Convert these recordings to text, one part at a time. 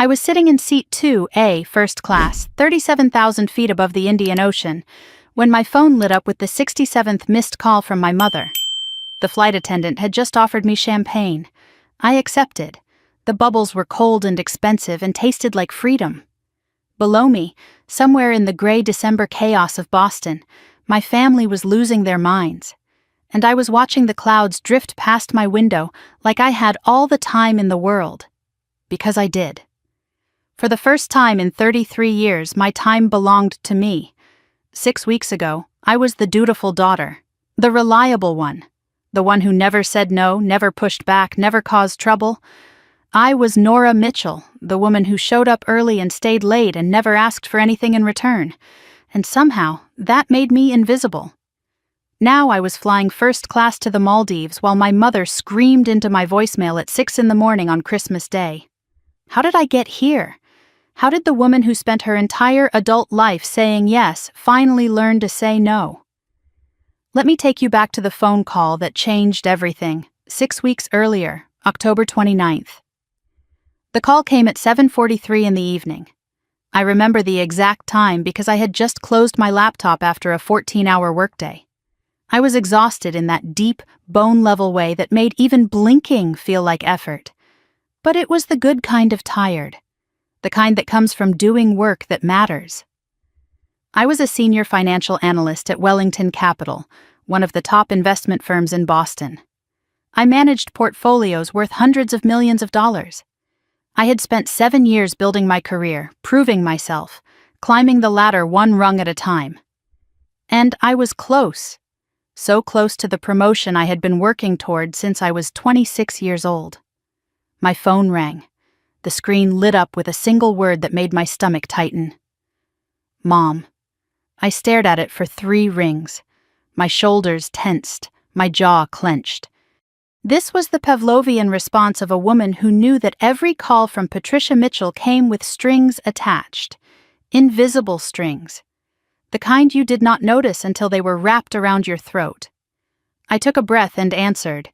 I was sitting in seat 2A, first class, 37,000 feet above the Indian Ocean, when my phone lit up with the 67th missed call from my mother. The flight attendant had just offered me champagne. I accepted. The bubbles were cold and expensive and tasted like freedom. Below me, somewhere in the gray December chaos of Boston, my family was losing their minds. And I was watching the clouds drift past my window like I had all the time in the world. Because I did. For the first time in 33 years, my time belonged to me. 6 weeks ago, I was the dutiful daughter, the reliable one, the one who never said no, never pushed back, never caused trouble. I was Nora Mitchell, the woman who showed up early and stayed late and never asked for anything in return. And somehow, that made me invisible. Now I was flying first class to the Maldives while my mother screamed into my voicemail at 6 a.m. on Christmas Day. How did I get here? How did the woman who spent her entire adult life saying yes finally learn to say no? Let me take you back to the phone call that changed everything, 6 weeks earlier, October 29th. The call came at 7:43 in the evening. I remember the exact time because I had just closed my laptop after a 14-hour workday. I was exhausted in that deep, bone-level way that made even blinking feel like effort. But it was the good kind of tired. The kind that comes from doing work that matters. I was a senior financial analyst at Wellington Capital, one of the top investment firms in Boston. I managed portfolios worth hundreds of millions of dollars. I had spent 7 years building my career, proving myself, climbing the ladder one rung at a time. And I was close. So close to the promotion I had been working toward since I was 26 years old. My phone rang. The screen lit up with a single word that made my stomach tighten. Mom. I stared at it for 3 rings. My shoulders tensed, my jaw clenched. This was the Pavlovian response of a woman who knew that every call from Patricia Mitchell came with strings attached. Invisible strings. The kind you did not notice until they were wrapped around your throat. I took a breath and answered.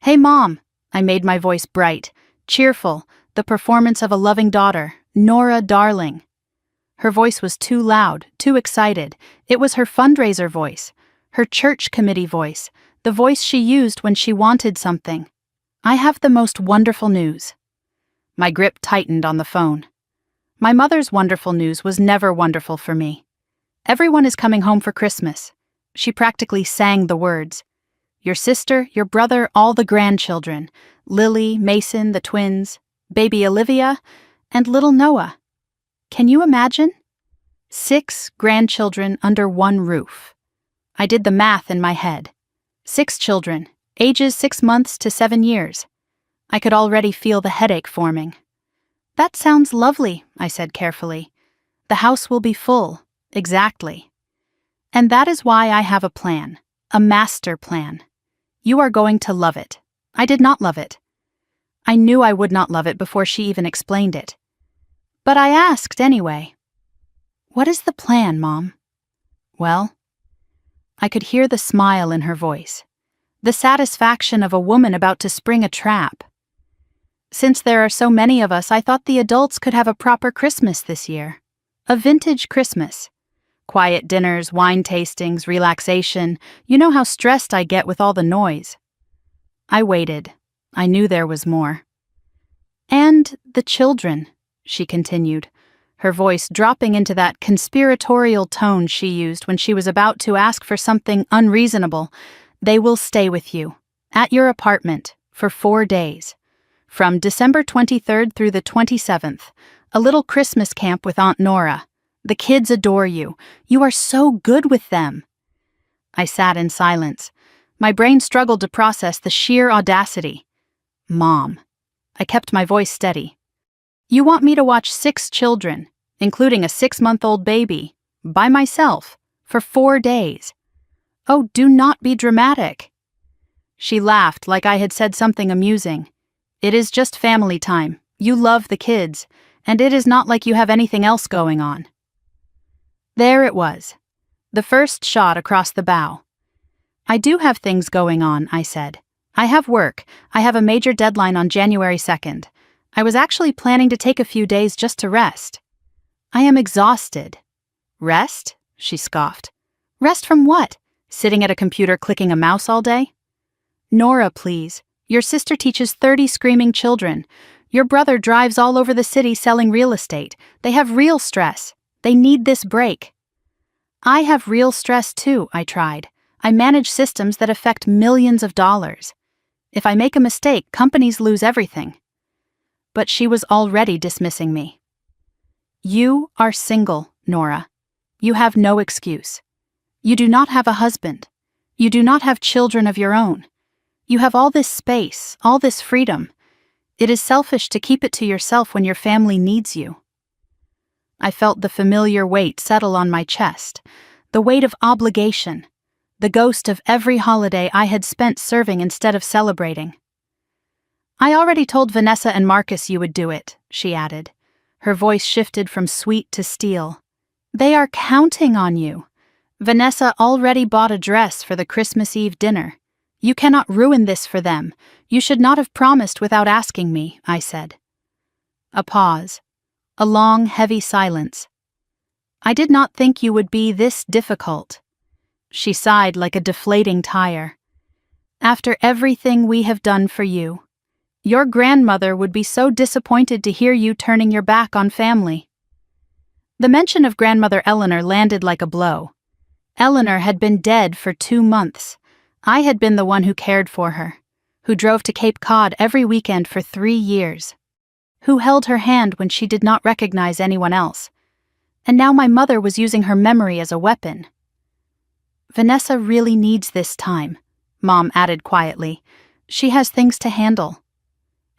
Hey, Mom. I made my voice bright, cheerful, the performance of a loving daughter, Nora darling. Her voice was too loud, too excited. It was her fundraiser voice, her church committee voice, the voice she used when she wanted something. I have the most wonderful news. My grip tightened on the phone. My mother's wonderful news was never wonderful for me. Everyone is coming home for Christmas. She practically sang the words. Your sister, your brother, all the grandchildren. Lily, Mason, the twins, baby Olivia, and little Noah. Can you imagine? 6 grandchildren under one roof. I did the math in my head. 6 children, ages 6 months to 7 years. I could already feel the headache forming. That sounds lovely, I said carefully. The house will be full. Exactly. And that is why I have a plan, a master plan. You are going to love it. I did not love it. I knew I would not love it before she even explained it. But I asked anyway. What is the plan, Mom? Well, I could hear the smile in her voice, the satisfaction of a woman about to spring a trap. Since there are so many of us, I thought the adults could have a proper Christmas this year. A vintage Christmas. Quiet dinners, wine tastings, relaxation. You know how stressed I get with all the noise. I waited. I knew there was more. And the children, she continued, her voice dropping into that conspiratorial tone she used when she was about to ask for something unreasonable. They will stay with you, at your apartment, for 4 days. From December 23rd through the 27th, a little Christmas camp with Aunt Nora. The kids adore you. You are so good with them. I sat in silence. My brain struggled to process the sheer audacity. Mom. I kept my voice steady. You want me to watch 6 children, including a 6-month-old baby, by myself, for 4 days. Oh, do not be dramatic. She laughed like I had said something amusing. It is just family time. You love the kids, and it is not like you have anything else going on. There it was. The first shot across the bow. I do have things going on, I said. I have work. I have a major deadline on January 2nd. I was actually planning to take a few days just to rest. I am exhausted. Rest? She scoffed. Rest from what? Sitting at a computer clicking a mouse all day? Nora, please. Your sister teaches 30 screaming children. Your brother drives all over the city selling real estate. They have real stress. They need this break. I have real stress too, I tried. I manage systems that affect millions of dollars. If I make a mistake, companies lose everything. But she was already dismissing me. You are single, Nora. You have no excuse. You do not have a husband. You do not have children of your own. You have all this space, all this freedom. It is selfish to keep it to yourself when your family needs you. I felt the familiar weight settle on my chest, the weight of obligation, the ghost of every holiday I had spent serving instead of celebrating. I already told Vanessa and Marcus you would do it, she added. Her voice shifted from sweet to steel. They are counting on you. Vanessa already bought a dress for the Christmas Eve dinner. You cannot ruin this for them. You should not have promised without asking me, I said. A pause. A long, heavy silence. I did not think you would be this difficult. She sighed like a deflating tire. After everything we have done for you, your grandmother would be so disappointed to hear you turning your back on family. The mention of grandmother Eleanor landed like a blow. Eleanor had been dead for 2 months. I had been the one who cared for her, who drove to Cape Cod every weekend for 3 years, who held her hand when she did not recognize anyone else. And now my mother was using her memory as a weapon. Vanessa really needs this time, Mom added quietly. She has things to handle.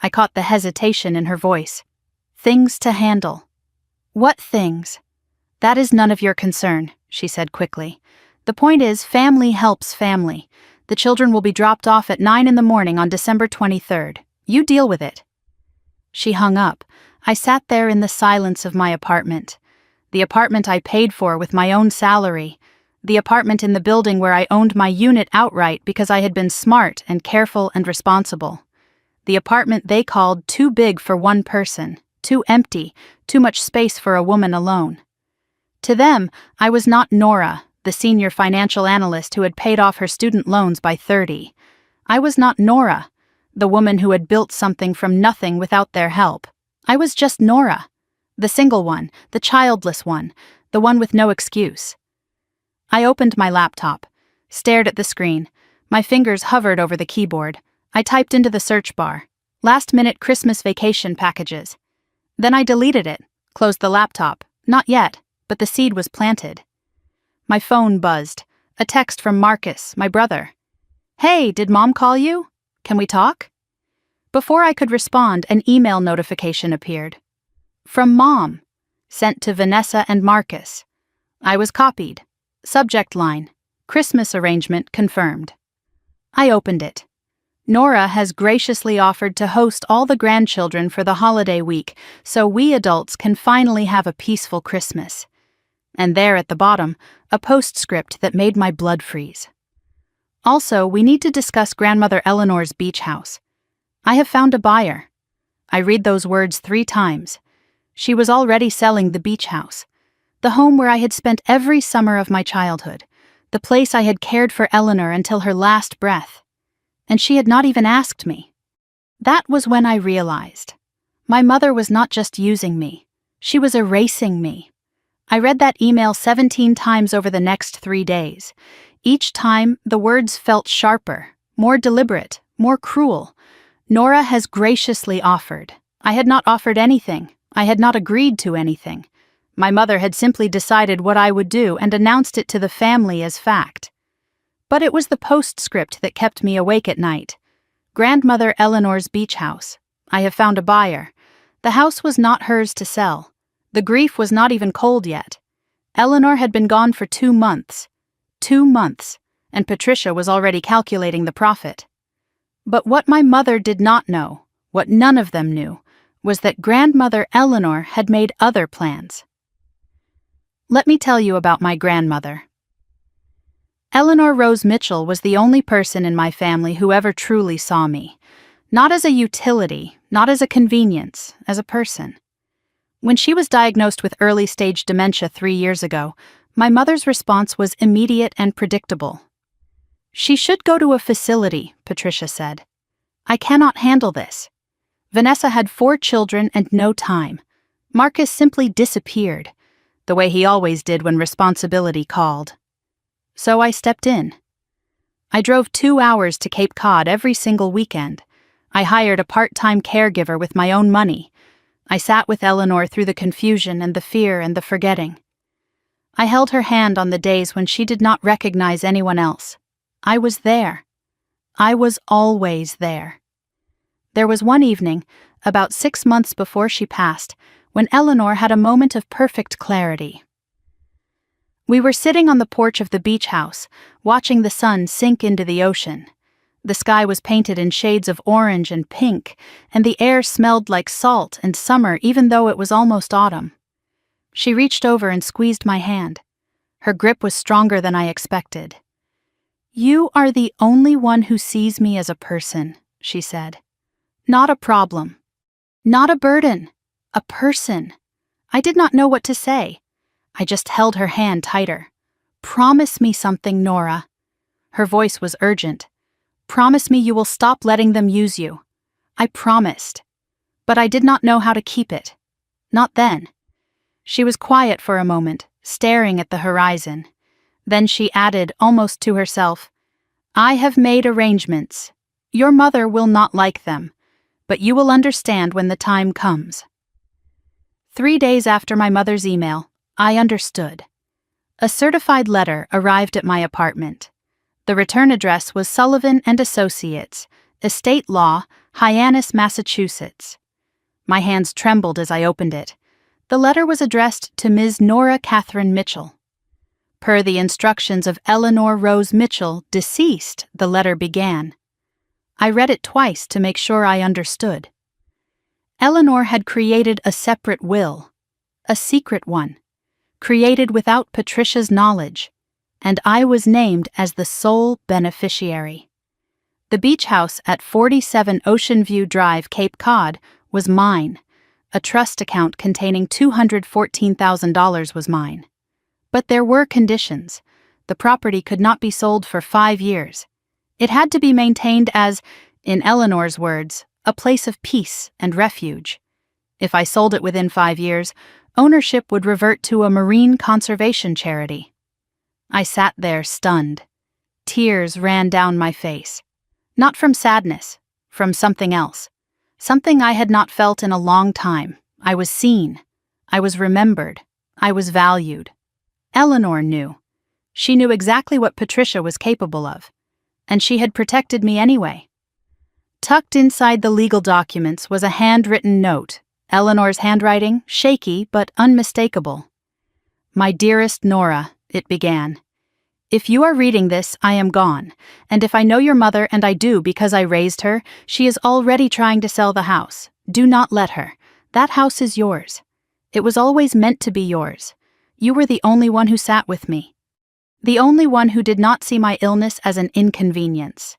I caught the hesitation in her voice. Things to handle. What things? That is none of your concern, she said quickly. The point is, family helps family. The children will be dropped off at 9 a.m. on December 23rd. You deal with it. She hung up. I sat there in the silence of my apartment. The apartment I paid for with my own salary. The apartment in the building where I owned my unit outright because I had been smart and careful and responsible. The apartment they called too big for one person, too empty, too much space for a woman alone. To them, I was not Nora, the senior financial analyst who had paid off her student loans by 30. I was not Nora, the woman who had built something from nothing without their help. I was just Nora, the single one, the childless one, the one with no excuse. I opened my laptop, stared at the screen. My fingers hovered over the keyboard. I typed into the search bar, last-minute Christmas vacation packages. Then I deleted it, closed the laptop. Not yet, but the seed was planted. My phone buzzed. A text from Marcus, my brother. Hey, did Mom call you? Can we talk? Before I could respond, an email notification appeared. From Mom, sent to Vanessa and Marcus. I was copied. Subject line, Christmas arrangement confirmed. I opened it. Nora has graciously offered to host all the grandchildren for the holiday week so we adults can finally have a peaceful Christmas. And there at the bottom, a postscript that made my blood freeze. Also, we need to discuss Grandmother Eleanor's beach house. I have found a buyer. I read those words 3 times. She was already selling the beach house, the home where I had spent every summer of my childhood, the place I had cared for Eleanor until her last breath. And she had not even asked me. That was when I realized. My mother was not just using me. She was erasing me. I read that email 17 times over the next 3 days. Each time, the words felt sharper, more deliberate, more cruel. Nora has graciously offered. I had not offered anything. I had not agreed to anything. My mother had simply decided what I would do and announced it to the family as fact. But it was the postscript that kept me awake at night. Grandmother Eleanor's beach house. I have found a buyer. The house was not hers to sell. The grief was not even cold yet. Eleanor had been gone for 2 months. 2 months, and Patricia was already calculating the profit. But what my mother did not know, what none of them knew, was that Grandmother Eleanor had made other plans. Let me tell you about my grandmother. Eleanor Rose Mitchell was the only person in my family who ever truly saw me. Not as a utility, not as a convenience, as a person. When she was diagnosed with early-stage dementia 3 years ago, my mother's response was immediate and predictable. "She should go to a facility," Patricia said. "I cannot handle this." Vanessa had 4 children and no time. Marcus simply disappeared, the way he always did when responsibility called. So I stepped in. I drove 2 hours to Cape Cod every single weekend. I hired a part-time caregiver with my own money. I sat with Eleanor through the confusion and the fear and the forgetting. I held her hand on the days when she did not recognize anyone else. I was there. I was always there. There was one evening, about 6 months before she passed, when Eleanor had a moment of perfect clarity. We were sitting on the porch of the beach house, watching the sun sink into the ocean. The sky was painted in shades of orange and pink, and the air smelled like salt and summer even though it was almost autumn. She reached over and squeezed my hand. Her grip was stronger than I expected. "You are the only one who sees me as a person," she said. "Not a problem. Not a burden. A person." I did not know what to say. I just held her hand tighter. "Promise me something, Nora." Her voice was urgent. "Promise me you will stop letting them use you." I promised. But I did not know how to keep it. Not then. She was quiet for a moment, staring at the horizon. Then she added, almost to herself, "I have made arrangements. Your mother will not like them, but you will understand when the time comes." 3 days after my mother's email, I understood. A certified letter arrived at my apartment. The return address was Sullivan and Associates, Estate Law, Hyannis, Massachusetts. My hands trembled as I opened it. The letter was addressed to Ms. Nora Catherine Mitchell. Per the instructions of Eleanor Rose Mitchell, deceased, the letter began. I read it twice to make sure I understood. Eleanor had created a separate will, a secret one, created without Patricia's knowledge, and I was named as the sole beneficiary. The beach house at 47 Ocean View Drive, Cape Cod, was mine. A trust account containing $214,000 was mine. But there were conditions. The property could not be sold for 5 years. It had to be maintained as, in Eleanor's words, a place of peace and refuge. If I sold it within 5 years, ownership would revert to a marine conservation charity. I sat there stunned. Tears ran down my face. Not from sadness, from something else. Something I had not felt in a long time. I was seen. I was remembered. I was valued. Eleanor knew. She knew exactly what Patricia was capable of. And she had protected me anyway. Tucked inside the legal documents was a handwritten note, Eleanor's handwriting, shaky but unmistakable. "My dearest Nora," it began. "If you are reading this, I am gone, and if I know your mother, and I do because I raised her, she is already trying to sell the house. Do not let her. That house is yours. It was always meant to be yours. You were the only one who sat with me. The only one who did not see my illness as an inconvenience.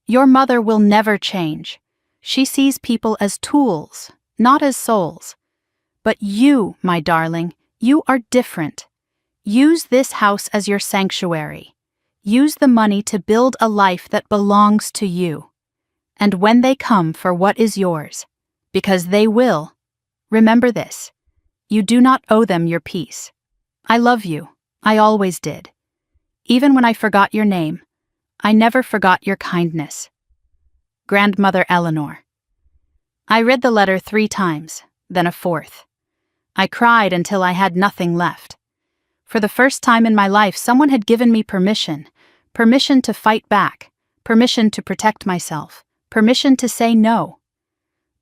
Your mother will never change. She sees people as tools, not as souls. But you, my darling, you are different. Use this house as your sanctuary. Use the money to build a life that belongs to you. And when they come for what is yours, because they will, remember this. You do not owe them your peace. I love you. I always did. Even when I forgot your name, I never forgot your kindness. Grandmother Eleanor." I read the letter 3 times, then a 4th. I cried until I had nothing left. For the first time in my life, someone had given me permission to fight back, permission to protect myself, permission to say no.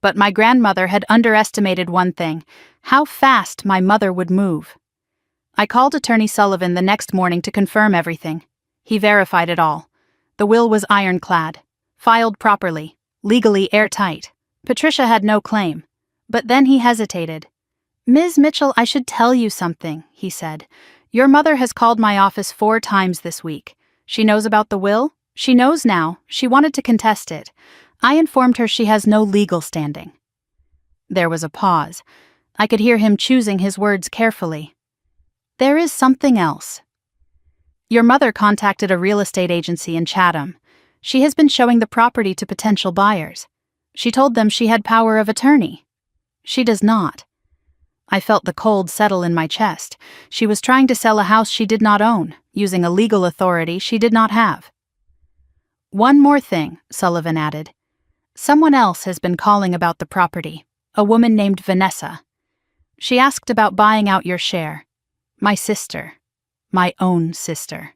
But my grandmother had underestimated one thing: how fast my mother would move. I called Attorney Sullivan the next morning to confirm everything. He verified it all. The will was ironclad, filed properly, legally airtight. Patricia had no claim. But then he hesitated. "Ms. Mitchell, I should tell you something," he said. "Your mother has called my office 4 times this week. She knows about the will. She knows now. She wanted to contest it. I informed her she has no legal standing. There was a pause. I could hear him choosing his words carefully. There is something else. Your mother contacted a real estate agency in Chatham. She has been showing the property to potential buyers. She told them she had power of attorney. She does not. I felt the cold settle in my chest. She was trying to sell a house she did not own, using a legal authority she did not have. One more thing, Sullivan added. Someone else has been calling about the property, a woman named Vanessa. She asked about buying out your share. My sister. My own sister.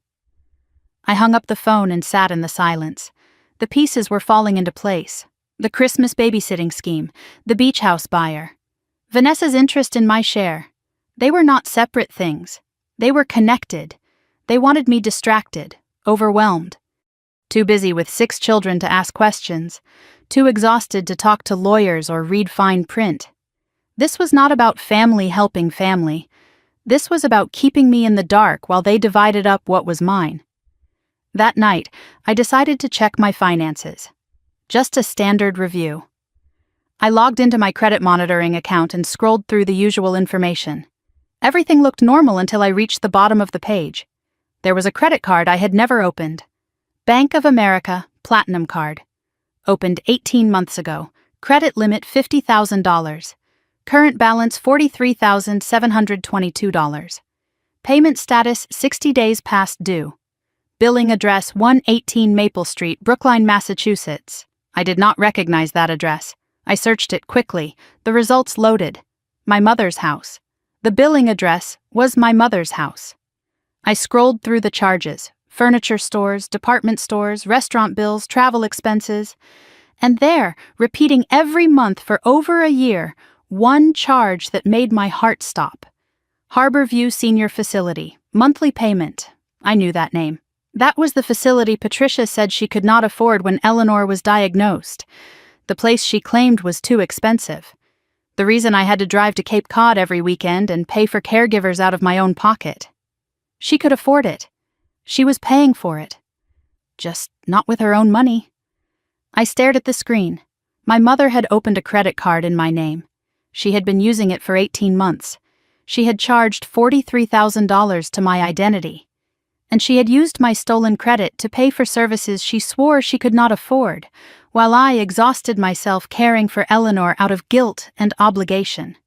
I hung up the phone and sat in the silence. The pieces were falling into place. The Christmas babysitting scheme, the beach house buyer, Vanessa's interest in my share. They were not separate things. They were connected. They wanted me distracted, overwhelmed. Too busy with 6 children to ask questions. Too exhausted to talk to lawyers or read fine print. This was not about family helping family. This was about keeping me in the dark while they divided up what was mine. That night, I decided to check my finances. Just a standard review. I logged into my credit monitoring account and scrolled through the usual information. Everything looked normal until I reached the bottom of the page. There was a credit card I had never opened. Bank of America Platinum Card. Opened 18 months ago. Credit limit $50,000. Current balance $43,722. Payment status 60 days past due. Billing address 118 Maple Street, Brookline, Massachusetts. I did not recognize that address. I searched it quickly. The results loaded. My mother's house. The billing address was my mother's house. I scrolled through the charges. Furniture stores, department stores, restaurant bills, travel expenses. And there, repeating every month for over a year, one charge that made my heart stop. Harborview Senior Facility. Monthly payment. I knew that name. That was the facility Patricia said she could not afford when Eleanor was diagnosed. The place she claimed was too expensive. The reason I had to drive to Cape Cod every weekend and pay for caregivers out of my own pocket. She could afford it. She was paying for it. Just not with her own money. I stared at the screen. My mother had opened a credit card in my name. She had been using it for 18 months. She had charged $43,000 to my identity. And she had used my stolen credit to pay for services she swore she could not afford, while I exhausted myself caring for Eleanor out of guilt and obligation.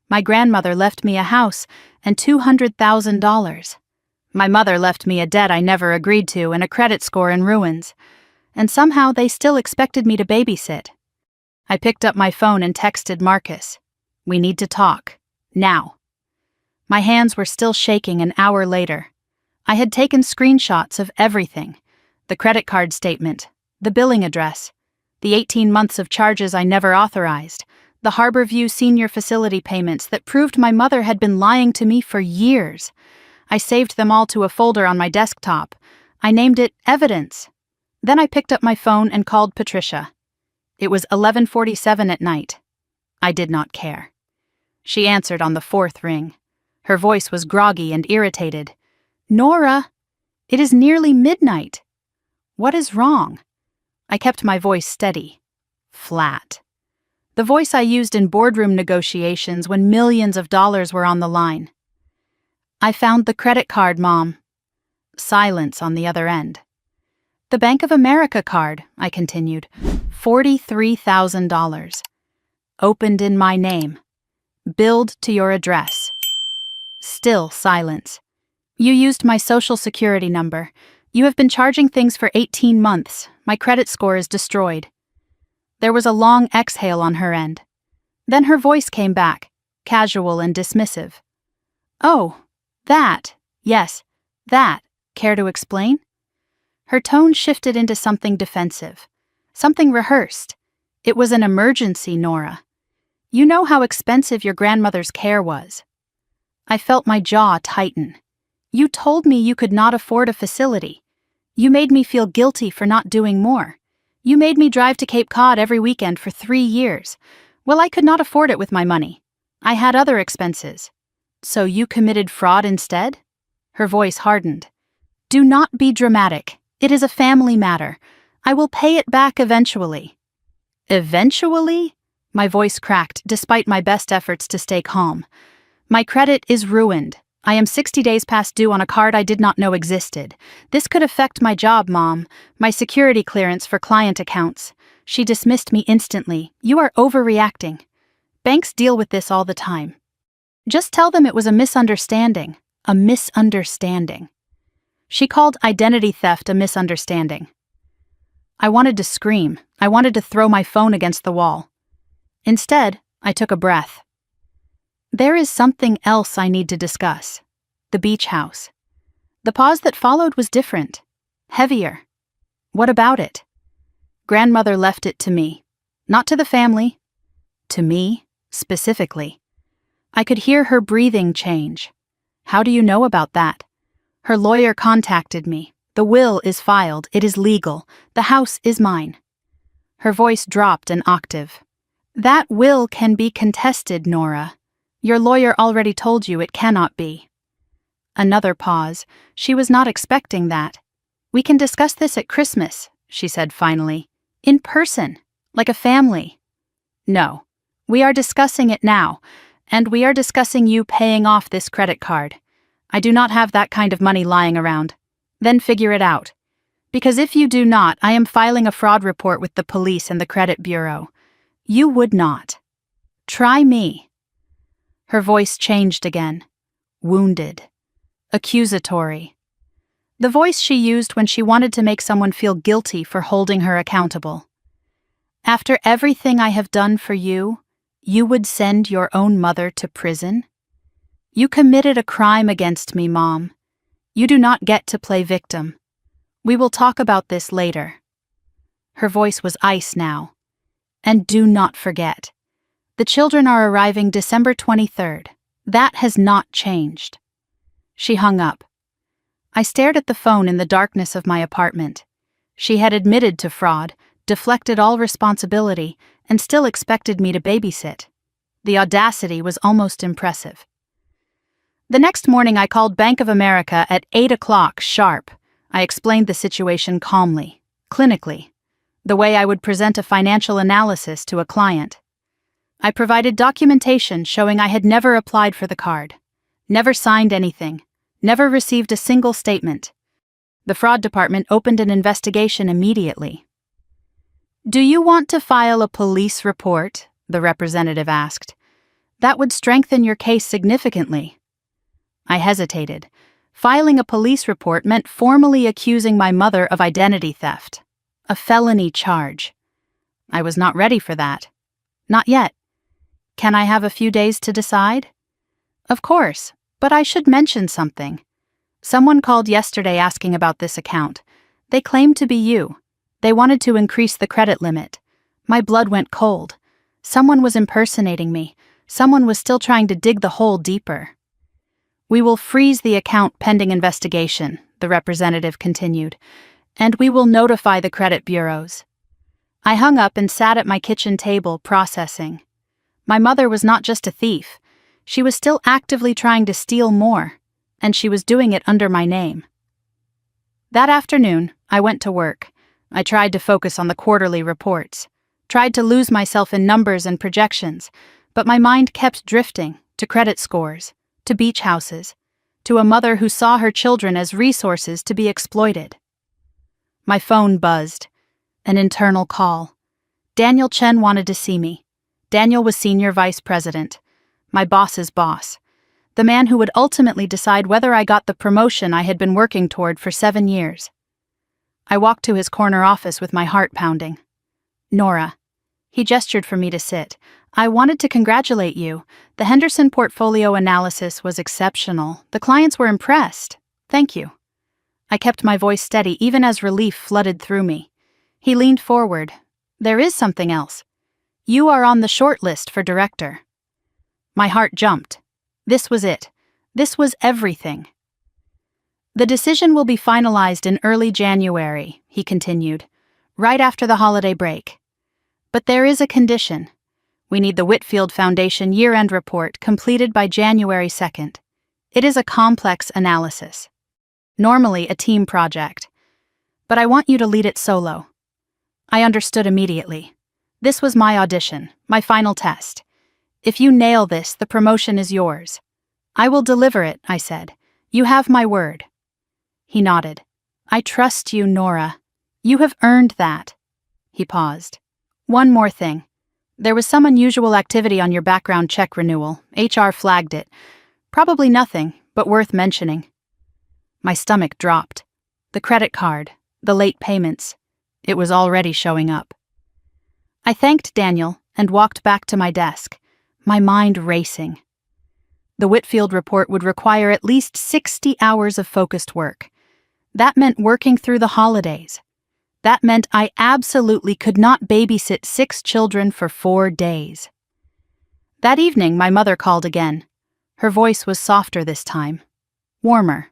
My grandmother left me a house and $200,000. My mother left me a debt I never agreed to and a credit score in ruins. And somehow they still expected me to babysit. I picked up my phone and texted Marcus. We need to talk. Now. My hands were still shaking an hour later. I had taken screenshots of everything. The credit card statement, the billing address, the 18 months of charges I never authorized, the Harborview Senior Facility payments that proved my mother had been lying to me for years. I saved them all to a folder on my desktop. I named it Evidence. Then I picked up my phone and called Patricia. It was 11:47 at night. I did not care. She answered on the 4th ring. Her voice was groggy and irritated. Nora, it is nearly midnight. What is wrong? I kept my voice steady. Flat. The voice I used in boardroom negotiations when millions of dollars were on the line. I found the credit card, Mom. Silence on the other end. The Bank of America card, I continued. $43,000. Opened in my name. Billed to your address. Still silence. You used my social security number. You have been charging things for 18 months. My credit score is destroyed. There was a long exhale on her end. Then her voice came back, casual and dismissive. Oh, that. Yes, that. Care to explain? Her tone shifted into something defensive, something rehearsed. It was an emergency, Nora. You know how expensive your grandmother's care was. I felt my jaw tighten. You told me you could not afford a facility. You made me feel guilty for not doing more. You made me drive to Cape Cod every weekend for 3 years. Well, I could not afford it with my money. I had other expenses. So you committed fraud instead? Her voice hardened. Do not be dramatic. It is a family matter. I will pay it back eventually. Eventually? My voice cracked despite my best efforts to stay calm. My credit is ruined. I am 60 days past due on a card I did not know existed. This could affect my job, Mom, my security clearance for client accounts. She dismissed me instantly. You are overreacting. Banks deal with this all the time. Just tell them it was a misunderstanding. A misunderstanding. She called identity theft a misunderstanding. I wanted to scream. I wanted to throw my phone against the wall. Instead, I took a breath. There is something else I need to discuss. The beach house. The pause that followed was different. Heavier. What about it? Grandmother left it to me. Not to the family. To me, specifically. I could hear her breathing change. How do you know about that? Her lawyer contacted me. The will is filed. It is legal. The house is mine. Her voice dropped an octave. That will can be contested, Nora. Your lawyer already told you it cannot be. Another pause. She was not expecting that. We can discuss this at Christmas, she said finally. In person, like a family. No. We are discussing it now, and we are discussing you paying off this credit card. I do not have that kind of money lying around. Then figure it out. Because if you do not, I am filing a fraud report with the police and the credit bureau. You would not. Try me. Her voice changed again. Wounded. Accusatory. The voice she used when she wanted to make someone feel guilty for holding her accountable. After everything I have done for you, you would send your own mother to prison? You committed a crime against me, Mom. You do not get to play victim. We will talk about this later. Her voice was ice now. And do not forget. The children are arriving December 23rd. That has not changed. She hung up. I stared at the phone in the darkness of my apartment. She had admitted to fraud, deflected all responsibility, and still expected me to babysit. The audacity was almost impressive. The next morning I called Bank of America at 8 o'clock sharp. I explained the situation calmly, clinically, the way I would present a financial analysis to a client. I provided documentation showing I had never applied for the card, never signed anything, never received a single statement. The fraud department opened an investigation immediately. Do you want to file a police report? The representative asked. That would strengthen your case significantly. I hesitated. Filing a police report meant formally accusing my mother of identity theft, a felony charge. I was not ready for that. Not yet. Can I have a few days to decide? Of course, but I should mention something. Someone called yesterday asking about this account. They claimed to be you. They wanted to increase the credit limit. My blood went cold. Someone was impersonating me. Someone was still trying to dig the hole deeper. We will freeze the account pending investigation, the representative continued, and we will notify the credit bureaus. I hung up and sat at my kitchen table processing. My mother was not just a thief. She was still actively trying to steal more, and she was doing it under my name. That afternoon, I went to work. I tried to focus on the quarterly reports, tried to lose myself in numbers and projections, but my mind kept drifting to credit scores, to beach houses, to a mother who saw her children as resources to be exploited. My phone buzzed. An internal call. Daniel Chen wanted to see me. Daniel was senior vice president, my boss's boss, the man who would ultimately decide whether I got the promotion I had been working toward for 7 years. I walked to his corner office with my heart pounding. Nora. He gestured for me to sit. I wanted to congratulate you. The Henderson portfolio analysis was exceptional. The clients were impressed. Thank you. I kept my voice steady even as relief flooded through me. He leaned forward. There is something else. You are on the short list for director. My heart jumped. This was it. This was everything. The decision will be finalized in early January, he continued, right after the holiday break. But there is a condition. We need the Whitfield Foundation year-end report completed by January 2nd. It is a complex analysis. Normally a team project. But I want you to lead it solo. I understood immediately. This was my audition, my final test. If you nail this, the promotion is yours. I will deliver it, I said. You have my word. He nodded. I trust you, Nora. You have earned that. He paused. One more thing. There was some unusual activity on your background check renewal. HR flagged it. Probably nothing, but worth mentioning. My stomach dropped. The credit card, the late payments. It was already showing up. I thanked Daniel and walked back to my desk, my mind racing. The Whitfield report would require at least 60 hours of focused work. That meant working through the holidays. That meant I absolutely could not babysit 6 children for 4 days. That evening, my mother called again. Her voice was softer this time, warmer.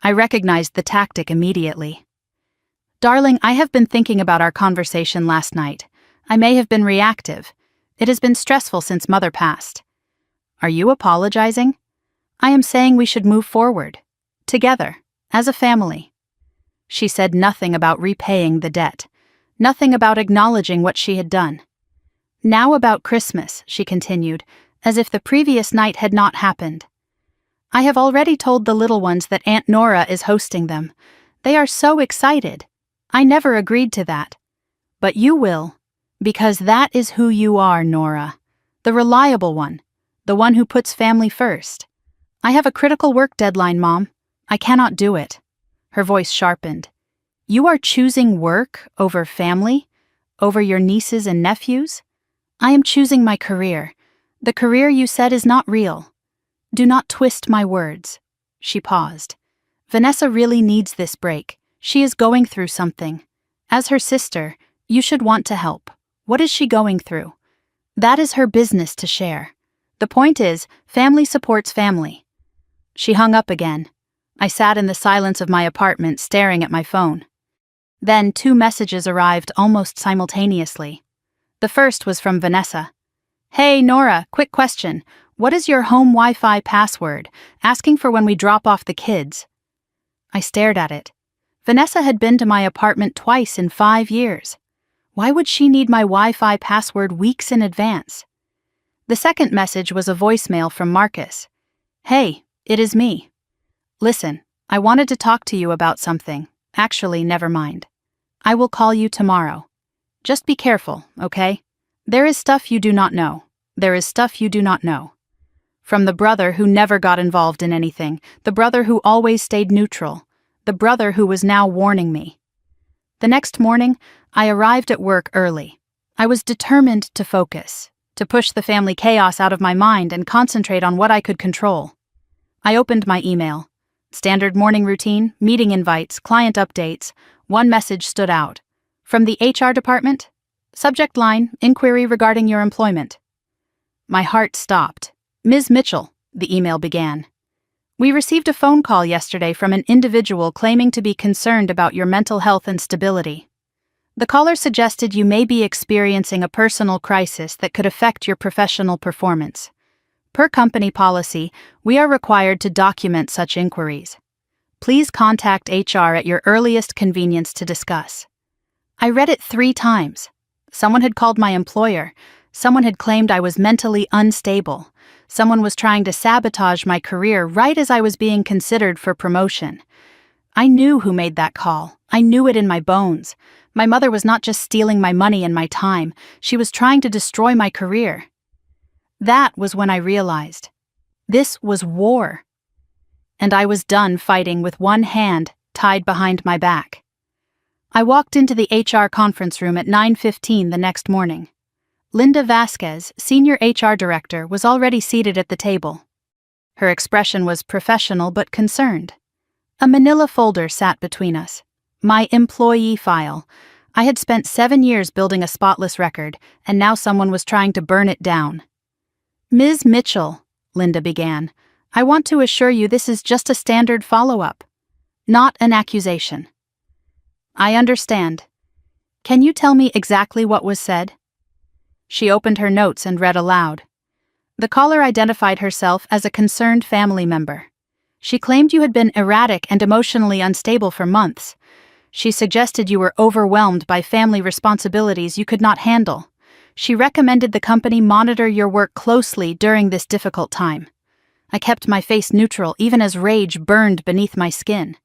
I recognized the tactic immediately. Darling, I have been thinking about our conversation last night. I may have been reactive. It has been stressful since Mother passed. Are you apologizing? I am saying we should move forward. Together, as a family. She said nothing about repaying the debt. Nothing about acknowledging what she had done. Now about Christmas, she continued, as if the previous night had not happened. I have already told the little ones that Aunt Nora is hosting them. They are so excited. I never agreed to that. But you will, because that is who you are, Nora. The reliable one. The one who puts family first. I have a critical work deadline, Mom. I cannot do it. Her voice sharpened. You are choosing work over family? Over your nieces and nephews? I am choosing my career. The career you said is not real. Do not twist my words. She paused. Vanessa really needs this break. She is going through something. As her sister, you should want to help. What is she going through? That is her business to share. The point is, family supports family. She hung up again. I sat in the silence of my apartment staring at my phone. Then 2 messages arrived almost simultaneously. The first was from Vanessa. Hey, Nora, quick question. What is your home Wi-Fi password? Asking for when we drop off the kids. I stared at it. Vanessa had been to my apartment twice in 5 years. Why would she need my Wi-Fi password weeks in advance? The second message was a voicemail from Marcus. Hey, it is me. Listen, I wanted to talk to you about something. Actually, never mind. I will call you tomorrow. Just be careful, okay? There is stuff you do not know. There is stuff you do not know. From the brother who never got involved in anything, the brother who always stayed neutral, the brother who was now warning me. The next morning, I arrived at work early. I was determined to focus, to push the family chaos out of my mind and concentrate on what I could control. I opened my email. Standard morning routine, meeting invites, client updates. One message stood out. From the HR department? Subject line, inquiry regarding your employment. My heart stopped. Ms. Mitchell, the email began. We received a phone call yesterday from an individual claiming to be concerned about your mental health and stability. The caller suggested you may be experiencing a personal crisis that could affect your professional performance. Per company policy, we are required to document such inquiries. Please contact HR at your earliest convenience to discuss. I read it 3 times. Someone had called my employer. Someone had claimed I was mentally unstable. Someone was trying to sabotage my career right as I was being considered for promotion. I knew who made that call. I knew it in my bones. My mother was not just stealing my money and my time. She was trying to destroy my career. That was when I realized. This was war. And I was done fighting with one hand tied behind my back. I walked into the HR conference room at 9:15 the next morning. Linda Vasquez, Senior HR Director, was already seated at the table. Her expression was professional but concerned. A manila folder sat between us. My employee file. I had spent 7 years building a spotless record, and now someone was trying to burn it down. Ms. Mitchell, Linda began, I want to assure you this is just a standard follow-up, not an accusation. I understand. Can you tell me exactly what was said? She opened her notes and read aloud. The caller identified herself as a concerned family member. She claimed you had been erratic and emotionally unstable for months. She suggested you were overwhelmed by family responsibilities you could not handle. She recommended the company monitor your work closely during this difficult time. I kept my face neutral even as rage burned beneath my skin.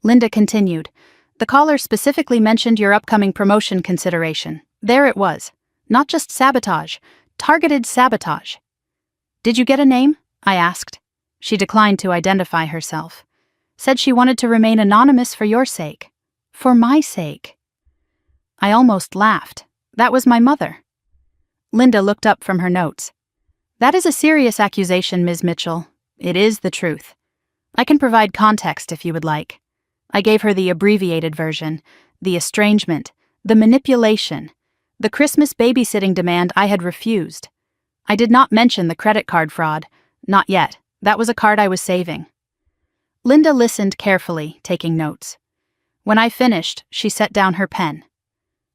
Linda continued, "The caller specifically mentioned your upcoming promotion consideration. There it was. Not just sabotage, targeted sabotage." "Did you get a name?" I asked. She declined to identify herself. Said she wanted to remain anonymous for your sake. For my sake. I almost laughed. That was my mother. Linda looked up from her notes. "That is a serious accusation, Ms. Mitchell. It is the truth. I can provide context if you would like." I gave her the abbreviated version, the estrangement, the manipulation, the Christmas babysitting demand I had refused. I did not mention the credit card fraud. Not yet. That was a card I was saving. Linda listened carefully, taking notes. When I finished, she set down her pen.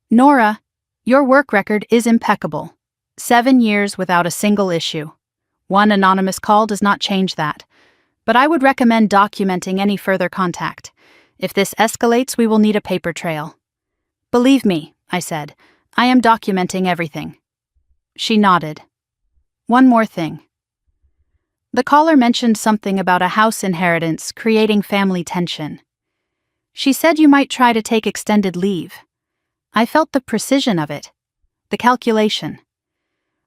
"Nora, your work record is impeccable. 7 years without a single issue. One anonymous call does not change that. But I would recommend documenting any further contact. If this escalates, we will need a paper trail." "Believe me," I said, "I am documenting everything." She nodded. "One more thing." The caller mentioned something about a house inheritance creating family tension. She said you might try to take extended leave. I felt the precision of it, the calculation.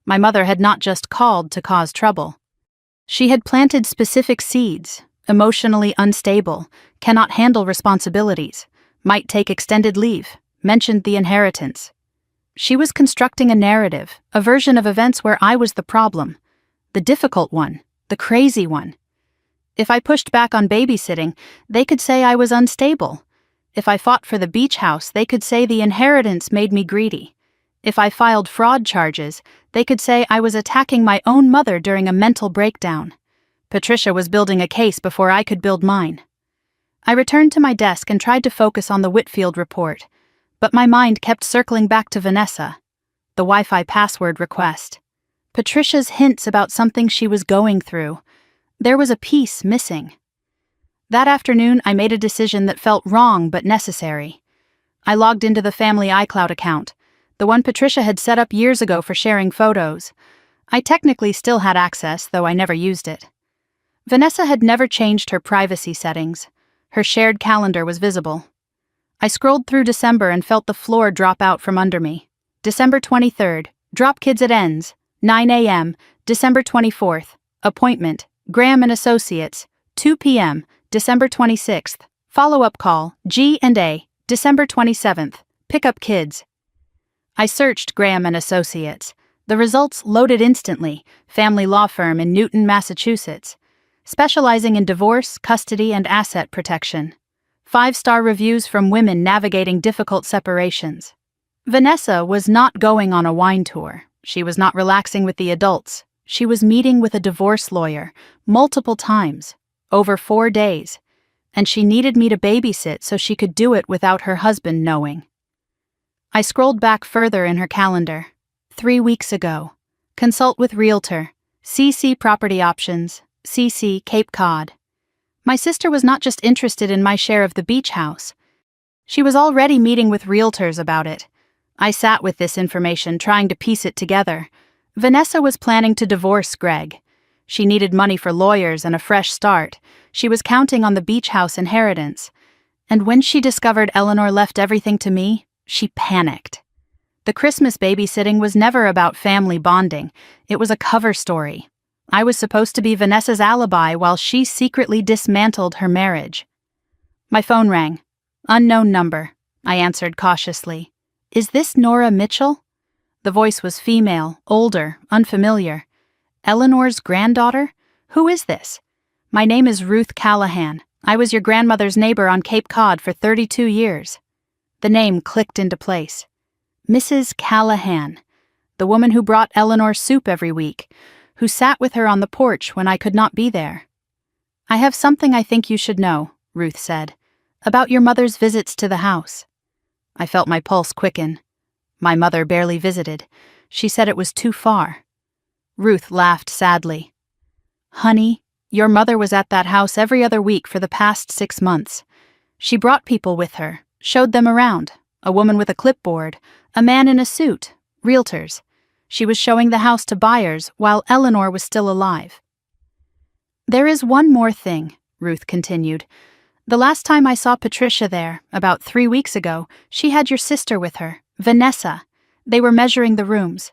My mother had not just called to cause trouble. She had planted specific seeds, emotionally unstable, cannot handle responsibilities, might take extended leave, mentioned the inheritance. She was constructing a narrative, a version of events where I was the problem, the difficult one, the crazy one. If I pushed back on babysitting, they could say I was unstable. If I fought for the beach house, they could say the inheritance made me greedy. If I filed fraud charges, they could say I was attacking my own mother during a mental breakdown. Patricia was building a case before I could build mine. I returned to my desk and tried to focus on the Whitfield report, but my mind kept circling back to Vanessa, the Wi-Fi password request, Patricia's hints about something she was going through. There was a piece missing. That afternoon, I made a decision that felt wrong but necessary. I logged into the family iCloud account, the one Patricia had set up years ago for sharing photos. I technically still had access, though I never used it. Vanessa had never changed her privacy settings. Her shared calendar was visible. I scrolled through December and felt the floor drop out from under me. December 23rd, drop kids at ends, 9 a.m., December 24th, appointment, Graham and Associates, 2 p.m., December 26th, follow-up call, G&A, December 27th, pick up kids. I searched Graham and Associates. The results loaded instantly, family law firm in Newton, Massachusetts, specializing in divorce, custody, and asset protection. 5-star reviews from women navigating difficult separations. Vanessa was not going on a wine tour. She was not relaxing with the adults. She was meeting with a divorce lawyer, multiple times, over 4 days, and she needed me to babysit so she could do it without her husband knowing. I scrolled back further in her calendar. 3 weeks ago. Consult with Realtor. CC Property Options. CC Cape Cod. My sister was not just interested in my share of the beach house. She was already meeting with realtors about it. I sat with this information, trying to piece it together. Vanessa was planning to divorce Greg. She needed money for lawyers and a fresh start. She was counting on the beach house inheritance. And when she discovered Eleanor left everything to me, she panicked. The Christmas babysitting was never about family bonding. It was a cover story. I was supposed to be Vanessa's alibi while she secretly dismantled her marriage. My phone rang. Unknown number. I answered cautiously. "Is this Nora Mitchell?" The voice was female, older, unfamiliar. Eleanor's granddaughter? Who is this? "My name is Ruth Callahan. I was your grandmother's neighbor on Cape Cod for 32 years. The name clicked into place. Mrs. Callahan, the woman who brought Eleanor soup every week, who sat with her on the porch when I could not be there. "I have something I think you should know," Ruth said, "about your mother's visits to the house." I felt my pulse quicken. My mother barely visited. She said it was too far. Ruth laughed sadly. "Honey, your mother was at that house every other week for the past 6 months. She brought people with her. Showed them around. A woman with a clipboard, a man in a suit, realtors. She was showing the house to buyers while Eleanor was still alive. There is one more thing, Ruth continued. The last time I saw Patricia there, about 3 weeks ago, she had your sister with her, Vanessa. They were measuring the rooms.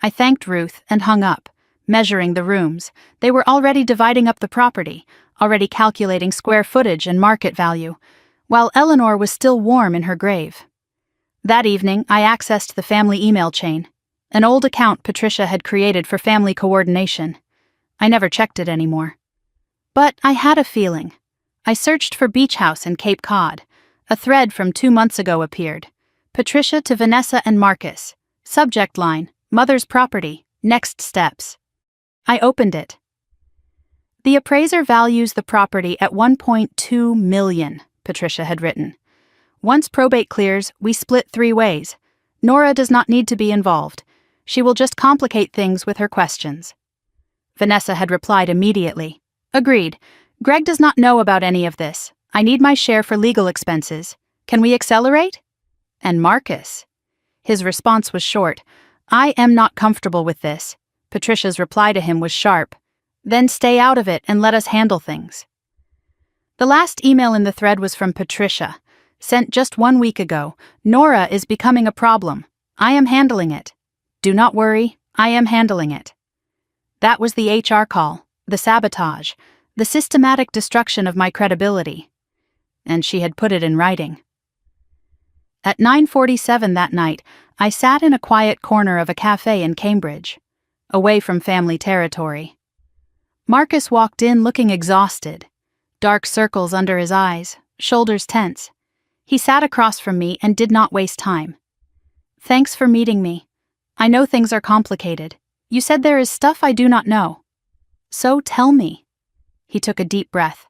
I thanked Ruth and hung up. Measuring the rooms. They were already dividing up the property, already calculating square footage and market value, while Eleanor was still warm in her grave. That evening, I accessed the family email chain, an old account Patricia had created for family coordination. I never checked it anymore. But I had a feeling. I searched for beach house in Cape Cod. A thread from 2 months ago appeared. Patricia to Vanessa and Marcus. Subject line, mother's property, next steps. I opened it. The appraiser values the property at $1.2 million, Patricia had written. Once probate clears, we split 3 ways. Nora does not need to be involved. She will just complicate things with her questions. Vanessa had replied immediately. Agreed. Greg does not know about any of this. I need my share for legal expenses. Can we accelerate? And Marcus? His response was short. I am not comfortable with this. Patricia's reply to him was sharp. Then stay out of it and let us handle things. The last email in the thread was from Patricia, sent just 1 week ago. Nora is becoming a problem. I am handling it. Do not worry, I am handling it. That was the HR call, the sabotage, the systematic destruction of my credibility. And she had put it in writing. At 9:47 that night, I sat in a quiet corner of a cafe in Cambridge, away from family territory. Marcus walked in looking exhausted, dark circles under his eyes, shoulders tense. He sat across from me and did not waste time. Thanks for meeting me. I know things are complicated. You said there is stuff I do not know. So tell me. He took a deep breath.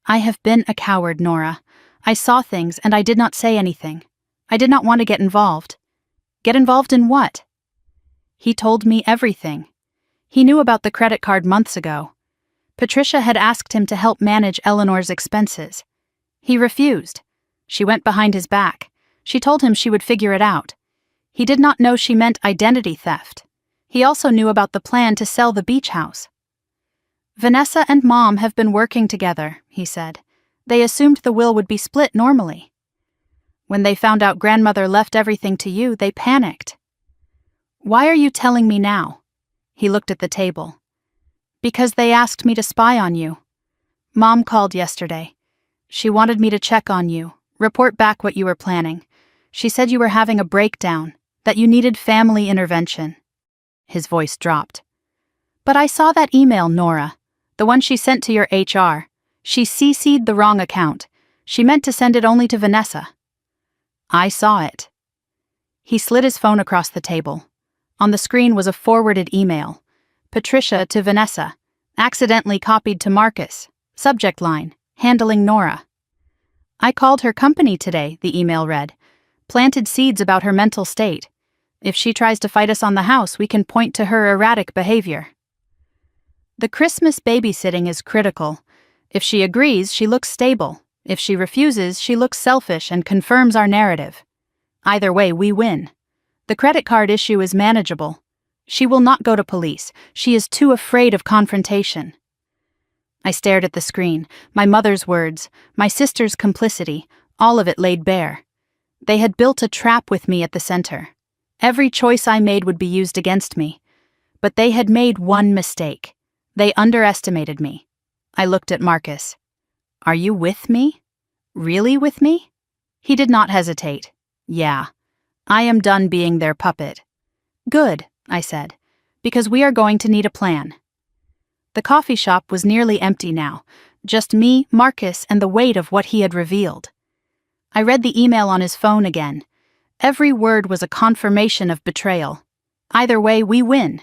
I have been a coward, Nora. I saw things and I did not say anything. I did not want to get involved. Get involved in what? He told me everything. He knew about the credit card months ago. Patricia had asked him to help manage Eleanor's expenses. He refused. She went behind his back. She told him she would figure it out. He did not know she meant identity theft. He also knew about the plan to sell the beach house. Vanessa and Mom have been working together, he said. They assumed the will would be split normally. When they found out grandmother left everything to you, they panicked. Why are you telling me now? He looked at the table. Because they asked me to spy on you. Mom called yesterday. She wanted me to check on you, report back what you were planning. She said you were having a breakdown, that you needed family intervention. His voice dropped. But I saw that email, Nora, the one she sent to your HR. She CC'd the wrong account. She meant to send it only to Vanessa. I saw it. He slid his phone across the table. On the screen was a forwarded email. Patricia to Vanessa, accidentally copied to Marcus. Subject line, handling Nora. I called her company today, the email read. Planted seeds about her mental state. If she tries to fight us on the house, we can point to her erratic behavior. The Christmas babysitting is critical. If she agrees, she looks stable. If she refuses, she looks selfish and confirms our narrative. Either way, we win. The credit card issue is manageable. She will not go to police. She is too afraid of confrontation. I stared at the screen, my mother's words, my sister's complicity, all of it laid bare. They had built a trap with me at the center. Every choice I made would be used against me. But they had made one mistake. They underestimated me. I looked at Marcus. Are you with me? Really with me? He did not hesitate. Yeah. I am done being their puppet. Good, I said, because we are going to need a plan. The coffee shop was nearly empty now, just me, Marcus, and the weight of what he had revealed. I read the email on his phone again. Every word was a confirmation of betrayal. Either way, we win.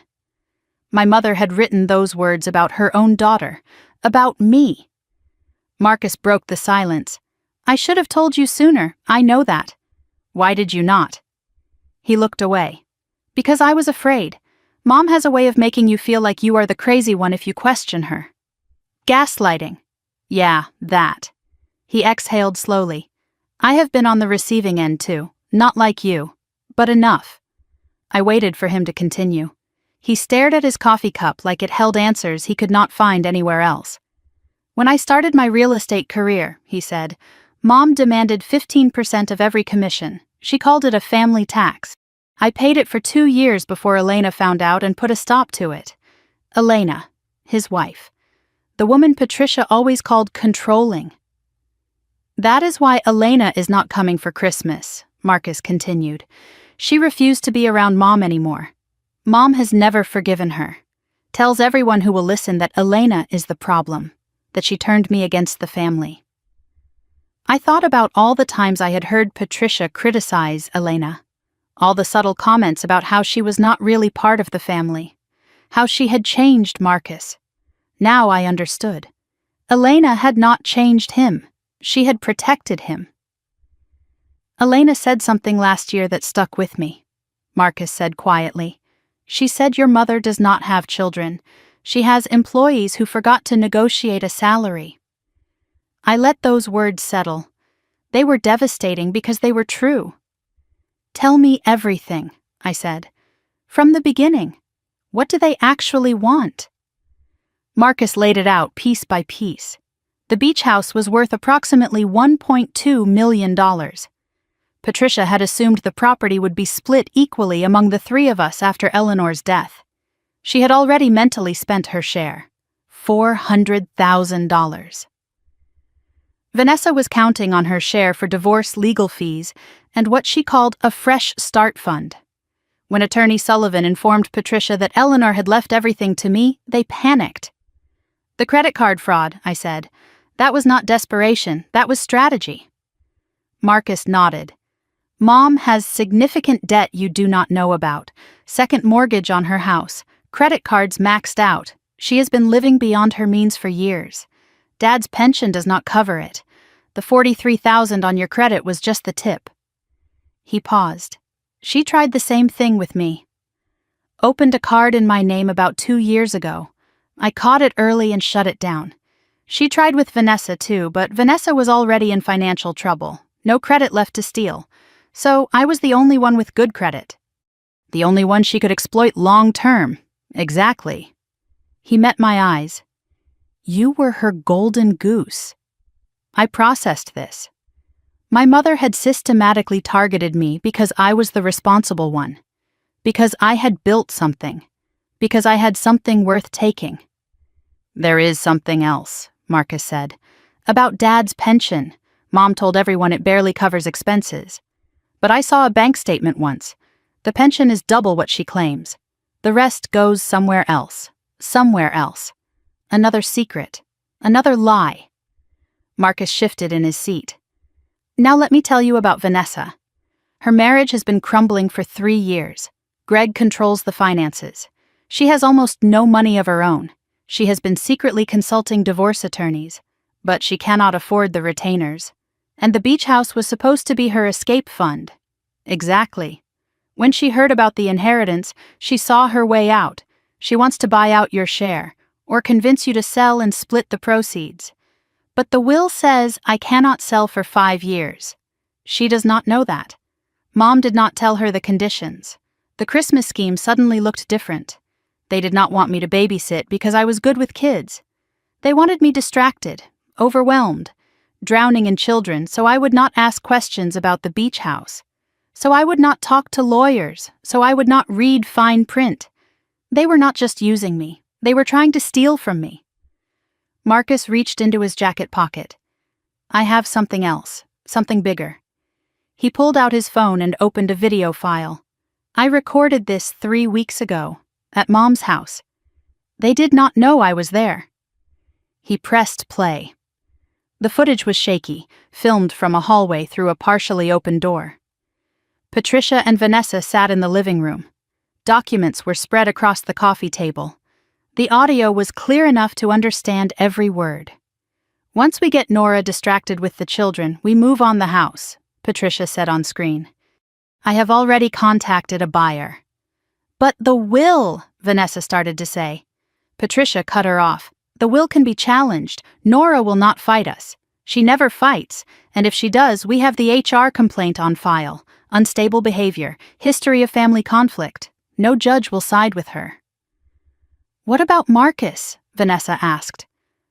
My mother had written those words about her own daughter, about me. Marcus broke the silence. I should have told you sooner, I know that. Why did you not? He looked away. Because I was afraid. Mom has a way of making you feel like you are the crazy one if you question her. Gaslighting. Yeah, that. He exhaled slowly. I have been on the receiving end too, not like you, but enough. I waited for him to continue. He stared at his coffee cup like it held answers he could not find anywhere else. When I started my real estate career, he said, Mom demanded 15% of every commission. She called it a family tax. I paid it for 2 years before Elena found out and put a stop to it. Elena, his wife. The woman Patricia always called controlling. That is why Elena is not coming for Christmas, Marcus continued. She refused to be around Mom anymore. Mom has never forgiven her. Tells everyone who will listen that Elena is the problem, that she turned me against the family. I thought about all the times I had heard Patricia criticize Elena, all the subtle comments about how she was not really part of the family, how she had changed Marcus. Now I understood. Elena had not changed him. She had protected him. Elena said something last year that stuck with me, Marcus said quietly. She said your mother does not have children. She has employees who forgot to negotiate a salary. I let those words settle. They were devastating because they were true. Tell me everything, I said. From the beginning. What do they actually want? Marcus laid it out piece by piece. The beach house was worth approximately $1.2 million. Patricia had assumed the property would be split equally among the 3 of us after Eleanor's death. She had already mentally spent her share, $400,000. Vanessa was counting on her share for divorce legal fees and what she called a fresh start fund. When Attorney Sullivan informed Patricia that Eleanor had left everything to me, they panicked. The credit card fraud, I said. That was not desperation, that was strategy. Marcus nodded. Mom has significant debt you do not know about, second mortgage on her house, credit cards maxed out. She has been living beyond her means for years. Dad's pension does not cover it. The $43,000 on your credit was just the tip. He paused. She tried the same thing with me. Opened a card in my name about 2 years ago. I caught it early and shut it down. She tried with Vanessa too, but Vanessa was already in financial trouble. No credit left to steal. So I was the only one with good credit. The only one she could exploit long term. Exactly. He met my eyes. You were her golden goose. I processed this. My mother had systematically targeted me because I was the responsible one. Because I had built something. Because I had something worth taking. There is something else, Marcus said. About Dad's pension. Mom told everyone it barely covers expenses. But I saw a bank statement once. The pension is double what she claims. The rest goes somewhere else. Somewhere else. Another secret. Another lie. Marcus shifted in his seat. Now let me tell you about Vanessa. Her marriage has been crumbling for 3 years. Greg controls the finances. She has almost no money of her own. She has been secretly consulting divorce attorneys, but she cannot afford the retainers. And the beach house was supposed to be her escape fund. Exactly. When she heard about the inheritance, she saw her way out. She wants to buy out your share, or convince you to sell and split the proceeds. But the will says I cannot sell for 5 years. She does not know that. Mom did not tell her the conditions. The Christmas scheme suddenly looked different. They did not want me to babysit because I was good with kids. They wanted me distracted, overwhelmed, drowning in children so I would not ask questions about the beach house. So I would not talk to lawyers, so I would not read fine print. They were not just using me. They were trying to steal from me. Marcus reached into his jacket pocket. I have something else, something bigger. He pulled out his phone and opened a video file. I recorded this 3 weeks ago, at Mom's house. They did not know I was there. He pressed play. The footage was shaky, filmed from a hallway through a partially open door. Patricia and Vanessa sat in the living room. Documents were spread across the coffee table. The audio was clear enough to understand every word. Once we get Nora distracted with the children, we move on the house, Patricia said on screen. I have already contacted a buyer. But the will, Vanessa started to say. Patricia cut her off. The will can be challenged. Nora will not fight us. She never fights, and if she does, we have the HR complaint on file. Unstable behavior, history of family conflict. No judge will side with her. What about Marcus? Vanessa asked.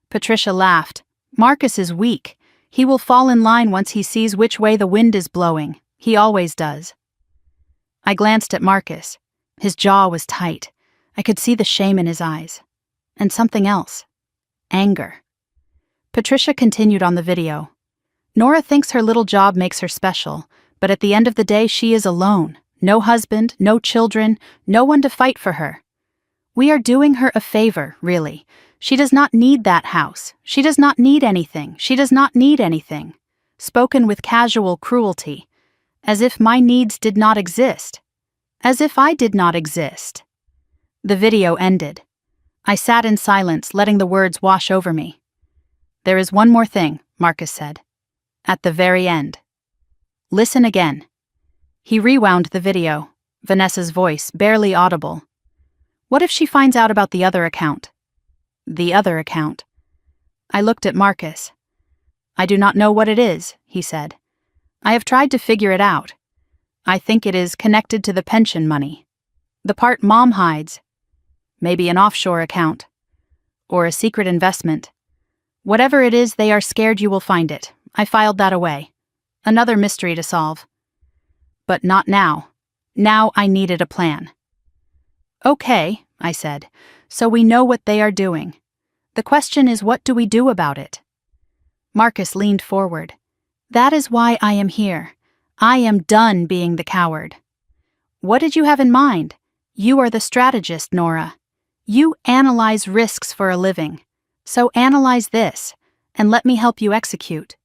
Patricia laughed. Marcus is weak. He will fall in line once he sees which way the wind is blowing. He always does. I glanced at Marcus. His jaw was tight. I could see the shame in his eyes. And something else. Anger. Patricia continued on the video. Nora thinks her little job makes her special, but at the end of the day she is alone. No husband, no children, no one to fight for her. We are doing her a favor, really. She does not need that house. She does not need anything. She does not need anything. Spoken with casual cruelty. As if my needs did not exist. As if I did not exist. The video ended. I sat in silence, letting the words wash over me. There is one more thing, Marcus said. At the very end. Listen again. He rewound the video, Vanessa's voice barely audible. What if she finds out about the other account? The other account. I looked at Marcus. I do not know what it is, he said. I have tried to figure it out. I think it is connected to the pension money. The part Mom hides. Maybe an offshore account. Or a secret investment. Whatever it is, they are scared you will find it. I filed that away. Another mystery to solve. But not now. Now I needed a plan. Okay, I said, so we know what they are doing. The question is, what do we do about it? Marcus leaned forward. That is why I am here. I am done being the coward. What did you have in mind? You are the strategist, Nora. You analyze risks for a living. So analyze this, and let me help you execute.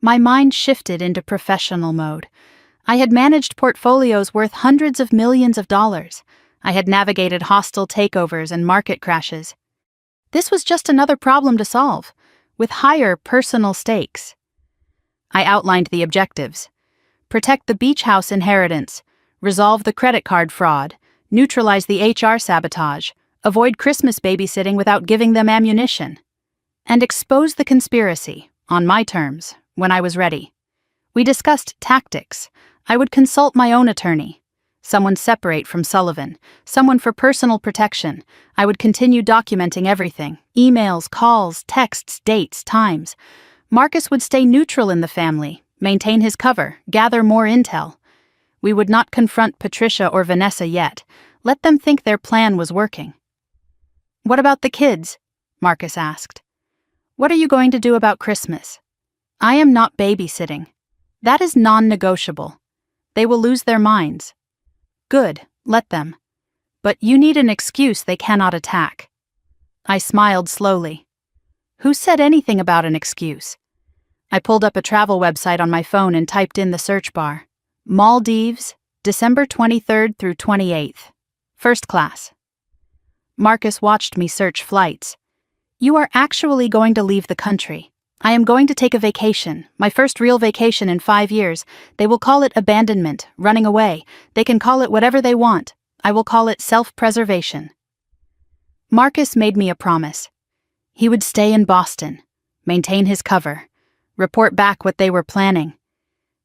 My mind shifted into professional mode. I had managed portfolios worth hundreds of millions of dollars. I had navigated hostile takeovers and market crashes. This was just another problem to solve, with higher personal stakes. I outlined the objectives. Protect the beach house inheritance, resolve the credit card fraud, neutralize the HR sabotage, avoid Christmas babysitting without giving them ammunition, and expose the conspiracy, on my terms, when I was ready. We discussed tactics. I would consult my own attorney. Someone separate from Sullivan, someone for personal protection. I would continue documenting everything, emails, calls, texts, dates, times. Marcus would stay neutral in the family, maintain his cover, gather more intel. We would not confront Patricia or Vanessa yet. Let them think their plan was working. What about the kids? Marcus asked. What are you going to do about Christmas? I am not babysitting. That is non-negotiable. They will lose their minds. Good, let them. But you need an excuse they cannot attack. I smiled slowly. Who said anything about an excuse? I pulled up a travel website on my phone and typed in the search bar. Maldives, December 23rd through 28th. First class. Marcus watched me search flights. You are actually going to leave the country. I am going to take a vacation, my first real vacation in 5 years. They will call it abandonment, running away. They can call it whatever they want. I will call it self-preservation. Marcus made me a promise. He would stay in Boston, maintain his cover, report back what they were planning.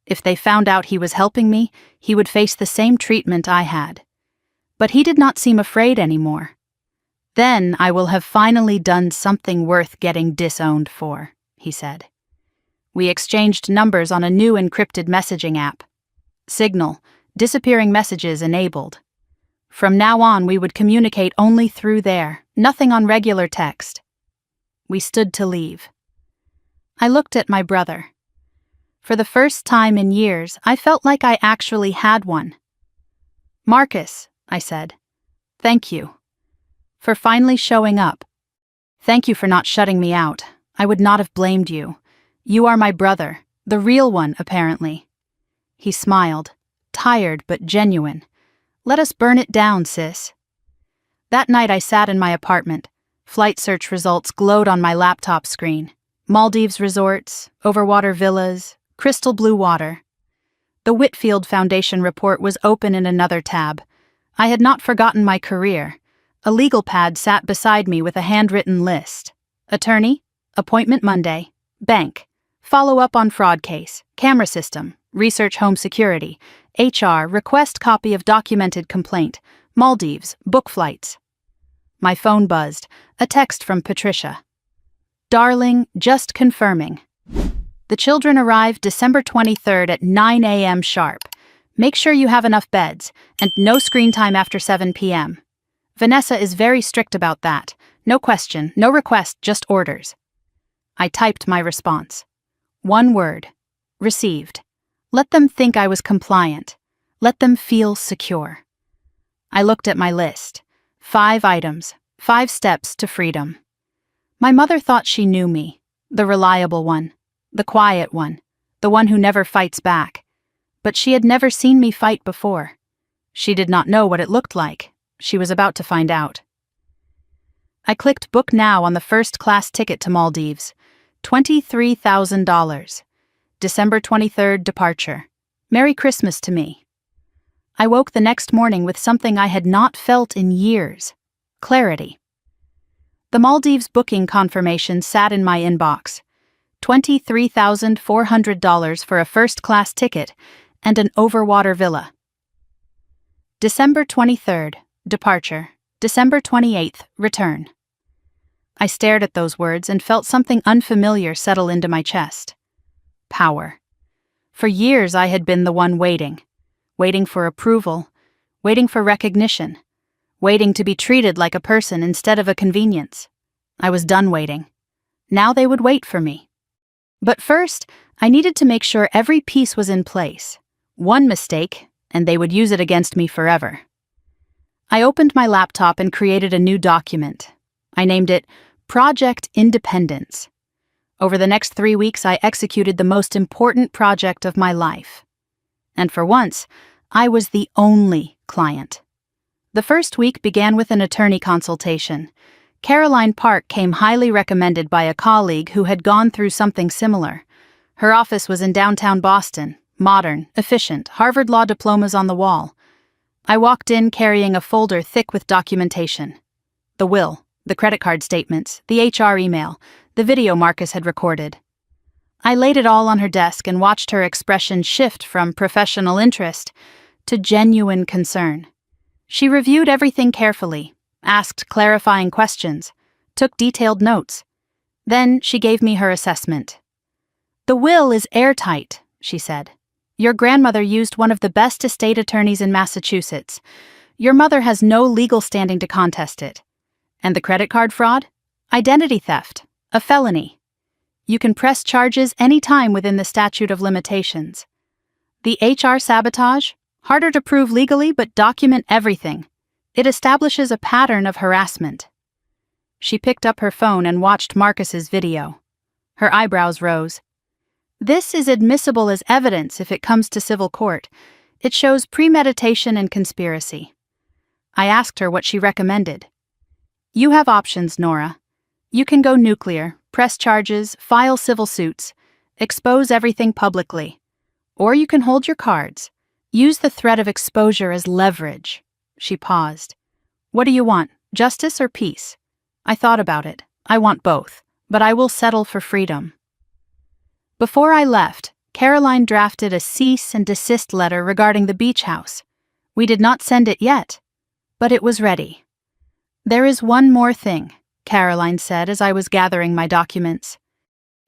If they found out he was helping me, he would face the same treatment I had. But he did not seem afraid anymore. Then I will have finally done something worth getting disowned for, he said. We exchanged numbers on a new encrypted messaging app. Signal, disappearing messages enabled. From now on, we would communicate only through there, nothing on regular text. We stood to leave. I looked at my brother. For the first time in years, I felt like I actually had one. Marcus, I said, thank you. For finally showing up. Thank you for not shutting me out. I would not have blamed you. You are my brother, the real one, apparently. He smiled, tired but genuine. Let us burn it down, sis. That night I sat in my apartment. Flight search results glowed on my laptop screen. Maldives resorts, overwater villas, crystal blue water. The Whitfield Foundation report was open in another tab. I had not forgotten my career. A legal pad sat beside me with a handwritten list. Attorney, appointment Monday, Bank. Follow up on fraud case. Camera system. Research home security. HR. Request copy of documented complaint. Maldives. Book flights. My phone buzzed. A text from Patricia. Darling, just confirming. The children arrive December 23rd at 9 a.m. sharp. Make sure you have enough beds, and no screen time after 7 p.m. Vanessa is very strict about that. No question, no request, just orders. I typed my response. One word. Received. Let them think I was compliant. Let them feel secure. I looked at my list. 5 items, 5 steps to freedom. My mother thought she knew me, the reliable one, the quiet one, the one who never fights back. But she had never seen me fight before. She did not know what it looked like. She was about to find out. I clicked Book Now on the first-class ticket to Maldives. $23,000. December 23rd departure. Merry Christmas to me. I woke the next morning with something I had not felt in years. Clarity. The Maldives booking confirmation sat in my inbox. $23,400 for a first-class ticket and an overwater villa. December 23rd, departure. December 28th, return. I stared at those words and felt something unfamiliar settle into my chest. Power. For years I had been the one waiting for approval, waiting for recognition, waiting to be treated like a person instead of a convenience. I was done waiting. Now they would wait for me. But first, I needed to make sure every piece was in place. One mistake, and they would use it against me forever. I opened my laptop and created a new document. I named it Project Independence. Over the next 3 weeks, I executed the most important project of my life. And for once, I was the only client. The first week began with an attorney consultation. Caroline Park came highly recommended by a colleague who had gone through something similar. Her office was in downtown Boston, modern, efficient, Harvard Law diplomas on the wall. I walked in carrying a folder thick with documentation. The will, the credit card statements, the HR email, the video Marcus had recorded. I laid it all on her desk and watched her expression shift from professional interest to genuine concern. She reviewed everything carefully, asked clarifying questions, took detailed notes. Then she gave me her assessment. "The will is airtight," she said. "Your grandmother used one of the best estate attorneys in Massachusetts. Your mother has no legal standing to contest it. And the credit card fraud? Identity theft, a felony. You can press charges any time within the statute of limitations. The HR sabotage? Harder to prove legally, but document everything. It establishes a pattern of harassment." She picked up her phone and watched Marcus's video. Her eyebrows rose. "This is admissible as evidence if it comes to civil court. It shows premeditation and conspiracy." I asked her what she recommended. "You have options, Nora. You can go nuclear, press charges, file civil suits, expose everything publicly. Or you can hold your cards. Use the threat of exposure as leverage." She paused. "What do you want, justice or peace?" I thought about it. I want both, but I will settle for freedom. Before I left, Caroline drafted a cease and desist letter regarding the beach house. We did not send it yet, but it was ready. "There is one more thing," Caroline said as I was gathering my documents.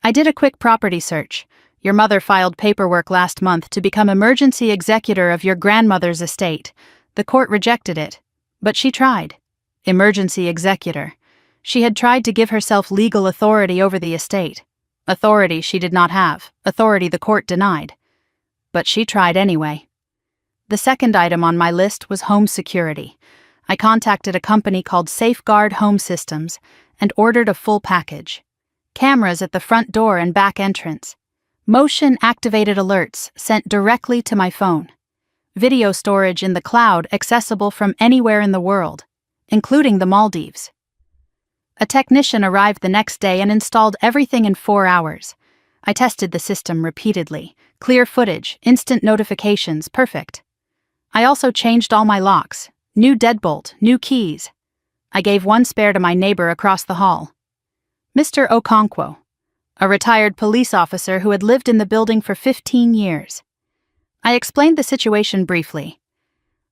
"I did a quick property search. Your mother filed paperwork last month to become emergency executor of your grandmother's estate. The court rejected it, but she tried. Emergency executor. She had tried to give herself legal authority over the estate. Authority she did not have, authority the court denied. But she tried anyway." The second item on my list was home security. I contacted a company called Safeguard Home Systems and ordered a full package. Cameras at the front door and back entrance. Motion-activated alerts sent directly to my phone. Video storage in the cloud accessible from anywhere in the world, including the Maldives. A technician arrived the next day and installed everything in 4 hours. I tested the system repeatedly. Clear footage, instant notifications, perfect. I also changed all my locks. New deadbolt, new keys. I gave one spare to my neighbor across the hall. "Mr. Okonkwo, a retired police officer who had lived in the building for 15 years. I explained the situation briefly.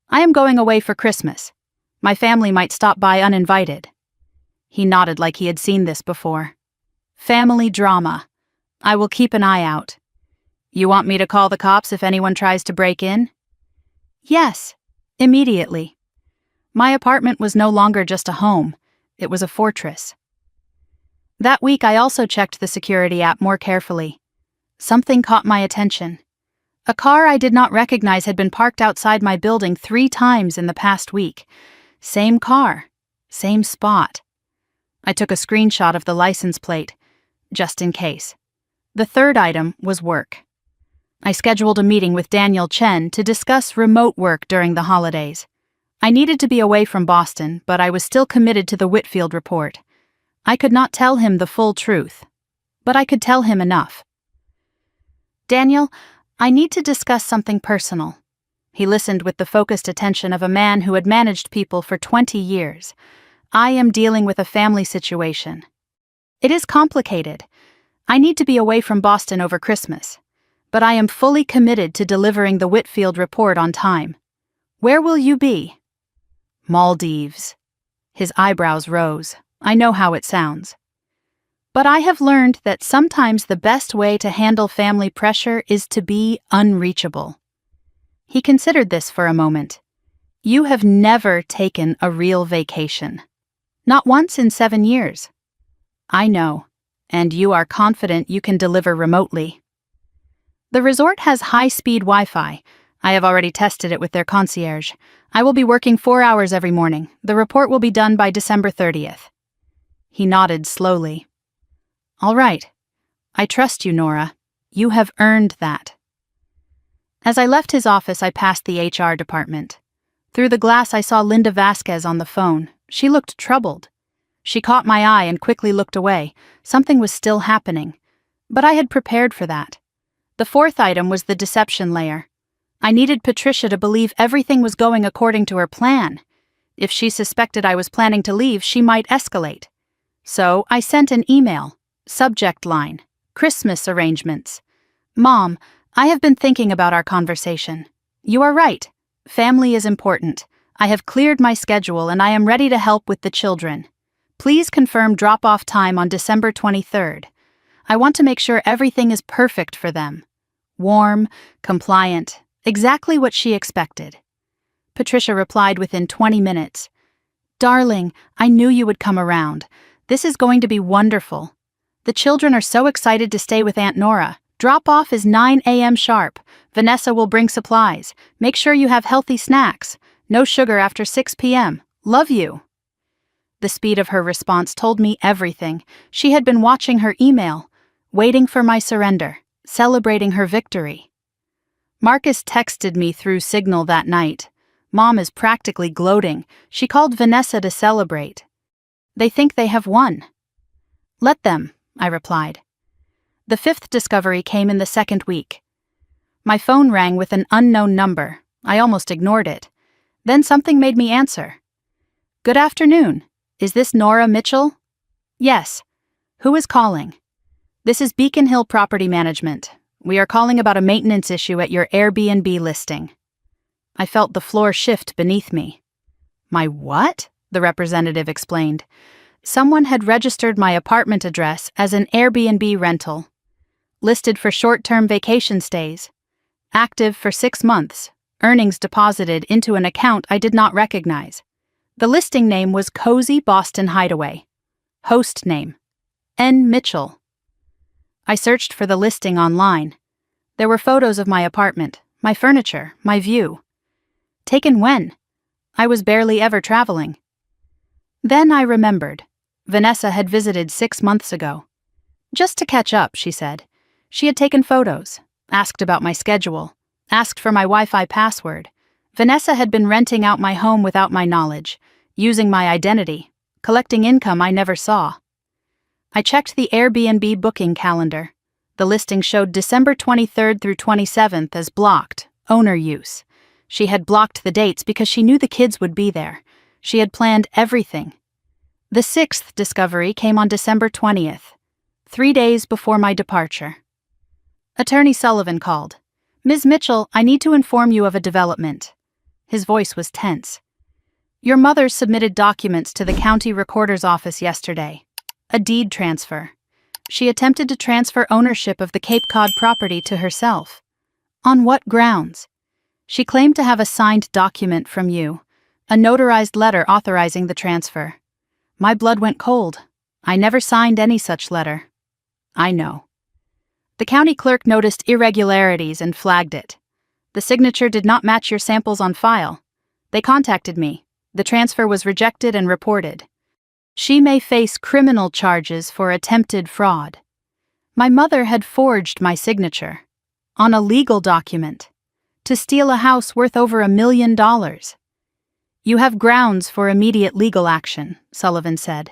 I am going away for Christmas. My family might stop by uninvited. He nodded like he had seen this before. Family drama. I will keep an eye out. You want me to call the cops if anyone tries to break in? Yes, immediately. My apartment was no longer just a home, it was a fortress. That week I also checked the security app more carefully. Something caught my attention. A car I did not recognize had been parked outside my building 3 times in the past week. Same car, same spot. I took a screenshot of the license plate, just in case. The third item was work. I scheduled a meeting with Daniel Chen to discuss remote work during the holidays. I needed to be away from Boston, but I was still committed to the Whitfield report. I could not tell him the full truth, but I could tell him enough. Daniel, I need to discuss something personal. He listened with the focused attention of a man who had managed people for 20 years. I am dealing with a family situation. It is complicated. I need to be away from Boston over Christmas, but I am fully committed to delivering the Whitfield report on time. Where will you be? Maldives. His eyebrows rose. I know how it sounds. But I have learned that sometimes the best way to handle family pressure is to be unreachable. He considered this for a moment. You have never taken a real vacation. Not once in 7 years. I know, and you are confident you can deliver remotely. The resort has high-speed Wi-Fi. I have already tested it with their concierge. I will be working 4 hours every morning. The report will be done by December 30th. He nodded slowly. All right. I trust you, Nora. You have earned that. As I left his office, I passed the HR department. Through the glass, I saw Linda Vasquez on the phone. She looked troubled. She caught my eye and quickly looked away. Something was still happening. But I had prepared for that. The fourth item was the deception layer. I needed Patricia to believe everything was going according to her plan. If she suspected I was planning to leave, she might escalate. So I sent an email. Subject line: Christmas arrangements. Mom, I have been thinking about our conversation. You are right. Family is important. I have cleared my schedule and I am ready to help with the children. Please confirm drop-off time on December 23rd. I want to make sure everything is perfect for them. Warm, compliant, exactly what she expected. Patricia replied within 20 minutes. Darling, I knew you would come around. This is going to be wonderful. The children are so excited to stay with Aunt Nora. Drop-off is 9 a.m. sharp. Vanessa will bring supplies. Make sure you have healthy snacks. No sugar after 6 p.m. Love you. The speed of her response told me everything. She had been watching her email, waiting for my surrender, celebrating her victory. Marcus texted me through Signal that night. Mom is practically gloating. She called Vanessa to celebrate. They think they have won. Let them, I replied. The fifth discovery came in the second week. My phone rang with an unknown number. I almost ignored it. Then something made me answer. Good afternoon. Is this Nora Mitchell? Yes. Who is calling? This is Beacon Hill Property Management. We are calling about a maintenance issue at your Airbnb listing. I felt the floor shift beneath me. My what? The representative explained. Someone had registered my apartment address as an Airbnb rental. Listed for short-term vacation stays. Active for 6 months. Earnings deposited into an account I did not recognize. The listing name was Cozy Boston Hideaway. Host name: N. Mitchell. I searched for the listing online. There were photos of my apartment, my furniture, my view. Taken when? I was barely ever traveling. Then I remembered. Vanessa had visited 6 months ago. Just to catch up, she said. She had taken photos, asked about my schedule, asked for my Wi-Fi password. Vanessa had been renting out my home without my knowledge, using my identity, collecting income I never saw. I checked the Airbnb booking calendar. The listing showed December 23rd through 27th as blocked, owner use. She had blocked the dates because she knew the kids would be there. She had planned everything. The sixth discovery came on December 20th. 3 days before my departure. Attorney Sullivan called. "Ms. Mitchell, I need to inform you of a development." His voice was tense. "Your mother submitted documents to the county recorder's office yesterday. A deed transfer. She attempted to transfer ownership of the Cape Cod property to herself. On what grounds? She claimed to have a signed document from you, a notarized letter authorizing the transfer. My blood went cold. I never signed any such letter." "I know." "The county clerk noticed irregularities and flagged it. The signature did not match your samples on file. They contacted me. The transfer was rejected and reported. She may face criminal charges for attempted fraud." My mother had forged my signature on a legal document to steal a house worth over $1 million. "You have grounds for immediate legal action," Sullivan said.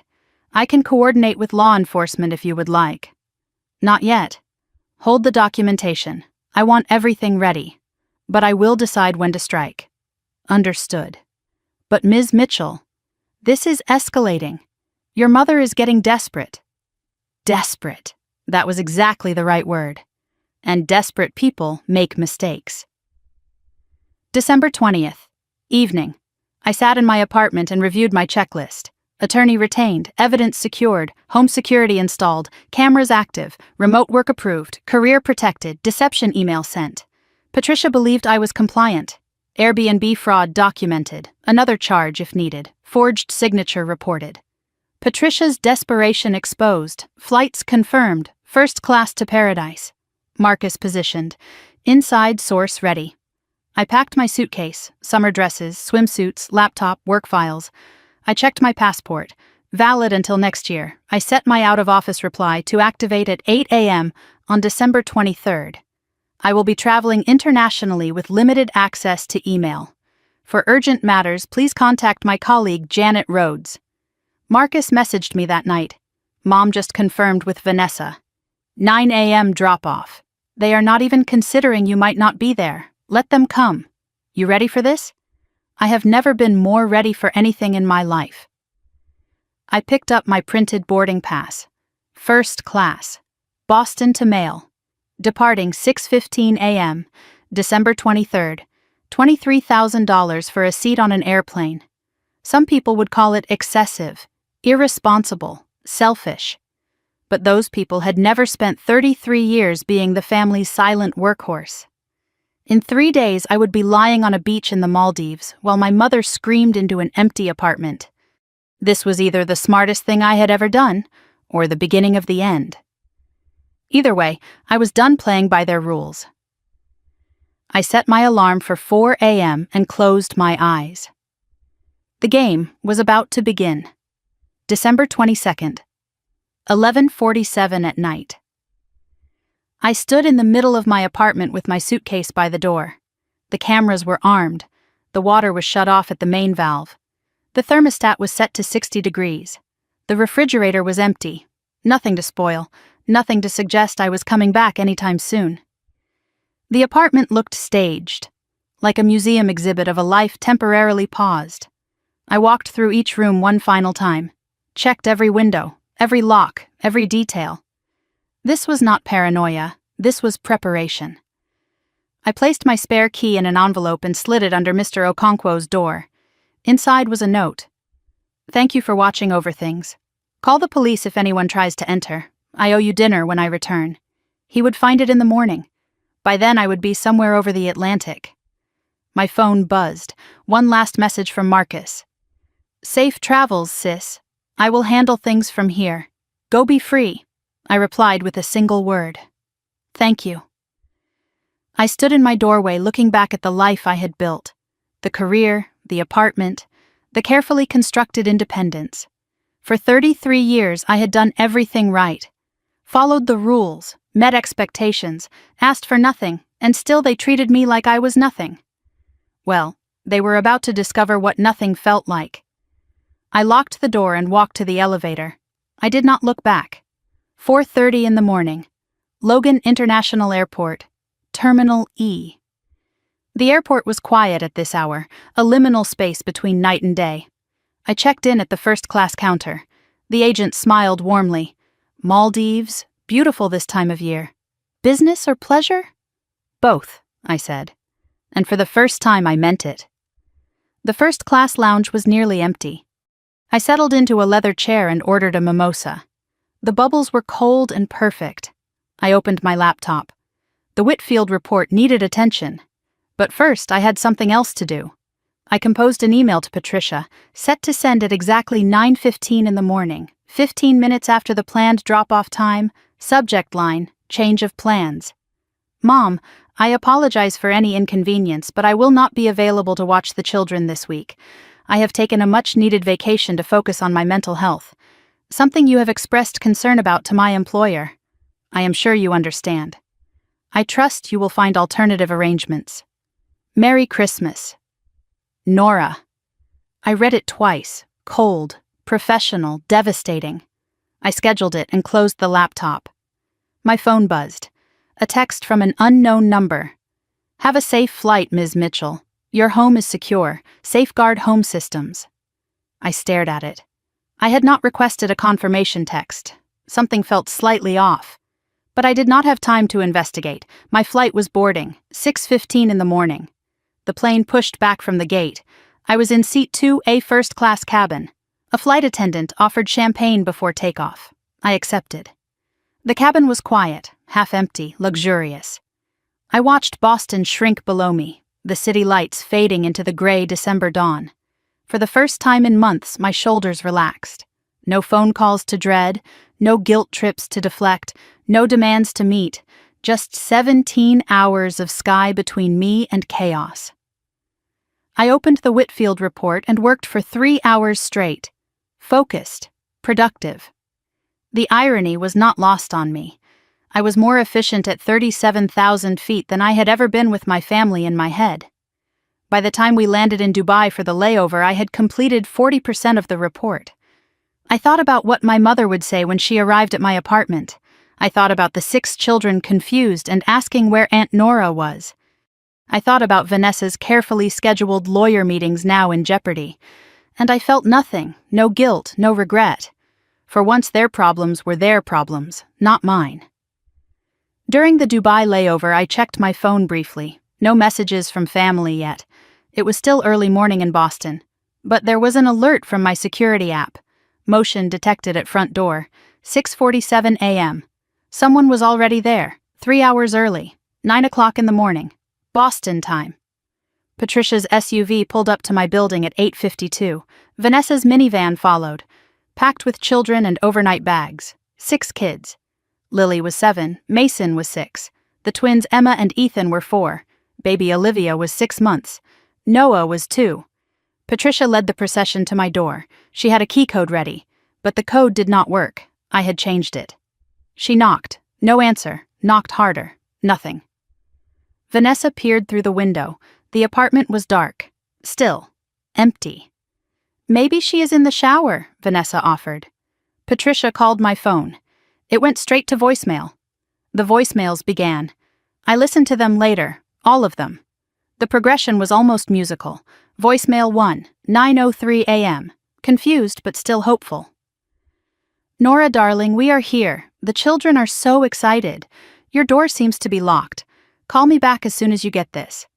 "I can coordinate with law enforcement if you would like." "Not yet. Hold the documentation. I want everything ready. But I will decide when to strike." "Understood." "But Ms. Mitchell, this is escalating. Your mother is getting desperate." Desperate. That was exactly the right word. And desperate people make mistakes. December 20th. Evening. I sat in my apartment and reviewed my checklist. Attorney retained, evidence secured, home security installed, cameras active, remote work approved, career protected, deception email sent. Patricia believed I was compliant. Airbnb fraud documented, another charge if needed, forged signature reported. Patricia's desperation exposed, flights confirmed, first class to paradise. Marcus positioned, inside source ready. I packed my suitcase, summer dresses, swimsuits, laptop, work files. I checked my passport, valid until next year. I set my out-of-office reply to activate at 8 a.m. on December 23rd. I will be traveling internationally with limited access to email. For urgent matters, please contact my colleague Janet Rhodes. Marcus messaged me that night. Mom just confirmed with Vanessa. 9 a.m. drop-off. They are not even considering you might not be there. Let them come. You ready for this? I have never been more ready for anything in my life. I picked up my printed boarding pass. First class. Boston to Mail. Departing 6:15 a.m., December 23rd. $23,000 for a seat on an airplane. Some people would call it excessive, irresponsible, selfish. But those people had never spent 33 years being the family's silent workhorse. In 3 days, I would be lying on a beach in the Maldives while my mother screamed into an empty apartment. This was either the smartest thing I had ever done, or the beginning of the end. Either way, I was done playing by their rules. I set my alarm for 4 a.m. and closed my eyes. The game was about to begin. December 22nd, 11:47 at night. I stood in the middle of my apartment with my suitcase by the door. The cameras were armed. The water was shut off at the main valve. The thermostat was set to 60 degrees. The refrigerator was empty. Nothing to spoil, nothing to suggest I was coming back anytime soon. The apartment looked staged, like a museum exhibit of a life temporarily paused. I walked through each room one final time, checked every window, every lock, every detail. This was not paranoia, this was preparation. I placed my spare key in an envelope and slid it under Mr. Okonkwo's door. Inside was a note. "Thank you for watching over things. Call the police if anyone tries to enter. I owe you dinner when I return." He would find it in the morning. By then I would be somewhere over the Atlantic. My phone buzzed. One last message from Marcus. "Safe travels, sis. I will handle things from here. Go be free." I replied with a single word. "Thank you." I stood in my doorway looking back at the life I had built. The career, the apartment, the carefully constructed independence. For 33 years I had done everything right. Followed the rules, met expectations, asked for nothing, and still they treated me like I was nothing. Well, they were about to discover what nothing felt like. I locked the door and walked to the elevator. I did not look back. 4:30 in the morning. Logan International Airport. Terminal E. The airport was quiet at this hour, a liminal space between night and day. I checked in at the first-class counter. The agent smiled warmly. Maldives, Beautiful this time of year. Business or pleasure? Both, I said. And for the first time I meant it. The first-class lounge was nearly empty. I settled into a leather chair and ordered a mimosa. The bubbles were cold and perfect. I opened my laptop. The Whitfield report needed attention. But first, I had something else to do. I composed an email to Patricia, set to send at exactly 9:15 in the morning, 15 minutes after the planned drop-off time, subject line, change of plans. Mom, I apologize for any inconvenience, but I will not be available to watch the children this week. I have taken a much-needed vacation to focus on my mental health. Something you have expressed concern about to my employer. I am sure you understand. I trust you will find alternative arrangements. Merry Christmas. Nora. I read it twice. Cold, professional, devastating. I scheduled it and closed the laptop. My phone buzzed. A text from an unknown number. Have a safe flight, Ms. Mitchell. Your home is secure. Safeguard Home Systems. I stared at it. I had not requested a confirmation text. Something felt slightly off. But I did not have time to investigate. My flight was boarding, 6:15 in the morning. The plane pushed back from the gate. I was in seat 2A first-class cabin. A flight attendant offered champagne before takeoff. I accepted. The cabin was quiet, half-empty, luxurious. I watched Boston shrink below me, the city lights fading into the gray December dawn. For the first time in months, my shoulders relaxed. No phone calls to dread, no guilt trips to deflect, no demands to meet, just 17 hours of sky between me and chaos. I opened the Whitfield report and worked for 3 hours straight. Focused, productive. The irony was not lost on me. I was more efficient at 37,000 feet than I had ever been with my family in my head. By the time we landed in Dubai for the layover, I had completed 40% of the report. I thought about what my mother would say when she arrived at my apartment. I thought about the 6 children confused and asking where Aunt Nora was. I thought about Vanessa's carefully scheduled lawyer meetings now in jeopardy. And I felt nothing, no guilt, no regret. For once their problems were their problems, not mine. During the Dubai layover, I checked my phone briefly. No messages from family yet. It was still early morning in Boston. But there was an alert from my security app. Motion detected at front door. 6:47 a.m. Someone was already there, 3 hours early, 9 o'clock in the morning. Boston time. Patricia's SUV pulled up to my building at 8:52. Vanessa's minivan followed, packed with children and overnight bags. 6 kids. Lily was 7, Mason was 6. The twins Emma and Ethan were 4. Baby Olivia was 6 months. Noah was 2. Patricia led the procession to my door. She had a key code ready, but the code did not work. I had changed it. She knocked. No answer. Knocked harder. Nothing. Vanessa peered through the window. The apartment was dark. Still. Empty. Maybe she is in the shower, Vanessa offered. Patricia called my phone. It went straight to voicemail. The voicemails began. I listened to them later, all of them. The progression was almost musical. Voicemail 1, 9:03 a.m. Confused but still hopeful. Nora, darling, we are here. The children are so excited. Your door seems to be locked. Call me back as soon as you get this.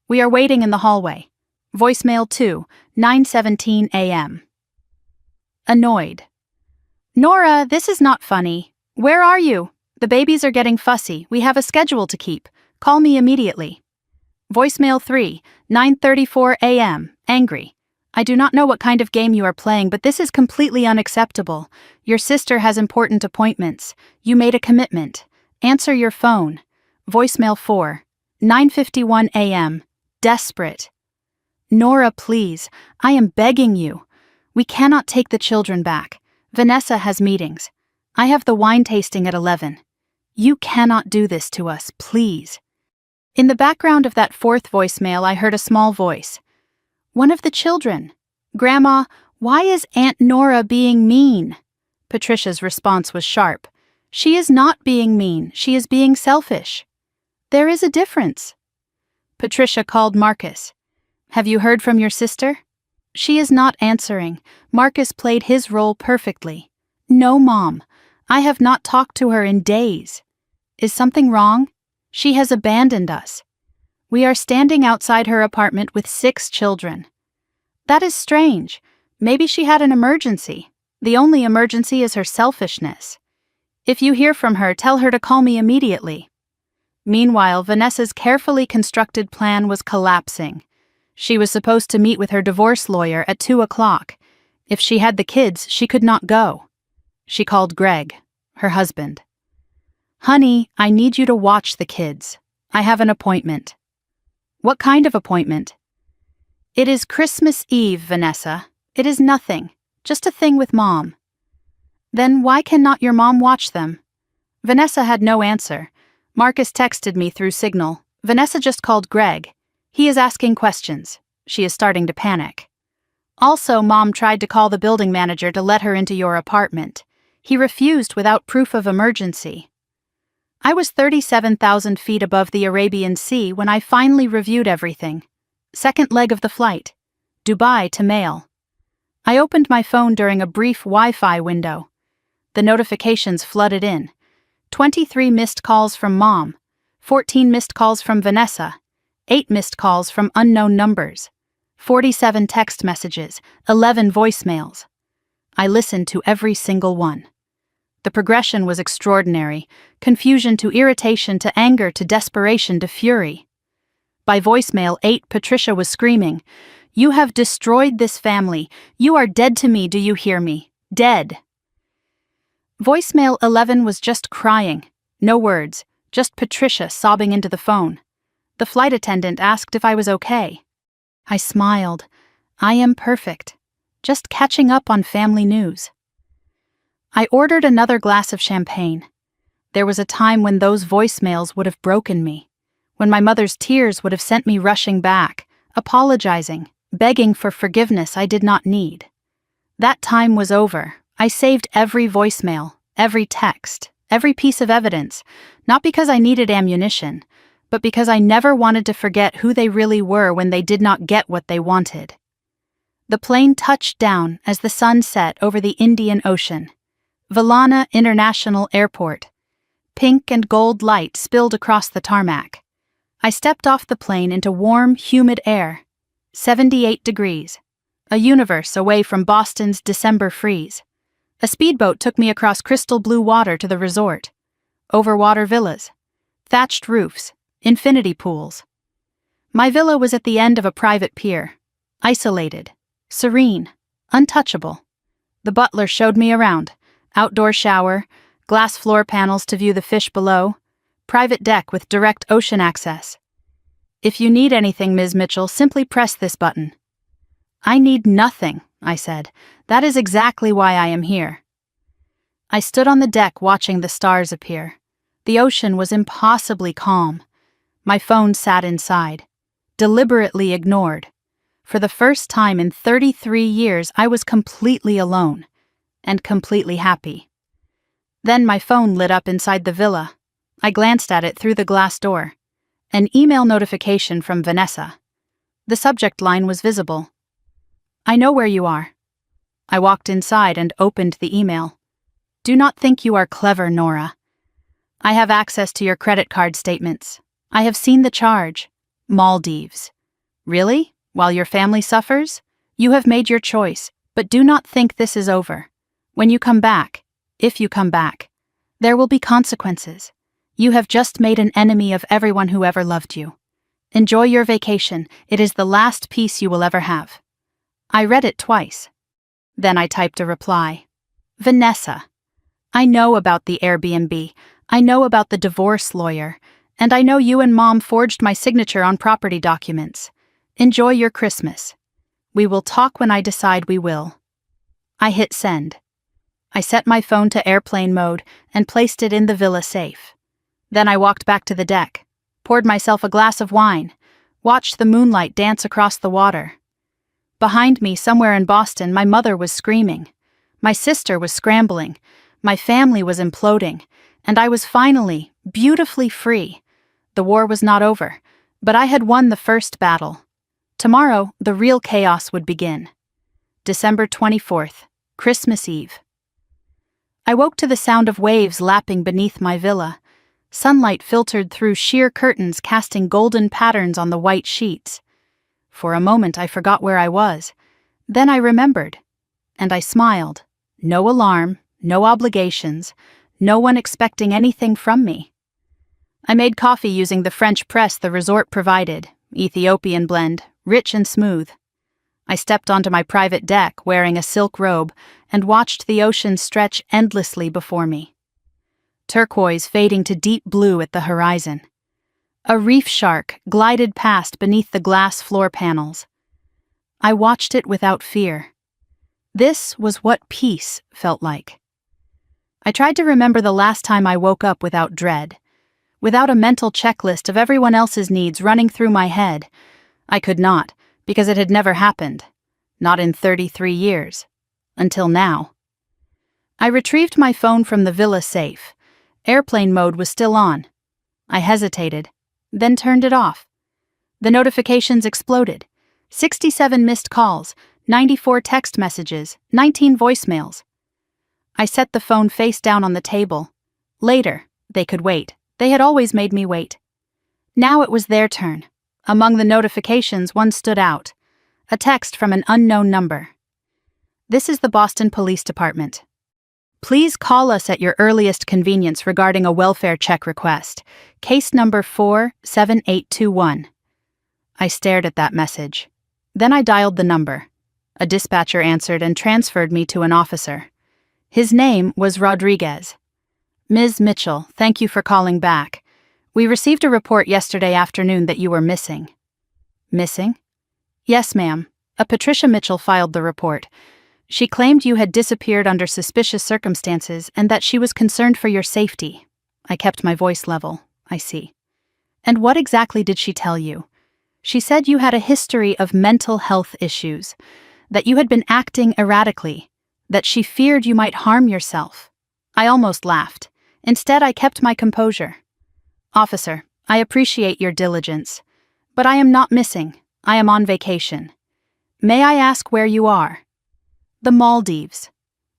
We are waiting in the hallway. Voicemail 2, 9:17 a.m. Annoyed. Nora, this is not funny. Where are you? The babies are getting fussy. We have a schedule to keep. Call me immediately. Voicemail 3, 9:34 a.m. Angry. I do not know what kind of game you are playing, but this is completely unacceptable. Your sister has important appointments. You made a commitment. Answer your phone. Voicemail 4, 9:51 a.m. Desperate. Nora, please. I am begging you. We cannot take the children back. Vanessa has meetings. I have the wine tasting at 11. You cannot do this to us, please. In the background of that 4th voicemail, I heard a small voice. One of the children. Grandma, why is Aunt Nora being mean? Patricia's response was sharp. She is not being mean. She is being selfish. There is a difference. Patricia called Marcus. Have you heard from your sister? She is not answering. Marcus played his role perfectly. No, Mom. I have not talked to her in days. Is something wrong? She has abandoned us. We are standing outside her apartment with 6 children. That is strange. Maybe she had an emergency. The only emergency is her selfishness. If you hear from her, tell her to call me immediately. Meanwhile, Vanessa's carefully constructed plan was collapsing. She was supposed to meet with her divorce lawyer at 2 o'clock. If she had the kids, she could not go. She called Greg, her husband. "Honey, I need you to watch the kids. I have an appointment." "What kind of appointment?" "It is Christmas Eve, Vanessa. It is nothing, just a thing with Mom." "Then why cannot your mom watch them?" Vanessa had no answer. Marcus texted me through Signal. "Vanessa just called Greg. He is asking questions. She is starting to panic. Also, Mom tried to call the building manager to let her into your apartment. He refused without proof of emergency." I was 37,000 feet above the Arabian Sea when I finally reviewed everything. Second leg of the flight. Dubai to Mail. I opened my phone during a brief Wi-Fi window. The notifications flooded in. 23 missed calls from Mom, 14 missed calls from Vanessa, 8 missed calls from unknown numbers, 47 text messages, 11 voicemails. I listened to every single one. The progression was extraordinary, confusion to irritation to anger to desperation to fury. By voicemail 8, Patricia was screaming, "You have destroyed this family. You are dead to me, do you hear me? Dead." Voicemail 11 was just crying. No words, just Patricia sobbing into the phone. The flight attendant asked if I was okay. I smiled. I am perfect. Just catching up on family news. I ordered another glass of champagne. There was a time when those voicemails would have broken me, when my mother's tears would have sent me rushing back, apologizing, begging for forgiveness I did not need. That time was over. I saved every voicemail, every text, every piece of evidence, not because I needed ammunition, but because I never wanted to forget who they really were when they did not get what they wanted. The plane touched down as the sun set over the Indian Ocean. Vallana International Airport. Pink and gold light spilled across the tarmac. I stepped off the plane into warm, humid air. 78 degrees. A universe away from Boston's December freeze. A speedboat took me across crystal blue water to the resort. Overwater villas. Thatched roofs. Infinity pools. My villa was at the end of a private pier. Isolated. Serene. Untouchable. The butler showed me around. Outdoor shower, glass floor panels to view the fish below, private deck with direct ocean access. "If you need anything, Ms. Mitchell, simply press this button." "I need nothing," I said. "That is exactly why I am here." I stood on the deck watching the stars appear. The ocean was impossibly calm. My phone sat inside, deliberately ignored. For the first time in 33 years, I was completely alone. And completely happy. Then my phone lit up inside the villa. I glanced at it through the glass door. An email notification from Vanessa. The subject line was visible. "I know where you are." I walked inside and opened the email. "Do not think you are clever, Nora. I have access to your credit card statements. I have seen the charge. Maldives. Really? While your family suffers? You have made your choice, but do not think this is over. When you come back, if you come back, there will be consequences. You have just made an enemy of everyone who ever loved you. Enjoy your vacation. It is the last peace you will ever have." I read it twice. Then I typed a reply. "Vanessa, I know about the Airbnb. I know about the divorce lawyer. And I know you and Mom forged my signature on property documents. Enjoy your Christmas. We will talk when I decide we will." I hit send. I set my phone to airplane mode and placed it in the villa safe. Then I walked back to the deck, poured myself a glass of wine, watched the moonlight dance across the water. Behind me, somewhere in Boston, my mother was screaming. My sister was scrambling. My family was imploding. And I was finally, beautifully free. The war was not over, but I had won the first battle. Tomorrow, the real chaos would begin. December 24th, Christmas Eve. I woke to the sound of waves lapping beneath my villa. Sunlight filtered through sheer curtains, casting golden patterns on the white sheets. For a moment I forgot where I was. Then I remembered, and I smiled. No alarm, no obligations, no one expecting anything from me. I made coffee using the French press the resort provided, Ethiopian blend, rich and smooth. I stepped onto my private deck wearing a silk robe and watched the ocean stretch endlessly before me. Turquoise fading to deep blue at the horizon. A reef shark glided past beneath the glass floor panels. I watched it without fear. This was what peace felt like. I tried to remember the last time I woke up without dread, without a mental checklist of everyone else's needs running through my head. I could not, because it had never happened. Not in 33 years. Until now. I retrieved my phone from the villa safe. Airplane mode was still on. I hesitated, then turned it off. The notifications exploded. 67 missed calls, 94 text messages, 19 voicemails. I set the phone face down on the table. Later, they could wait. They had always made me wait. Now it was their turn. Among the notifications, one stood out. A text from an unknown number. This is the Boston Police Department. Please call us at your earliest convenience regarding a welfare check request. Case number 47821. I stared at that message. Then I dialed the number. A dispatcher answered and transferred me to an officer. His name was Rodriguez. Ms. Mitchell, thank you for calling back. We received a report yesterday afternoon that you were missing. Missing? Yes, ma'am. A Patricia Mitchell filed the report. She claimed you had disappeared under suspicious circumstances and that she was concerned for your safety. I kept my voice level. I see. And what exactly did she tell you? She said you had a history of mental health issues, that you had been acting erratically, that she feared you might harm yourself. I almost laughed. Instead, I kept my composure. Officer, I appreciate your diligence, but I am not missing. I am on vacation. May I ask where you are? The Maldives.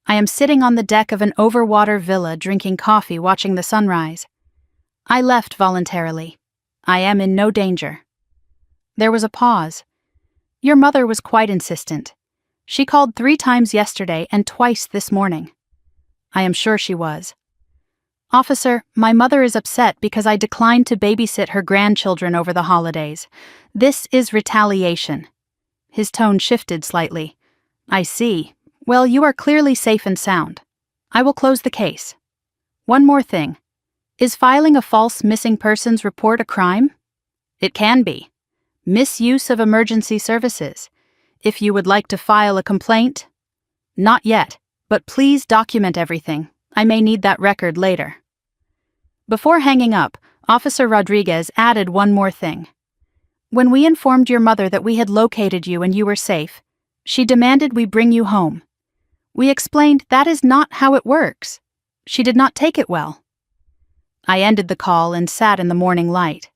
I am sitting on the deck of an overwater villa drinking coffee watching the sunrise. I left voluntarily. I am in no danger. There was a pause. Your mother was quite insistent. She called 3 times yesterday and twice this morning. I am sure she was. Officer, my mother is upset because I declined to babysit her grandchildren over the holidays. This is retaliation. His tone shifted slightly. I see. Well, you are clearly safe and sound. I will close the case. One more thing. Is filing a false missing persons report a crime? It can be. Misuse of emergency services. If you would like to file a complaint? Not yet, but please document everything. I may need that record later. Before hanging up, Officer Rodriguez added one more thing. When we informed your mother that we had located you and you were safe, she demanded we bring you home. We explained that is not how it works. She did not take it well. I ended the call and sat in the morning light.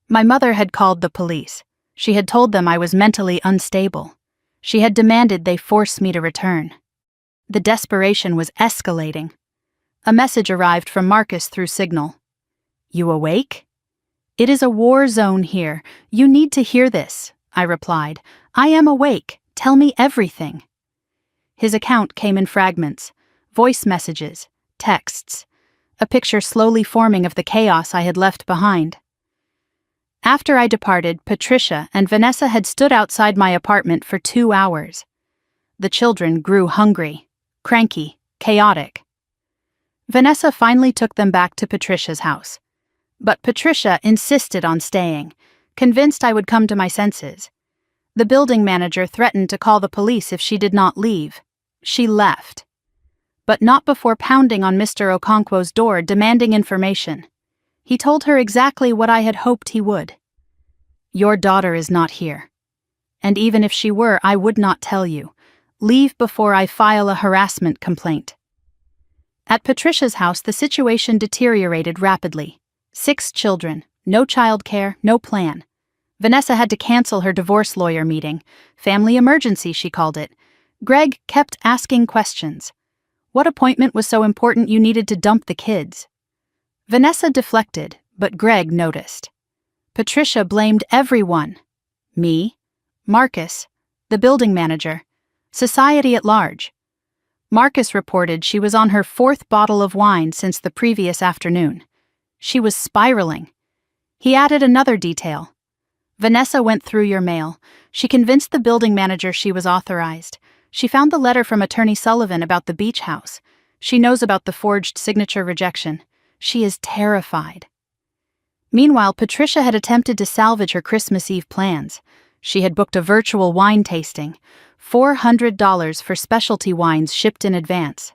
My mother had called the police. She had told them I was mentally unstable. She had demanded they force me to return. The desperation was escalating. A message arrived from Marcus through Signal. You awake? It is a war zone here. You need to hear this, I replied. I am awake. Tell me everything. His account came in fragments, voice messages, texts, a picture slowly forming of the chaos I had left behind. After I departed, Patricia and Vanessa had stood outside my apartment for 2 hours. The children grew hungry, cranky, chaotic. Vanessa finally took them back to Patricia's house. But Patricia insisted on staying, convinced I would come to my senses. The building manager threatened to call the police if she did not leave. She left. But not before pounding on Mr. Okonkwo's door demanding information. He told her exactly what I had hoped he would. Your daughter is not here. And even if she were, I would not tell you. Leave before I file a harassment complaint. At Patricia's house, the situation deteriorated rapidly. 6 children, no childcare, no plan. Vanessa had to cancel her divorce lawyer meeting. Family emergency, she called it. Greg kept asking questions. What appointment was so important you needed to dump the kids? Vanessa deflected, but Greg noticed. Patricia blamed everyone. Me, Marcus, the building manager, society at large. Marcus reported she was on her 4th bottle of wine since the previous afternoon. She was spiraling. He added another detail. Vanessa went through your mail. She convinced the building manager she was authorized. She found the letter from Attorney Sullivan about the beach house. She knows about the forged signature rejection. She is terrified. Meanwhile, Patricia had attempted to salvage her Christmas Eve plans. She had booked a virtual wine tasting, $400 for specialty wines shipped in advance.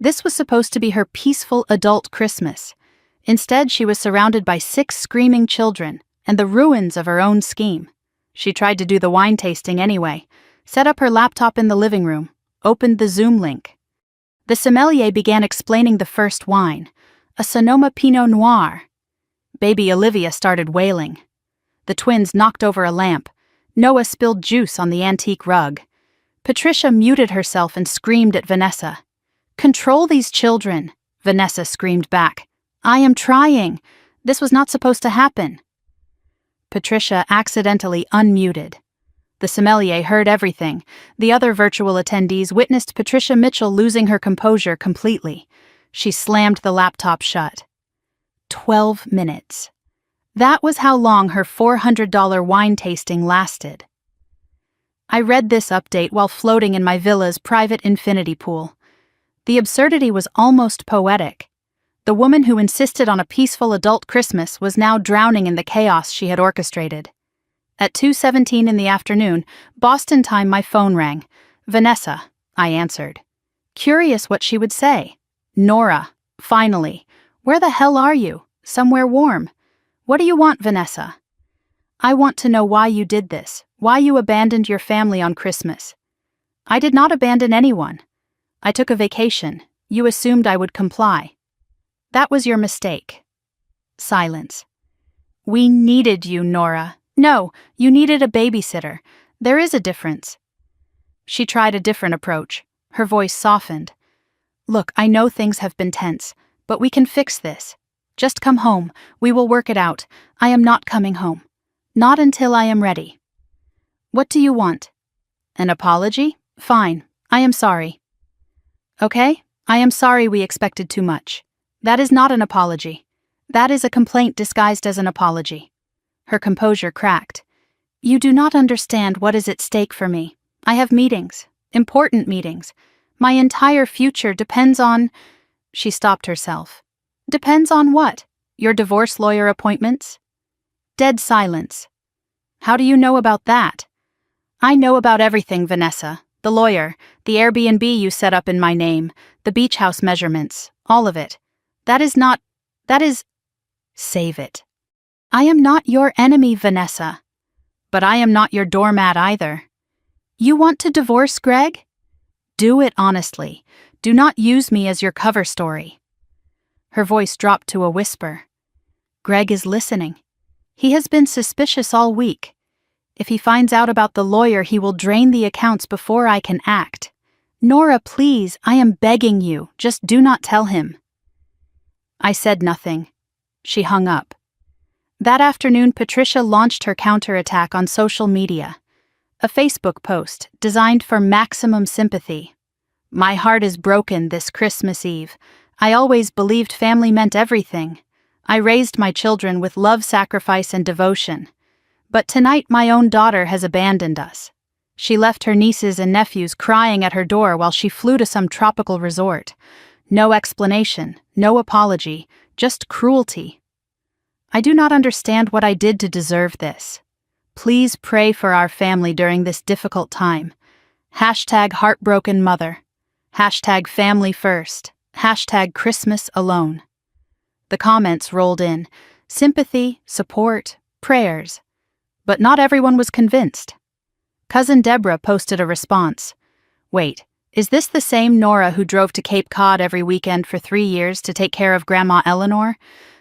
This was supposed to be her peaceful adult Christmas. Instead, she was surrounded by 6 screaming children and the ruins of her own scheme. She tried to do the wine tasting anyway, set up her laptop in the living room, opened the Zoom link. The sommelier began explaining the first wine, a Sonoma Pinot Noir. Baby Olivia started wailing. The twins knocked over a lamp. Noah spilled juice on the antique rug. Patricia muted herself and screamed at Vanessa. "Control these children," Vanessa screamed back. "I am trying. This was not supposed to happen." Patricia accidentally unmuted. The sommelier heard everything. The other virtual attendees witnessed Patricia Mitchell losing her composure completely. She slammed the laptop shut. 12 minutes. That was how long her $400 wine tasting lasted. I read this update while floating in my villa's private infinity pool. The absurdity was almost poetic. The woman who insisted on a peaceful adult Christmas was now drowning in the chaos she had orchestrated. At 2:17 in the afternoon, Boston time, my phone rang. "Vanessa," I answered. Curious what she would say. "Nora, finally. Where the hell are you? Somewhere warm. What do you want, Vanessa?" "I want to know why you did this, why you abandoned your family on Christmas." "I did not abandon anyone. I took a vacation. You assumed I would comply." "That was your mistake." Silence. "We needed you, Nora." "No, you needed a babysitter. There is a difference." She tried a different approach. Her voice softened. "Look, I know things have been tense, but we can fix this. Just come home. We will work it out. I am not coming home. Not until I am ready." "What do you want?" "An apology? Fine. I am sorry." "Okay, I am sorry we expected too much. That is not an apology. That is a complaint disguised as an apology." Her composure cracked. "You do not understand what is at stake for me. I have meetings, important meetings. My entire future depends on—" She stopped herself. "Depends on what? Your divorce lawyer appointments?" Dead silence. "How do you know about that?" "I know about everything, Vanessa. The lawyer, the Airbnb you set up in my name, the beach house measurements, all of it. That is... Save it. I am not your enemy, Vanessa. But I am not your doormat either. You want to divorce Greg? Do it honestly. Do not use me as your cover story." Her voice dropped to a whisper. "Greg is listening. He has been suspicious all week. If he finds out about the lawyer, he will drain the accounts before I can act. Nora, please, I am begging you, just do not tell him." I said nothing. She hung up. That afternoon, Patricia launched her counterattack on social media. A Facebook post designed for maximum sympathy. "My heart is broken this Christmas Eve. I always believed family meant everything. I raised my children with love, sacrifice, and devotion. But tonight my own daughter has abandoned us. She left her nieces and nephews crying at her door while she flew to some tropical resort. No explanation, no apology, just cruelty. I do not understand what I did to deserve this. Please pray for our family during this difficult time. #heartbrokenmother. #family-first. #Christmas alone." The comments rolled in. Sympathy, support, prayers. But not everyone was convinced. Cousin Deborah posted a response. "Wait, is this the same Nora who drove to Cape Cod every weekend for 3 years to take care of Grandma Eleanor?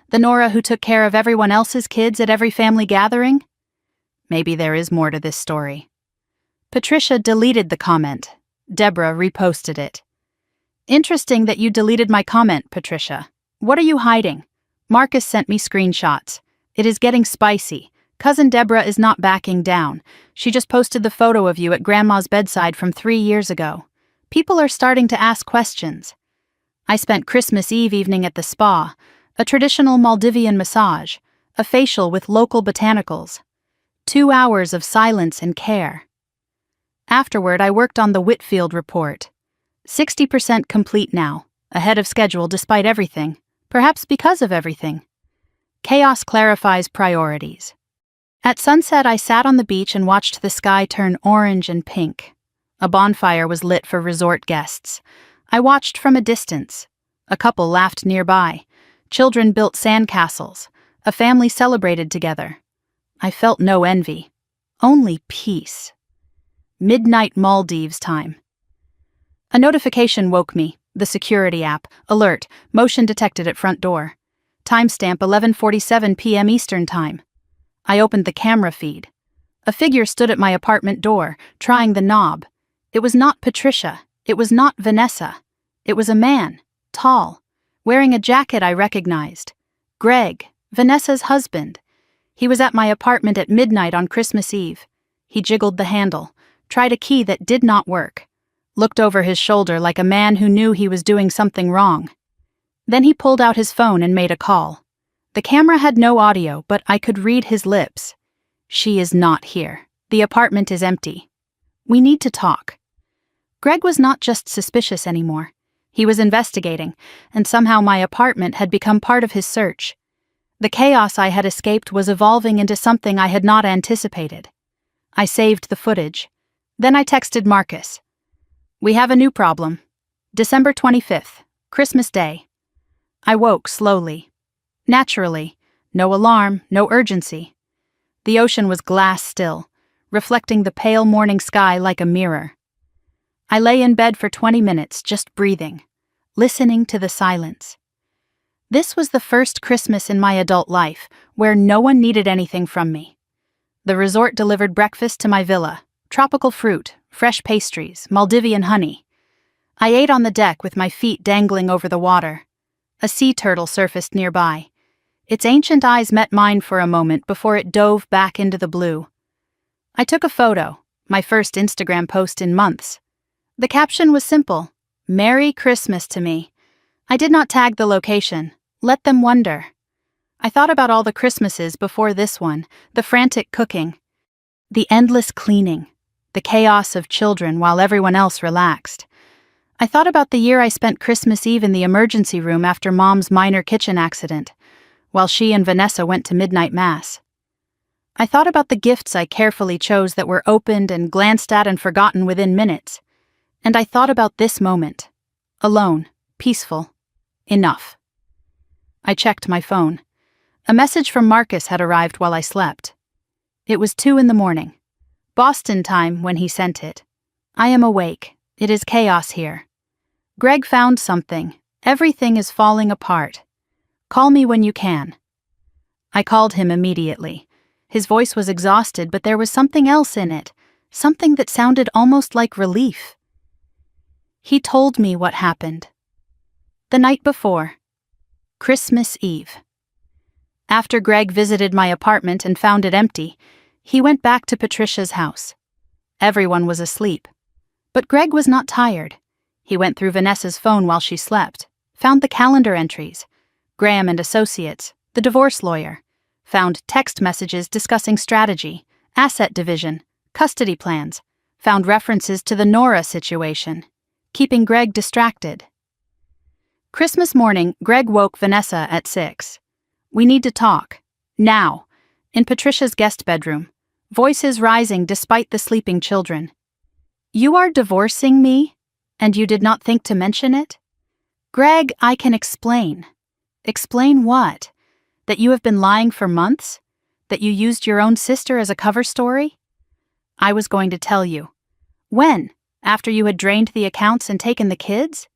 The Nora who took care of everyone else's kids at every family gathering?" Maybe there is more to this story. Patricia deleted the comment. Deborah reposted it. Interesting that you deleted my comment, Patricia. What are you hiding? Marcus sent me screenshots. It is getting spicy. Cousin Deborah is not backing down. She just posted the photo of you at Grandma's bedside from 3 years ago. People are starting to ask questions. I spent Christmas Eve evening at the spa, a traditional Maldivian massage, a facial with local botanicals. 2 hours of silence and care. Afterward, I worked on the Whitfield report. 60% complete now, ahead of schedule despite everything, perhaps because of everything. Chaos clarifies priorities. At sunset, I sat on the beach and watched the sky turn orange and pink. A bonfire was lit for resort guests. I watched from a distance. A couple laughed nearby. Children built sandcastles. A family celebrated together. I felt no envy, only peace. Midnight Maldives time. A notification woke me, the security app, alert, motion detected at front door. Timestamp 11:47 p.m. Eastern Time. I opened the camera feed. A figure stood at my apartment door, trying the knob. It was not Patricia. It was not Vanessa. It was a man, tall, wearing a jacket I recognized. Greg, Vanessa's husband. He was at my apartment at midnight on Christmas Eve. He jiggled the handle, tried a key that did not work, looked over his shoulder like a man who knew he was doing something wrong. Then he pulled out his phone and made a call. The camera had no audio, but I could read his lips. She is not here. The apartment is empty. We need to talk. Greg was not just suspicious anymore. He was investigating, and somehow my apartment had become part of his search. The chaos I had escaped was evolving into something I had not anticipated. I saved the footage. Then I texted Marcus. We have a new problem. December 25th, Christmas Day. I woke slowly. Naturally. No alarm, no urgency. The ocean was glass still, reflecting the pale morning sky like a mirror. I lay in bed for 20 minutes, just breathing, listening to the silence. This was the first Christmas in my adult life where no one needed anything from me. The resort delivered breakfast to my villa, tropical fruit, fresh pastries, Maldivian honey. I ate on the deck with my feet dangling over the water. A sea turtle surfaced nearby. Its ancient eyes met mine for a moment before it dove back into the blue. I took a photo, my first Instagram post in months. The caption was simple, "Merry Christmas to me." I did not tag the location. Let them wonder. I thought about all the Christmases before this one, the frantic cooking, the endless cleaning, the chaos of children while everyone else relaxed. I thought about the year I spent Christmas Eve in the emergency room after Mom's minor kitchen accident, while she and Vanessa went to midnight mass. I thought about the gifts I carefully chose that were opened and glanced at and forgotten within minutes. And I thought about this moment. Alone, peaceful, enough. I checked my phone. A message from Marcus had arrived while I slept. It was 2 a.m, Boston time when he sent it. I am awake. It is chaos here. Greg found something. Everything is falling apart. Call me when you can. I called him immediately. His voice was exhausted, but there was something else in it, something that sounded almost like relief. He told me what happened. The night before, Christmas Eve. After Greg visited my apartment and found it empty, he went back to Patricia's house. Everyone was asleep. But Greg was not tired. He went through Vanessa's phone while she slept, found the calendar entries, Graham and Associates, the divorce lawyer, found text messages discussing strategy, asset division, custody plans, found references to the Nora situation, keeping Greg distracted. Christmas morning, Greg woke Vanessa at 6. We need to talk. Now. In Patricia's guest bedroom, voices rising despite the sleeping children. You are divorcing me? And you did not think to mention it? Greg, I can explain. Explain what? That you have been lying for months? That you used your own sister as a cover story? I was going to tell you. When? After you had drained the accounts and taken the kids?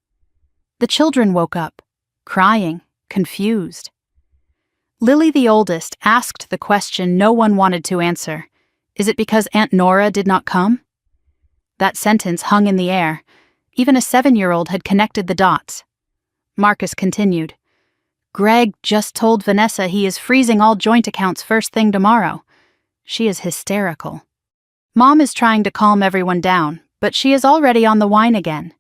The children woke up, crying, confused. Lily, the oldest, asked the question no one wanted to answer. Is it because Aunt Nora did not come? That sentence hung in the air. Even a 7-year-old had connected the dots. Marcus continued. Greg just told Vanessa he is freezing all joint accounts first thing tomorrow. She is hysterical. Mom is trying to calm everyone down, but she is already on the wine again.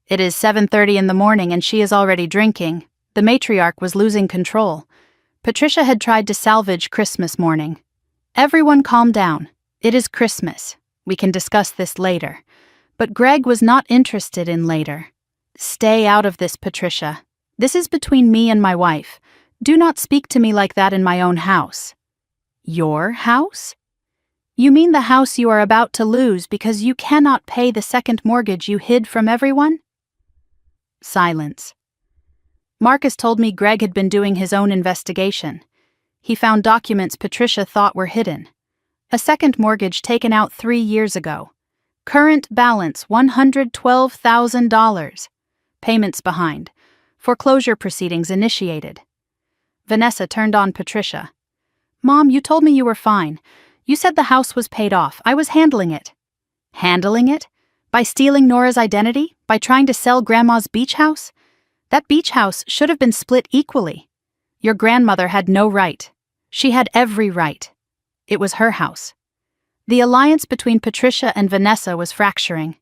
It is 7:30 in the morning and she is already drinking. The matriarch was losing control. Patricia had tried to salvage Christmas morning. Everyone calm down. It is Christmas. We can discuss this later. But Greg was not interested in later. Stay out of this, Patricia. This is between me and my wife. Do not speak to me like that in my own house. Your house? You mean the house you are about to lose because you cannot pay the second mortgage you hid from everyone? Silence. Marcus told me Greg had been doing his own investigation. He found documents Patricia thought were hidden. A second mortgage taken out 3 years ago. Current balance $112,000. Payments behind. Foreclosure proceedings initiated. Vanessa turned on Patricia. Mom, you told me you were fine. You said the house was paid off. I was handling it. Handling it? By stealing Nora's identity? By trying to sell Grandma's beach house? That beach house should have been split equally. Your grandmother had no right. She had every right. It was her house. The alliance between Patricia and Vanessa was fracturing.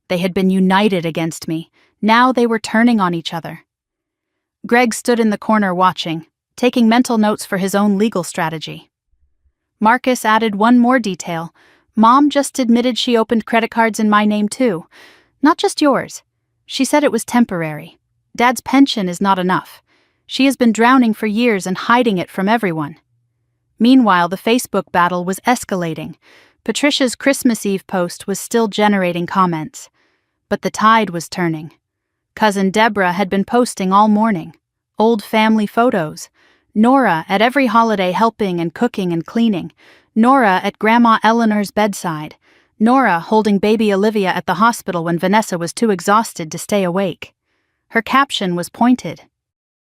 They had been united against me. Now they were turning on each other. Greg stood in the corner watching, taking mental notes for his own legal strategy. Marcus added one more detail. Mom just admitted she opened credit cards in my name too. Not just yours. She said it was temporary. Dad's pension is not enough. She has been drowning for years and hiding it from everyone. Meanwhile, the Facebook battle was escalating. Patricia's Christmas Eve post was still generating comments. But the tide was turning. Cousin Deborah had been posting all morning. Old family photos. Nora at every holiday helping and cooking and cleaning. Nora at Grandma Eleanor's bedside. Nora holding baby Olivia at the hospital when Vanessa was too exhausted to stay awake. Her caption was pointed.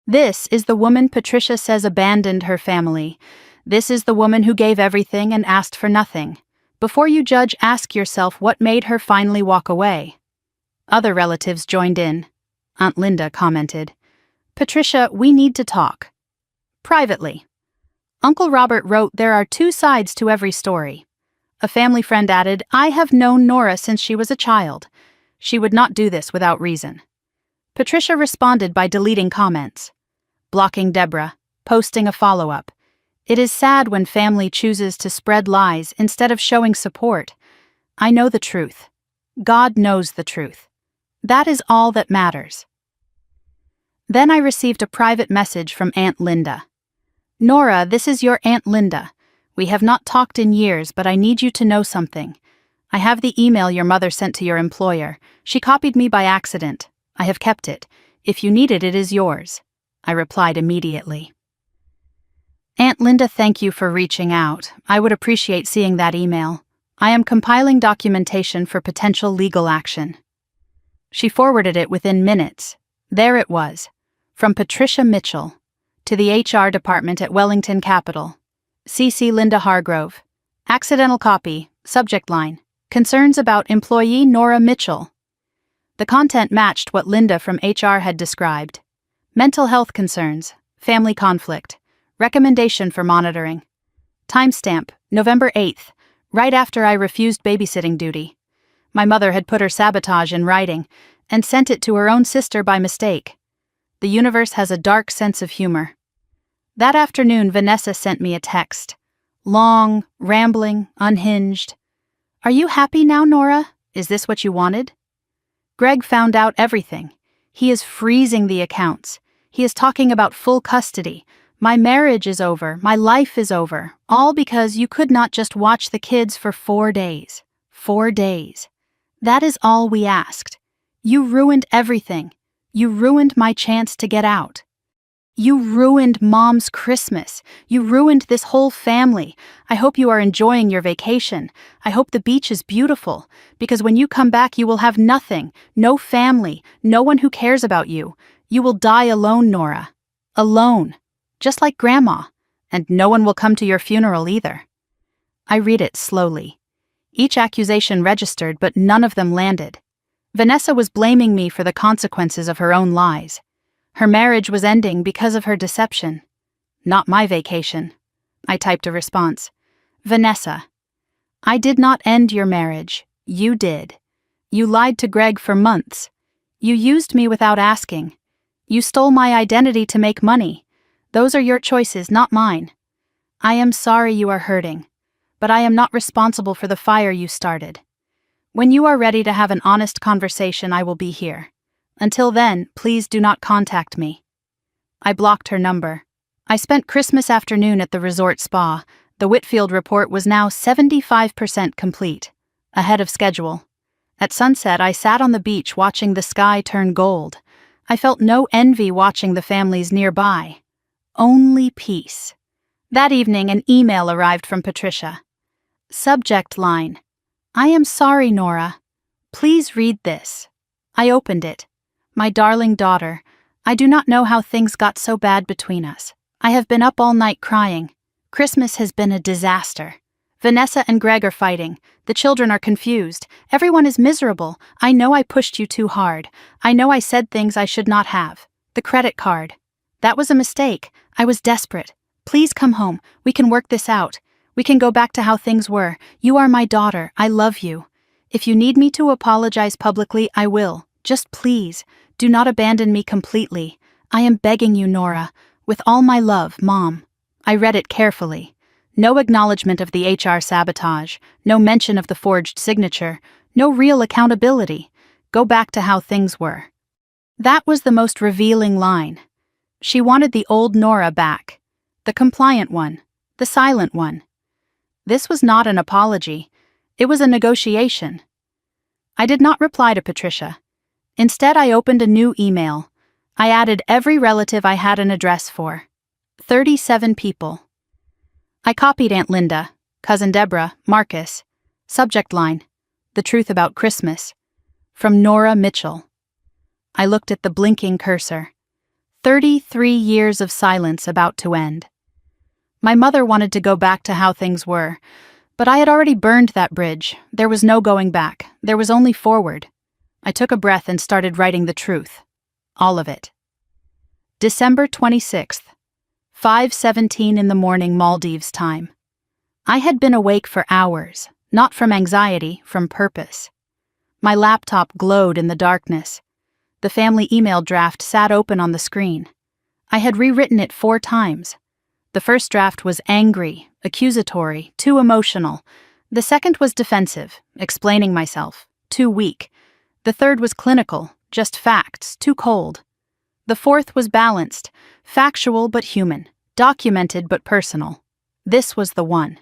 This is the woman Patricia says abandoned her family. This is the woman who gave everything and asked for nothing. Before you judge, ask yourself what made her finally walk away. Other relatives joined in. Aunt Linda commented, Patricia, we need to talk. Privately. Uncle Robert wrote there are 2 sides to every story. A family friend added, I have known Nora since she was a child. She would not do this without reason. Patricia responded by deleting comments. Blocking Deborah. Posting a follow-up. It is sad when family chooses to spread lies instead of showing support. I know the truth. God knows the truth. That is all that matters. Then I received a private message from Aunt Linda. Nora, this is your Aunt Linda. We have not talked in years, but I need you to know something. I have the email your mother sent to your employer. She copied me by accident. I have kept it. If you need it, it is yours. I replied immediately. Aunt Linda, thank you for reaching out. I would appreciate seeing that email. I am compiling documentation for potential legal action. She forwarded it within minutes. There it was. From Patricia Mitchell. To the HR department at Wellington Capital. CC Linda Hargrove. Accidental copy. Subject line. Concerns about employee Nora Mitchell. The content matched what Linda from HR had described. Mental health concerns. Family conflict. Recommendation for monitoring. Timestamp, November 8th, right after I refused babysitting duty. My mother had put her sabotage in writing and sent it to her own sister by mistake. The universe has a dark sense of humor. That afternoon, Vanessa sent me a text. Long, rambling, unhinged. Are you happy now, Nora? Is this what you wanted? Greg found out everything. He is freezing the accounts. He is talking about full custody. My marriage is over. My life is over. All because you could not just watch the kids for 4 days. 4 days. That is all we asked. You ruined everything. You ruined my chance to get out. You ruined Mom's Christmas. You ruined this whole family. I hope you are enjoying your vacation. I hope the beach is beautiful, because when you come back you will have nothing, no family, no one who cares about you. You will die alone, Nora. Alone. Just like Grandma. And no one will come to your funeral either. I read it slowly. Each accusation registered, but none of them landed. Vanessa was blaming me for the consequences of her own lies. Her marriage was ending because of her deception. Not my vacation. I typed a response. Vanessa, I did not end your marriage. You did. You lied to Greg for months. You used me without asking. You stole my identity to make money. Those are your choices, not mine. I am sorry you are hurting, but I am not responsible for the fire you started. When you are ready to have an honest conversation, I will be here. Until then, please do not contact me. I blocked her number. I spent Christmas afternoon at the resort spa. The Whitfield report was now 75% complete, ahead of schedule. At sunset, I sat on the beach watching the sky turn gold. I felt no envy watching the families nearby. Only peace. That evening, an email arrived from Patricia. Subject line: I am sorry, Nora. Please read this. I opened it. My darling daughter, I do not know how things got so bad between us. I have been up all night crying. Christmas has been a disaster. Vanessa and Greg are fighting. The children are confused. Everyone is miserable. I know I pushed you too hard. I know I said things I should not have. The credit card. That was a mistake. I was desperate. Please come home. We can work this out. We can go back to how things were. You are my daughter. I love you. If you need me to apologize publicly, I will. Just please, do not abandon me completely. I am begging you, Nora. With all my love, Mom. I read it carefully. No acknowledgement of the HR sabotage, no mention of the forged signature, no real accountability. Go back to how things were. That was the most revealing line. She wanted the old Nora back. The compliant one. The silent one. This was not an apology. It was a negotiation. I did not reply to Patricia. Instead, I opened a new email. I added every relative I had an address for. 37 people. I copied Aunt Linda, Cousin Deborah, Marcus. Subject line: The truth about Christmas. From Nora Mitchell. I looked at the blinking cursor. 33 years of silence about to end. My mother wanted to go back to how things were, but I had already burned that bridge. There was no going back. There was only forward. I took a breath and started writing the truth. All of it. December 26th. 5:17 in the morning, Maldives time. I had been awake for hours, not from anxiety, from purpose. My laptop glowed in the darkness. The family email draft sat open on the screen. I had rewritten it 4 times. The first draft was angry, accusatory, too emotional. The second was defensive, explaining myself, too weak. The third was clinical, just facts, too cold. The fourth was balanced, factual but human, documented but personal. This was the one.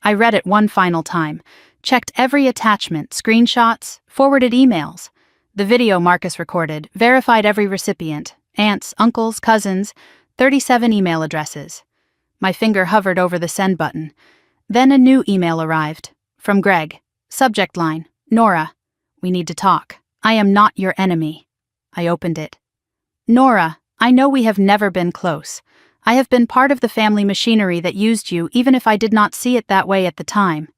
I read it one final time, checked every attachment, screenshots, forwarded emails. The video Marcus recorded, verified every recipient, aunts, uncles, cousins, 37 email addresses. My finger hovered over the send button. Then a new email arrived. From Greg. Subject line: Nora, we need to talk. I am not your enemy. I opened it. Nora, I know we have never been close. I have been part of the family machinery that used you, even if I did not see it that way at the time.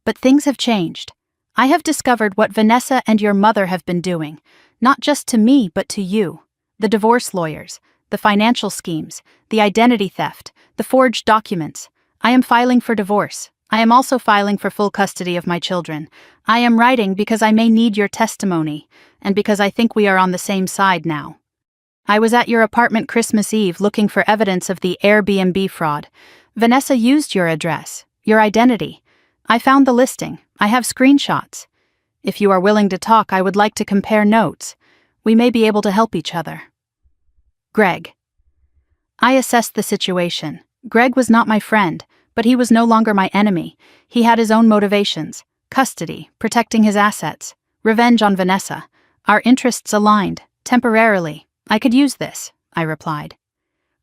But things have changed. I have discovered what Vanessa and your mother have been doing, not just to me, but to you. The divorce lawyers, the financial schemes, the identity theft, the forged documents. I am filing for divorce. I am also filing for full custody of my children. I am writing because I may need your testimony, and because I think we are on the same side now. I was at your apartment Christmas Eve looking for evidence of the Airbnb fraud. Vanessa used your address, your identity. I found the listing. I have screenshots. If you are willing to talk, I would like to compare notes. We may be able to help each other. Greg. I assessed the situation. Greg was not my friend, but he was no longer my enemy. He had his own motivations: custody, protecting his assets, revenge on Vanessa. Our interests aligned, temporarily. I could use this, I replied.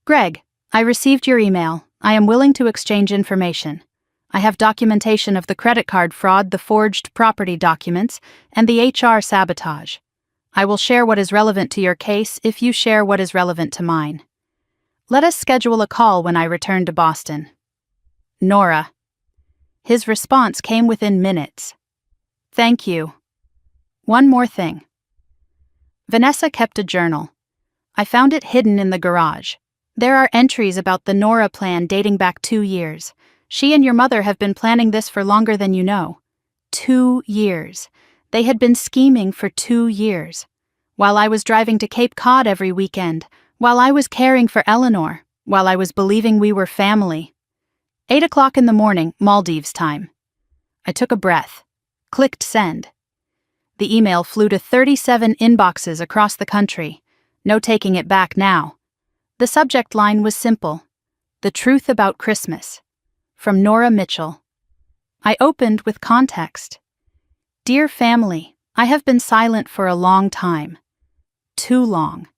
Greg, I received your email. I am willing to exchange information. I have documentation of the credit card fraud, the forged property documents, and the HR sabotage. I will share what is relevant to your case if you share what is relevant to mine. Let us schedule a call when I return to Boston. Nora. His response came within minutes. Thank you. One more thing. Vanessa kept a journal. I found it hidden in the garage. There are entries about the Nora plan dating back 2 years. She and your mother have been planning this for longer than you know. 2 years. They had been scheming for 2 years. While I was driving to Cape Cod every weekend, while I was caring for Eleanor, while I was believing we were family. 8 o'clock in the morning, Maldives time. I took a breath, clicked send. The email flew to 37 inboxes across the country. No taking it back now. The subject line was simple. The truth about Christmas. From Nora Mitchell. I opened with context. Dear family, I have been silent for a long time. Too long.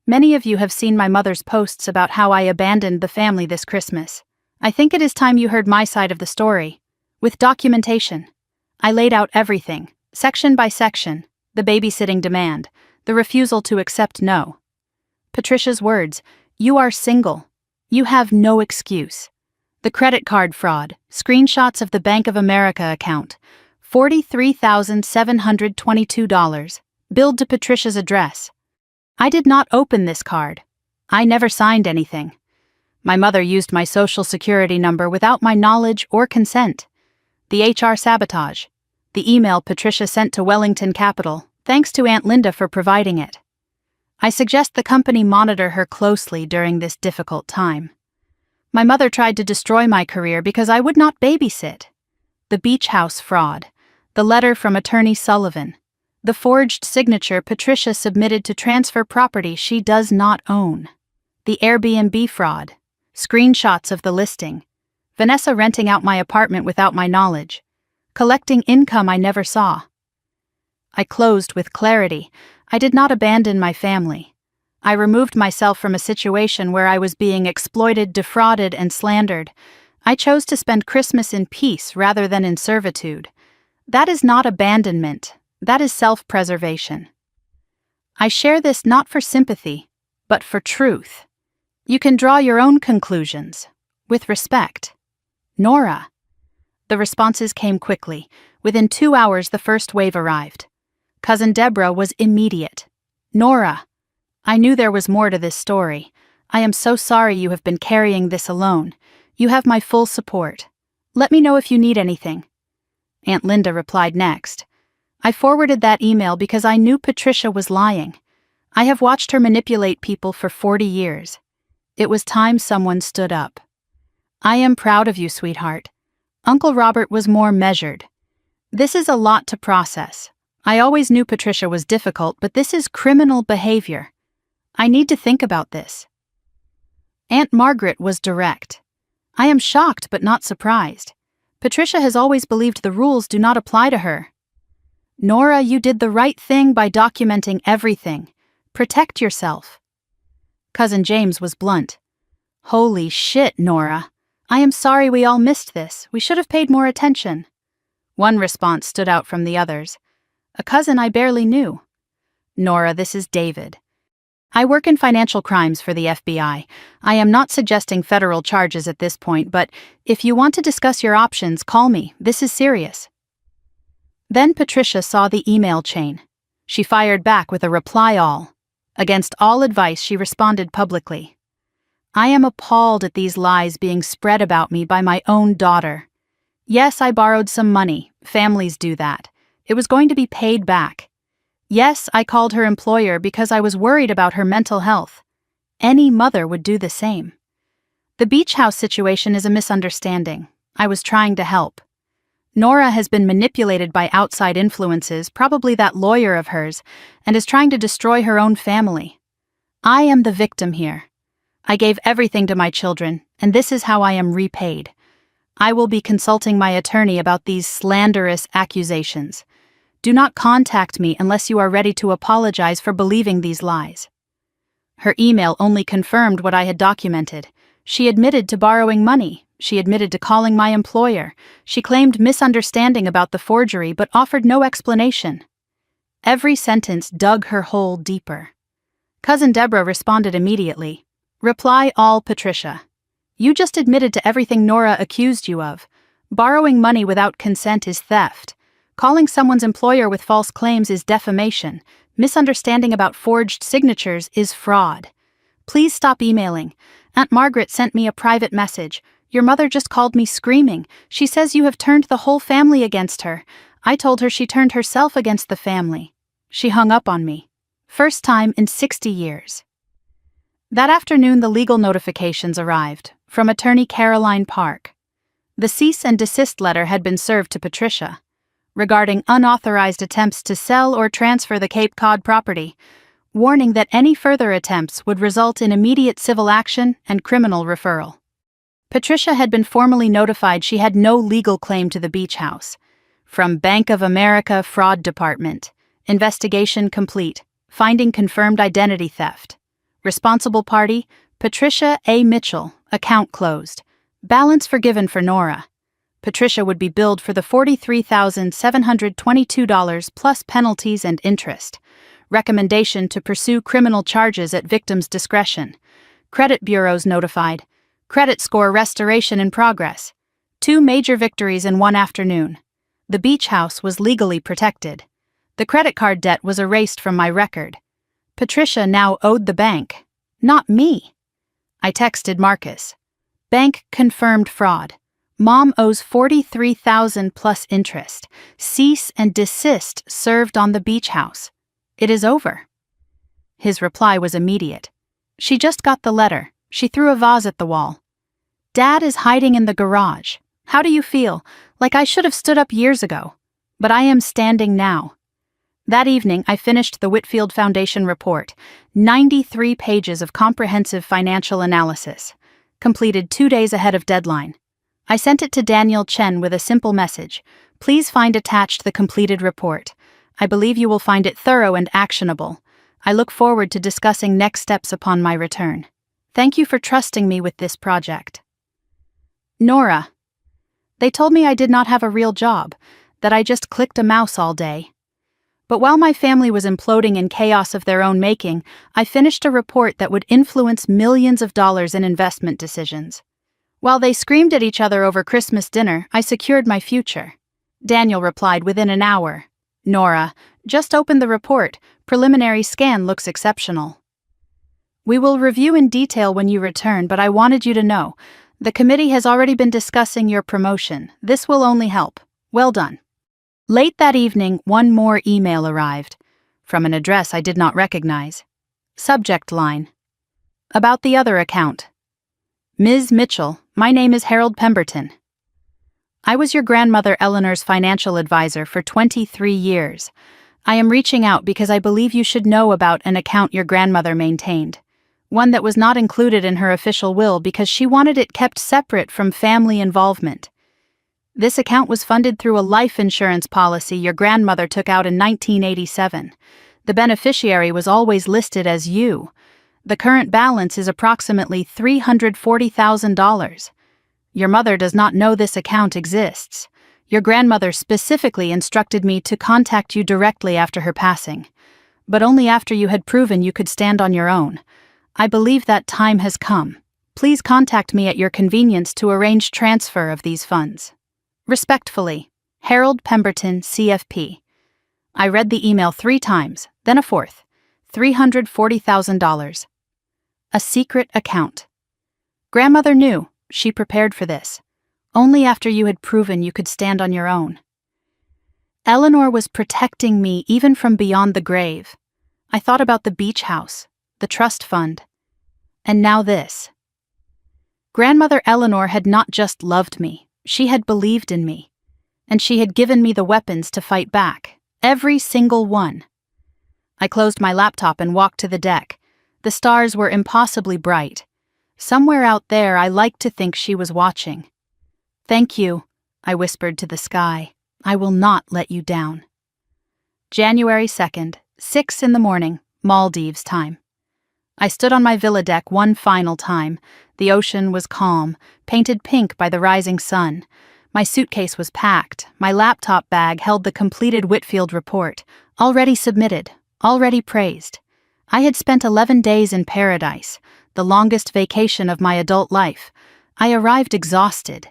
Many of you have seen my mother's posts about how I abandoned the family this Christmas. I think it is time you heard my side of the story. With documentation. I laid out everything, section by section, the babysitting demand, the refusal to accept no. Patricia's words, you are single. You have no excuse. The credit card fraud, screenshots of the Bank of America account, $43,722, billed to Patricia's address. I did not open this card. I never signed anything. My mother used my social security number without my knowledge or consent. The HR sabotage. The email Patricia sent to Wellington Capital, thanks to Aunt Linda for providing it. I suggest the company monitor her closely during this difficult time. My mother tried to destroy my career because I would not babysit. The beach house fraud. The letter from Attorney Sullivan. The forged signature Patricia submitted to transfer property she does not own. The Airbnb fraud. Screenshots of the listing. Vanessa renting out my apartment without my knowledge. Collecting income I never saw. I closed with clarity. I did not abandon my family. I removed myself from a situation where I was being exploited, defrauded, and slandered. I chose to spend Christmas in peace rather than in servitude. That is not abandonment. That is self-preservation. I share this not for sympathy, but for truth. You can draw your own conclusions. With respect. Nora. The responses came quickly. Within 2 hours, the first wave arrived. Cousin Deborah was immediate. Nora. I knew there was more to this story. I am so sorry you have been carrying this alone. You have my full support. Let me know if you need anything. Aunt Linda replied next. I forwarded that email because I knew Patricia was lying. I have watched her manipulate people for 40 years. It was time someone stood up. I am proud of you, sweetheart. Uncle Robert was more measured. This is a lot to process. I always knew Patricia was difficult, but this is criminal behavior. I need to think about this. Aunt Margaret was direct. I am shocked but not surprised. Patricia has always believed the rules do not apply to her. Nora, you did the right thing by documenting everything. Protect yourself. Cousin James was blunt. Holy shit, Nora. I am sorry we all missed this. We should have paid more attention. One response stood out from the others. A cousin I barely knew. Nora, this is David. I work in financial crimes for the FBI. I am not suggesting federal charges at this point, but if you want to discuss your options, call me. This is serious. Then Patricia saw the email chain. She fired back with a reply all. Against all advice, she responded publicly. I am appalled at these lies being spread about me by my own daughter. Yes, I borrowed some money. Families do that. It was going to be paid back. Yes, I called her employer because I was worried about her mental health. Any mother would do the same. The beach house situation is a misunderstanding. I was trying to help. Nora has been manipulated by outside influences, probably that lawyer of hers, and is trying to destroy her own family. I am the victim here. I gave everything to my children, and this is how I am repaid. I will be consulting my attorney about these slanderous accusations. Do not contact me unless you are ready to apologize for believing these lies. Her email only confirmed what I had documented. She admitted to borrowing money. She admitted to calling my employer. She claimed misunderstanding about the forgery but offered no explanation. Every sentence dug her hole deeper. Cousin Deborah responded immediately. Reply all, Patricia. You just admitted to everything Nora accused you of. Borrowing money without consent is theft. Calling someone's employer with false claims is defamation. Misunderstanding about forged signatures is fraud. Please stop emailing. Aunt Margaret sent me a private message. Your mother just called me screaming. She says you have turned the whole family against her. I told her she turned herself against the family. She hung up on me. First time in 60 years. That afternoon, the legal notifications arrived from attorney Caroline Park. The cease and desist letter had been served to Patricia regarding unauthorized attempts to sell or transfer the Cape Cod property, warning that any further attempts would result in immediate civil action and criminal referral. Patricia had been formally notified she had no legal claim to the beach house. From Bank of America Fraud Department. Investigation complete. Finding confirmed identity theft. Responsible party, Patricia A. Mitchell. Account closed. Balance forgiven for Nora. Patricia would be billed for the $43,722 plus penalties and interest. Recommendation to pursue criminal charges at victim's discretion. Credit bureaus notified. Credit score restoration in progress. 2 major victories in one afternoon. The beach house was legally protected. The credit card debt was erased from my record. Patricia now owed the bank, not me. I texted Marcus. Bank confirmed fraud. Mom owes $43,000 plus interest. Cease and desist served on the beach house. It is over. His reply was immediate. She just got the letter. She threw a vase at the wall. Dad is hiding in the garage. How do you feel? Like I should have stood up years ago. But I am standing now. That evening, I finished the Whitfield Foundation report, 93 pages of comprehensive financial analysis, completed 2 days ahead of deadline. I sent it to Daniel Chen with a simple message. Please find attached the completed report. I believe you will find it thorough and actionable. I look forward to discussing next steps upon my return. Thank you for trusting me with this project. Nora. They told me I did not have a real job, that I just clicked a mouse all day. But while my family was imploding in chaos of their own making, I finished a report that would influence millions of dollars in investment decisions. While they screamed at each other over Christmas dinner, I secured my future. Daniel replied within an hour. Nora, just opened the report. Preliminary scan looks exceptional. We will review in detail when you return, but I wanted you to know. The committee has already been discussing your promotion. This will only help. Well done. Late that evening, one more email arrived, from an address I did not recognize. Subject line. About the other account. Ms. Mitchell, my name is Harold Pemberton. I was your grandmother Eleanor's financial advisor for 23 years. I am reaching out because I believe you should know about an account your grandmother maintained. One that was not included in her official will because she wanted it kept separate from family involvement. This account was funded through a life insurance policy your grandmother took out in 1987. The beneficiary was always listed as you. The current balance is approximately $340,000. Your mother does not know this account exists. Your grandmother specifically instructed me to contact you directly after her passing, but only after you had proven you could stand on your own. I believe that time has come. Please contact me at your convenience to arrange transfer of these funds. Respectfully, Harold Pemberton, CFP. I read the email 3 times, then a fourth. $340,000. A secret account. Grandmother knew. She prepared for this. Only after you had proven you could stand on your own. Eleanor was protecting me even from beyond the grave. I thought about the beach house, the trust fund, and now this. Grandmother Eleanor had not just loved me. She had believed in me, and she had given me the weapons to fight back, every single one. I closed my laptop and walked to the deck. The stars were impossibly bright. Somewhere out there, I liked to think she was watching. Thank you, I whispered to the sky. I will not let you down. January 2nd, 6 in the morning, Maldives time. I stood on my villa deck one final time. The ocean was calm, painted pink by the rising sun. My suitcase was packed. My laptop bag held the completed Whitfield report, already submitted, already praised. I had spent 11 days in paradise, the longest vacation of my adult life. I arrived exhausted,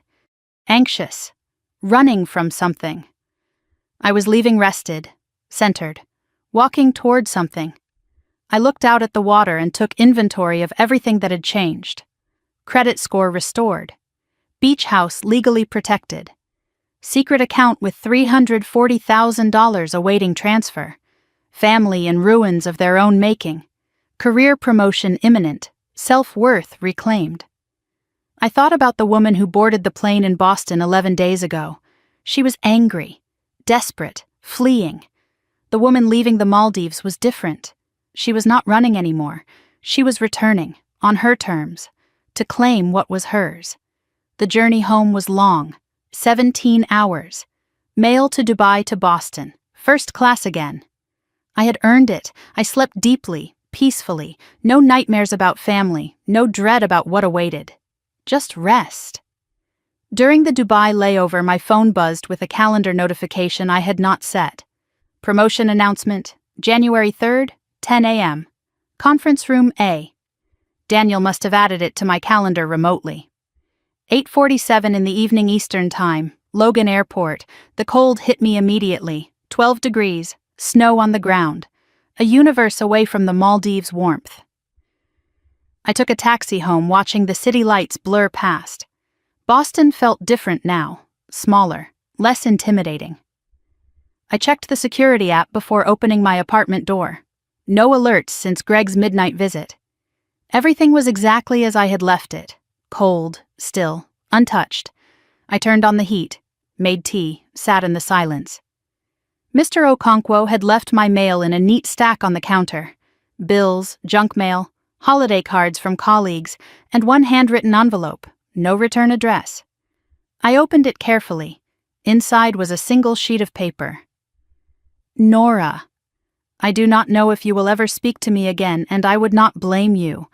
anxious, running from something. I was leaving rested, centered, walking toward something. I looked out at the water and took inventory of everything that had changed. Credit score restored. Beach house legally protected. Secret account with $340,000 awaiting transfer. Family in ruins of their own making. Career promotion imminent. Self-worth reclaimed. I thought about the woman who boarded the plane in Boston 11 days ago. She was angry, desperate, fleeing. The woman leaving the Maldives was different. She was not running anymore. She was returning, on her terms, to claim what was hers. The journey home was long, 17 hours. Mail to Dubai to Boston, first class again. I had earned it. I slept deeply, peacefully. No nightmares about family, no dread about what awaited. Just rest. During the Dubai layover, my phone buzzed with a calendar notification I had not set. Promotion announcement, January 3rd, 10 a.m. Conference room A. Daniel must have added it to my calendar remotely. 8:47 in the evening Eastern Time, Logan Airport. The cold hit me immediately. 12 degrees, snow on the ground. A universe away from the Maldives' warmth. I took a taxi home, watching the city lights blur past. Boston felt different now, smaller, less intimidating. I checked the security app before opening my apartment door. No alerts since Greg's midnight visit. Everything was exactly as I had left it. Cold, still, untouched. I turned on the heat, made tea, sat in the silence. Mr. Okonkwo had left my mail in a neat stack on the counter. Bills, junk mail, holiday cards from colleagues, and one handwritten envelope, no return address. I opened it carefully. Inside was a single sheet of paper. Nora. I do not know if you will ever speak to me again, and I would not blame you.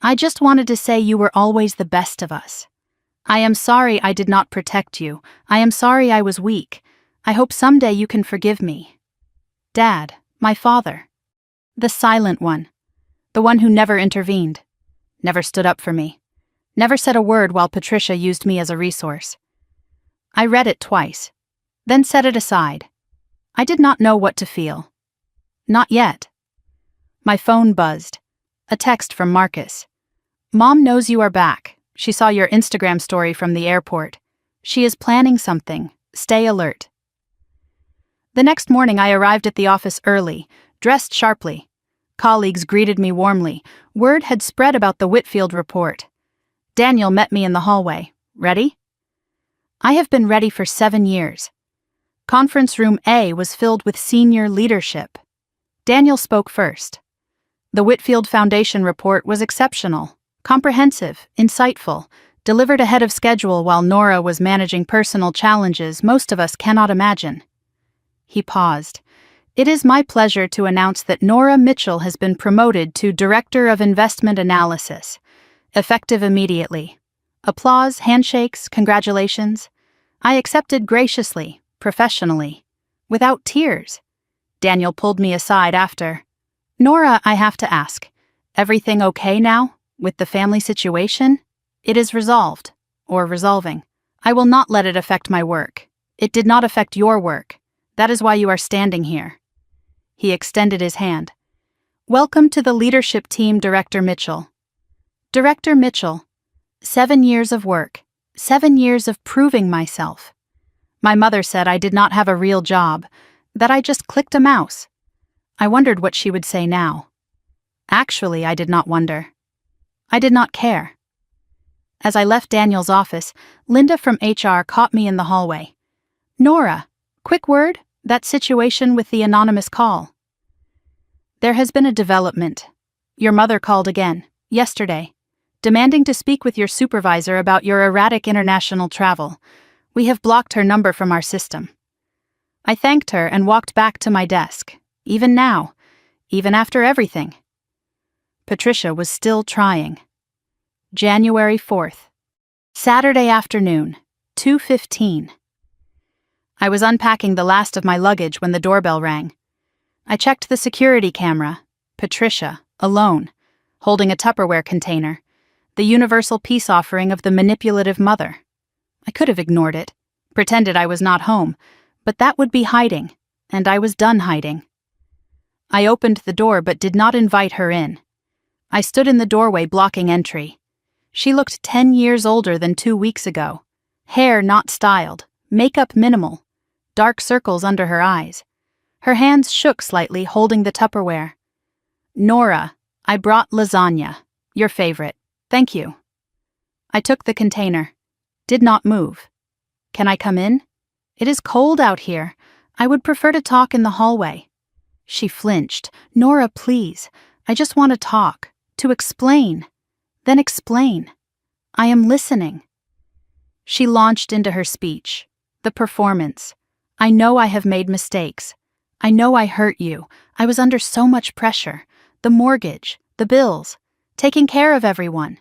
I just wanted to say you were always the best of us. I am sorry I did not protect you. I am sorry I was weak. I hope someday you can forgive me. Dad, my father. The silent one. The one who never intervened. Never stood up for me. Never said a word while Patricia used me as a resource. I read it twice, then set it aside. I did not know what to feel. Not yet. My phone buzzed. A text from Marcus. Mom knows you are back. She saw your Instagram story from the airport. She is planning something. Stay alert. The next morning I arrived at the office early, dressed sharply. Colleagues greeted me warmly. Word had spread about the Whitfield report. Daniel met me in the hallway. Ready? I have been ready for 7 years. Conference room A was filled with senior leadership. Daniel spoke first. The Whitfield Foundation report was exceptional, comprehensive, insightful, delivered ahead of schedule while Nora was managing personal challenges most of us cannot imagine. He paused. It is my pleasure to announce that Nora Mitchell has been promoted to Director of Investment Analysis, effective immediately. Applause, handshakes, congratulations. I accepted graciously, professionally, without tears. Daniel pulled me aside after. Nora, I have to ask, everything okay now, with the family situation? It is resolved, or resolving. I will not let it affect my work. It did not affect your work. That is why you are standing here. He extended his hand. Welcome to the leadership team, Director Mitchell. Director Mitchell, 7 years of work, 7 years of proving myself. My mother said I did not have a real job, that I just clicked a mouse. I wondered what she would say now. Actually, I did not wonder. I did not care. As I left Daniel's office, Linda from HR caught me in the hallway. Nora, quick word, that situation with the anonymous call. There has been a development. Your mother called again, yesterday, demanding to speak with your supervisor about your erratic international travel. We have blocked her number from our system. I thanked her and walked back to my desk, even now, even after everything. Patricia was still trying. January 4th. Saturday afternoon, 2:15. I was unpacking the last of my luggage when the doorbell rang. I checked the security camera. Patricia, alone, holding a Tupperware container, the universal peace offering of the manipulative mother. I could have ignored it, pretended I was not home, But that would be hiding, and I was done hiding. I opened the door but did not invite her in. I stood in the doorway blocking entry. She looked 10 years older than 2 weeks ago. Hair not styled, makeup minimal, dark circles under her eyes. Her hands shook slightly, holding the Tupperware. "Nora, I brought lasagna. Your favorite. Thank you." I took the container. Did not move. "Can I come in? It is cold out here. I would prefer to talk in the hallway." She flinched. "Nora, please. I just want to talk. To explain. Then explain. I am listening." She launched into her speech. "The performance. I know I have made mistakes. I know I hurt you. I was under so much pressure. The mortgage, the bills, taking care of everyone.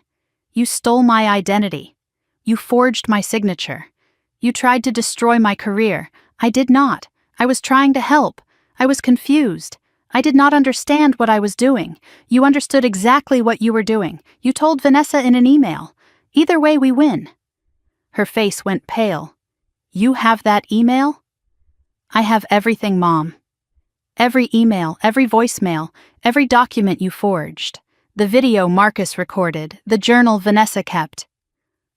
You stole my identity. You forged my signature. You tried to destroy my career. I did not. I was trying to help. I was confused. I did not understand what I was doing. You understood exactly what you were doing. You told Vanessa in an email. Either way, we win." Her face went pale. "You have that email?" "I have everything, Mom. Every email, every voicemail, every document you forged. The video Marcus recorded, the journal Vanessa kept."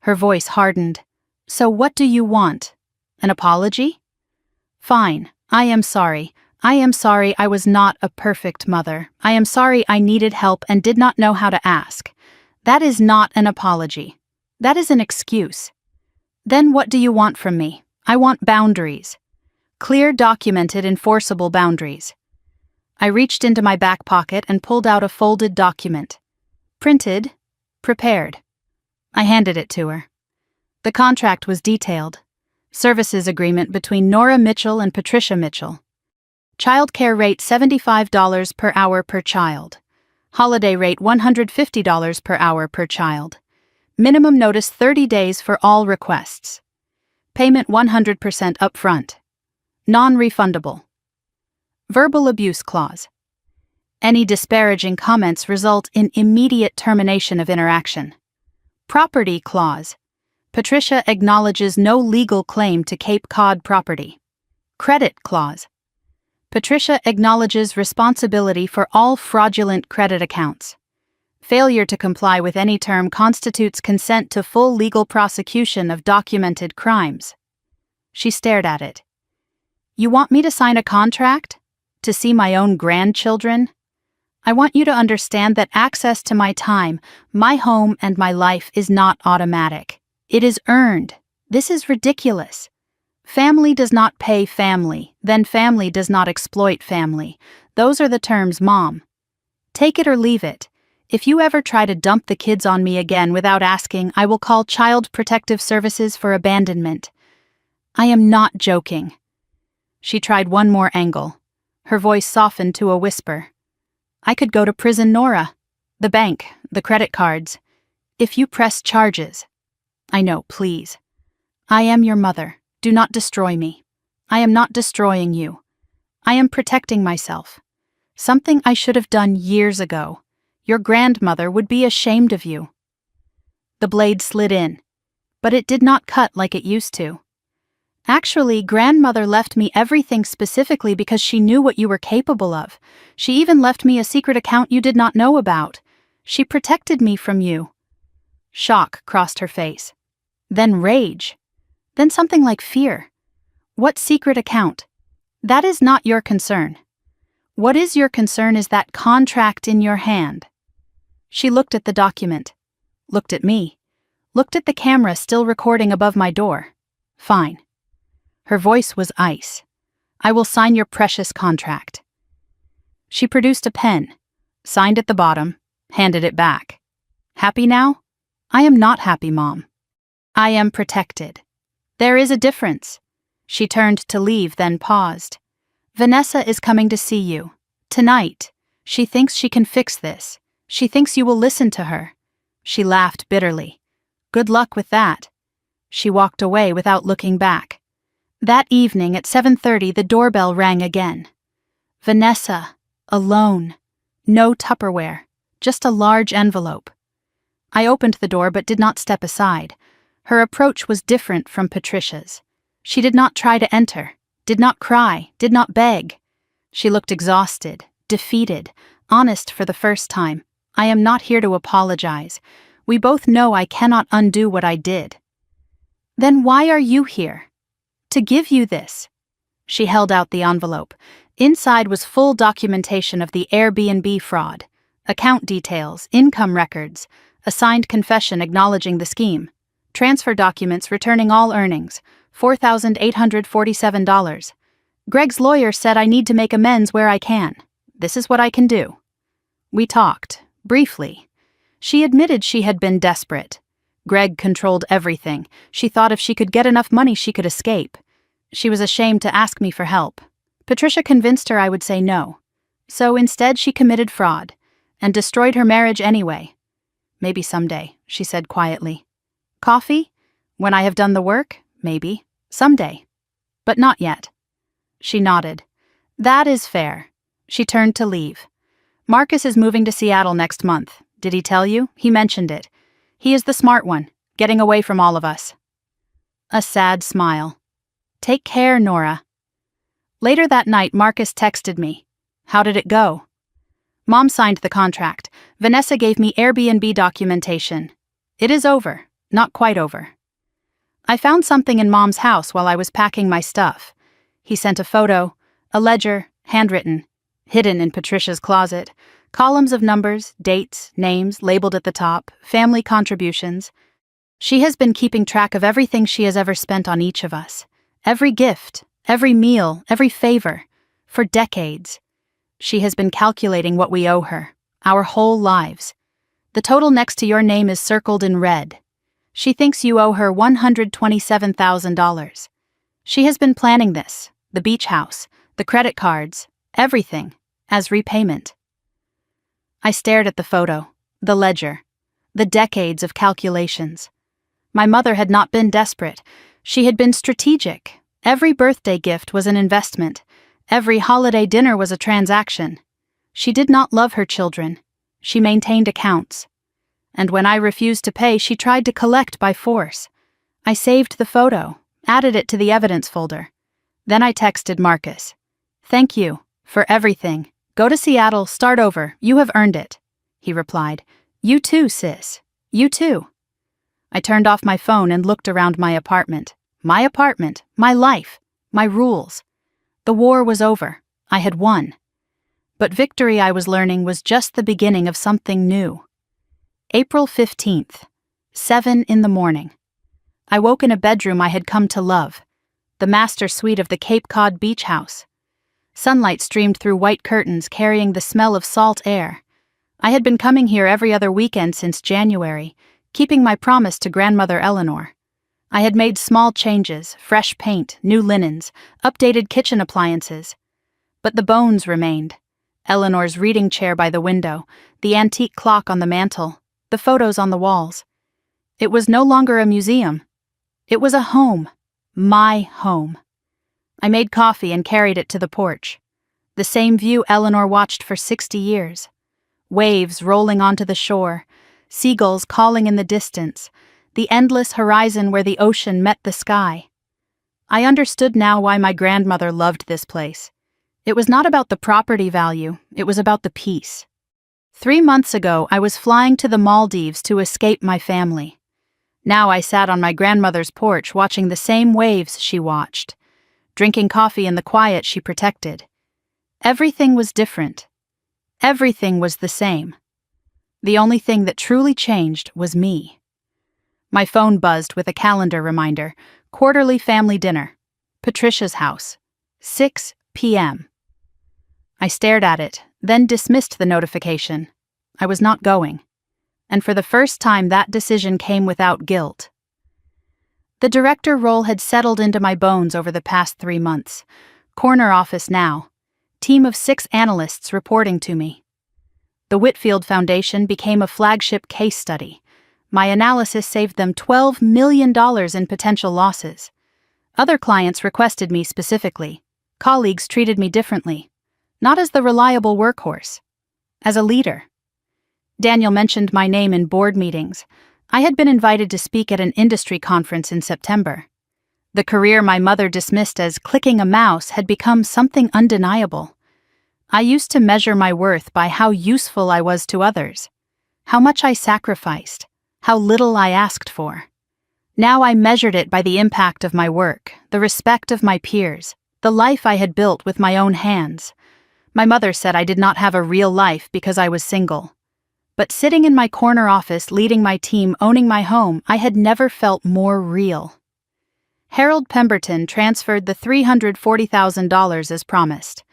Her voice hardened. "So what do you want? An apology?" "Fine. I am sorry. I am sorry I was not a perfect mother. I am sorry I needed help and did not know how to ask. That is not an apology. That is an excuse. Then what do you want from me? I want boundaries. Clear, documented, enforceable boundaries." I reached into my back pocket and pulled out a folded document. Printed, prepared. I handed it to her. The contract was detailed. Services agreement between Nora Mitchell and Patricia Mitchell. Childcare rate $75 per hour per child. Holiday rate $150 per hour per child. Minimum notice 30 days for all requests. Payment 100% upfront. Non-refundable. Verbal abuse clause. Any disparaging comments result in immediate termination of interaction. Property clause. Patricia acknowledges no legal claim to Cape Cod property. Credit clause. Patricia acknowledges responsibility for all fraudulent credit accounts. Failure to comply with any term constitutes consent to full legal prosecution of documented crimes. She stared at it. "You want me to sign a contract? To see my own grandchildren? I want you to understand that access to my time, my home, and my life is not automatic. It is earned. This is ridiculous. Family does not pay family, then family does not exploit family. Those are the terms, Mom. Take it or leave it. If you ever try to dump the kids on me again without asking, I will call Child Protective Services for abandonment. I am not joking." She tried one more angle. Her voice softened to a whisper. "I could go to prison, Nora. The bank, the credit cards. If you press charges." "I know, please. I am your mother. Do not destroy me. I am not destroying you. I am protecting myself. Something I should have done years ago. Your grandmother would be ashamed of you." The blade slid in, but it did not cut like it used to. "Actually, grandmother left me everything specifically because she knew what you were capable of. She even left me a secret account you did not know about. She protected me from you." Shock crossed her face. Then rage. Then something like fear. "What secret account? That is not your concern. What is your concern is that contract in your hand." She looked at the document. Looked at me. Looked at the camera still recording above my door. "Fine." Her voice was ice. "I will sign your precious contract." She produced a pen, signed at the bottom, handed it back. "Happy now?" "I am not happy, Mom. I am protected. There is a difference." She turned to leave, then paused. "Vanessa is coming to see you. Tonight. She thinks she can fix this. She thinks you will listen to her." She laughed bitterly. "Good luck with that." She walked away without looking back. That evening at 7:30 the doorbell rang again. Vanessa, alone. No Tupperware, just a large envelope. I opened the door but did not step aside. Her approach was different from Patricia's. She did not try to enter, Did not cry, did not beg. She looked exhausted, defeated, honest for the first time. I am not here to apologize. We both know I cannot undo what I did. Then why are you here? To give you this. She held out the envelope. Inside was full documentation of the Airbnb fraud, account details, income records, a signed confession acknowledging the scheme, transfer documents returning all earnings, $4,847. Greg's lawyer said I need to make amends where I can. This is what I can do. We talked, briefly. She admitted she had been desperate. Greg controlled everything. She thought if she could get enough money she could escape. She was ashamed to ask me for help. Patricia convinced her I would say no. So instead she committed fraud, and destroyed her marriage anyway. Maybe someday, she said quietly. Coffee? When I have done the work? Maybe. Someday. But not yet. She nodded. That is fair. She turned to leave. Marcus is moving to Seattle next month. Did he tell you? He mentioned it. He is the smart one, getting away from all of us. A sad smile. Take care, Nora. Later that night, Marcus texted me. How did it go? Mom signed the contract. Vanessa gave me Airbnb documentation. It is over. Not quite over. I found something in Mom's house while I was packing my stuff. He sent a photo, a ledger, handwritten, hidden in Patricia's closet, columns of numbers, dates, names labeled at the top, family contributions. She has been keeping track of everything she has ever spent on each of us. Every gift, every meal, every favor. For decades. She has been calculating what we owe her, our whole lives. The total next to your name is circled in red. She thinks you owe her $127,000. She has been planning this, the beach house, the credit cards, everything, as repayment. I stared at the photo, the ledger, the decades of calculations. My mother had not been desperate. She had been strategic. Every birthday gift was an investment. Every holiday dinner was a transaction. She did not love her children. She maintained accounts. And when I refused to pay, she tried to collect by force. I saved the photo, added it to the evidence folder. Then I texted Marcus. Thank you, for everything. Go to Seattle, start over, you have earned it. He replied. You too, sis. You too. I turned off my phone and looked around my apartment. My apartment, my life, my rules. The war was over. I had won. But victory, I was learning, was just the beginning of something new. April 15th, 7 a.m. I woke in a bedroom I had come to love, the master suite of the Cape Cod beach house. Sunlight streamed through white curtains carrying the smell of salt air. I had been coming here every other weekend since January, keeping my promise to grandmother Eleanor. I had made small changes, fresh paint, new linens, updated kitchen appliances. But the bones remained. Eleanor's reading chair by the window, the antique clock on the mantel, the photos on the walls. It was no longer a museum. It was a home. My home. I made coffee and carried it to the porch. The same view Eleanor watched for 60 years. Waves rolling onto the shore, seagulls calling in the distance, the endless horizon where the ocean met the sky. I understood now why my grandmother loved this place. It was not about the property value, it was about the peace. 3 months ago, I was flying to the Maldives to escape my family. Now I sat on my grandmother's porch watching the same waves she watched, drinking coffee in the quiet she protected. Everything was different. Everything was the same. The only thing that truly changed was me. My phone buzzed with a calendar reminder, quarterly family dinner, Patricia's house, 6 p.m. I stared at it, then dismissed the notification. I was not going. And for the first time, that decision came without guilt. The director role had settled into my bones over the past 3 months. Corner office now. Team of 6 analysts reporting to me. The Whitfield Foundation became a flagship case study. My analysis saved them $12 million in potential losses. Other clients requested me specifically. Colleagues treated me differently. Not as the reliable workhorse. As a leader. Daniel mentioned my name in board meetings. I had been invited to speak at an industry conference in September. The career my mother dismissed as clicking a mouse had become something undeniable. I used to measure my worth by how useful I was to others, how much I sacrificed, how little I asked for. Now I measured it by the impact of my work, the respect of my peers, the life I had built with my own hands. My mother said I did not have a real life because I was single. But sitting in my corner office, leading my team, owning my home, I had never felt more real. Harold Pemberton transferred the $340,000 as promised.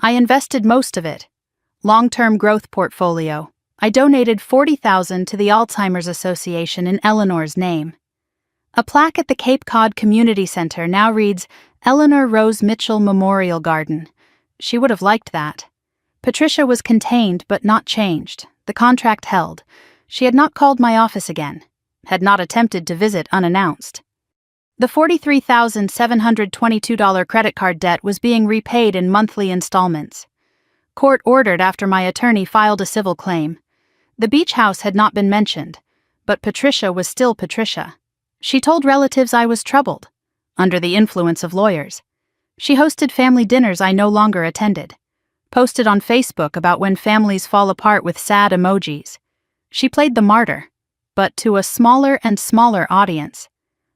I invested most of it. Long-term growth portfolio. I donated $40,000 to the Alzheimer's Association in Eleanor's name. A plaque at the Cape Cod Community Center now reads, Eleanor Rose Mitchell Memorial Garden. She would have liked that. Patricia was contained but not changed. The contract held. She had not called my office again. Had not attempted to visit unannounced. The $43,722 credit card debt was being repaid in monthly installments. Court ordered after my attorney filed a civil claim. The beach house had not been mentioned, but Patricia was still Patricia. She told relatives I was troubled, under the influence of lawyers. She hosted family dinners I no longer attended. Posted on Facebook about when families fall apart with sad emojis. She played the martyr, but to a smaller and smaller audience.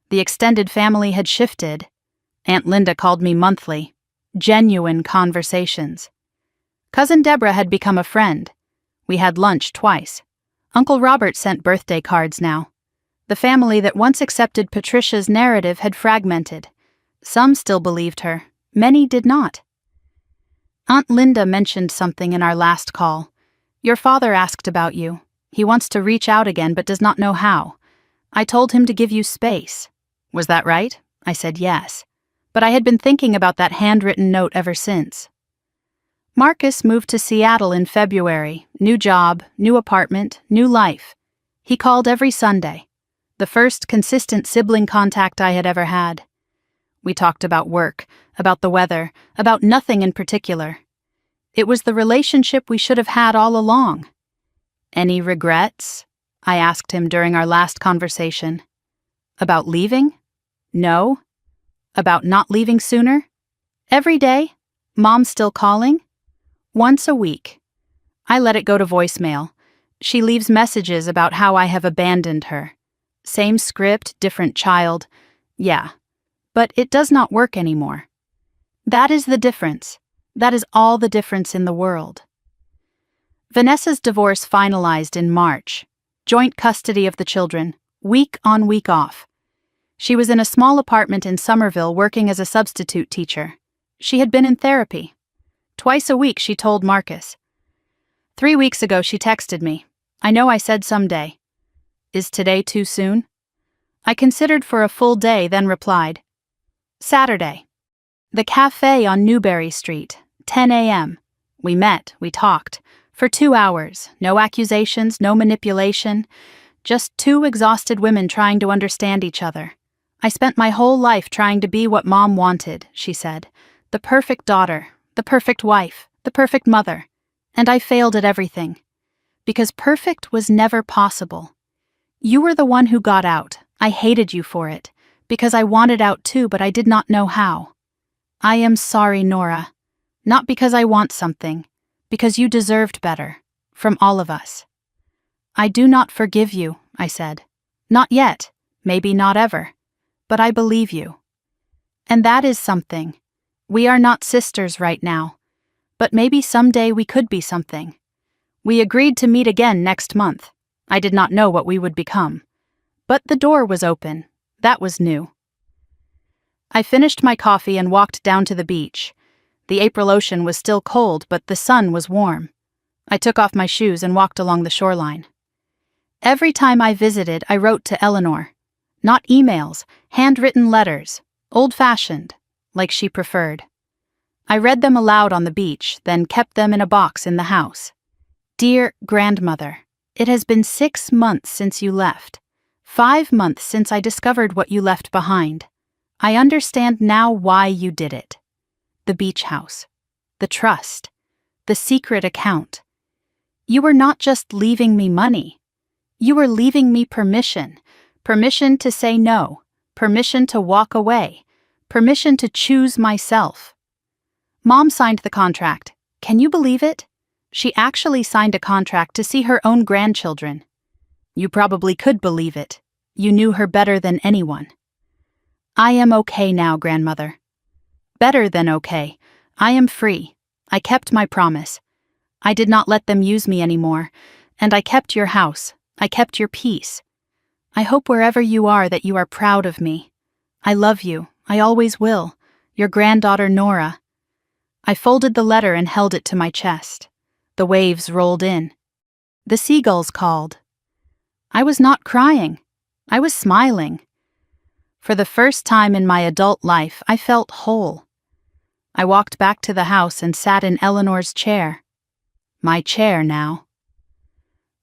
The extended family had shifted. Aunt Linda called me monthly. Genuine conversations. Cousin Deborah had become a friend. We had lunch twice. Uncle Robert sent birthday cards now. The family that once accepted Patricia's narrative had fragmented. Some still believed her. Many did not. Aunt Linda mentioned something in our last call. Your father asked about you. He wants to reach out again but does not know how. I told him to give you space. Was that right? I said yes. But I had been thinking about that handwritten note ever since. Marcus moved to Seattle in February. New job, new apartment, new life. He called every Sunday. The first consistent sibling contact I had ever had. We talked about work, about the weather, about nothing in particular. It was the relationship we should have had all along. Any regrets? I asked him during our last conversation. About leaving? No. About not leaving sooner? Every day? Mom still calling? Once a week. I let it go to voicemail. She leaves messages about how I have abandoned her. Same script, different child. Yeah. But it does not work anymore. That is the difference. That is all the difference in the world. Vanessa's divorce finalized in March. Joint custody of the children, week on, week off. She was in a small apartment in Somerville working as a substitute teacher. She had been in therapy. Twice a week, she told Marcus. 3 weeks ago, she texted me. I know I said someday. Is today too soon? I considered for a full day, then replied. Saturday. The cafe on Newberry Street, 10 a.m. We met, we talked. For 2 hours, no accusations, no manipulation. Just two exhausted women trying to understand each other. I spent my whole life trying to be what Mom wanted, she said. The perfect daughter, the perfect wife, the perfect mother. And I failed at everything. Because perfect was never possible. You were the one who got out. I hated you for it. Because I wanted out too, but I did not know how. I am sorry, Nora. Not because I want something. Because you deserved better. From all of us. I do not forgive you, I said. Not yet. Maybe not ever. But I believe you. And that is something. We are not sisters right now. But maybe someday we could be something. We agreed to meet again next month. I did not know what we would become. But the door was open. That was new. I finished my coffee and walked down to the beach. The April ocean was still cold, but the sun was warm. I took off my shoes and walked along the shoreline. Every time I visited, I wrote to Eleanor. Not emails, handwritten letters, old-fashioned, like she preferred. I read them aloud on the beach, then kept them in a box in the house. Dear grandmother, it has been 6 months since you left. 5 months since I discovered what you left behind. I understand now why you did it. The beach house. The trust. The secret account. You were not just leaving me money. You were leaving me permission. Permission to say no. Permission to walk away. Permission to choose myself. Mom signed the contract. Can you believe it? She actually signed a contract to see her own grandchildren. You probably could believe it. You knew her better than anyone. I am okay now, grandmother. Better than okay. I am free. I kept my promise. I did not let them use me anymore, and I kept your house. I kept your peace. I hope wherever you are that you are proud of me. I love you. I always will. Your granddaughter Nora. I folded the letter and held it to my chest. The waves rolled in. The seagulls called. I was not crying. I was smiling. For the first time in my adult life, I felt whole. I walked back to the house and sat in Eleanor's chair. My chair now.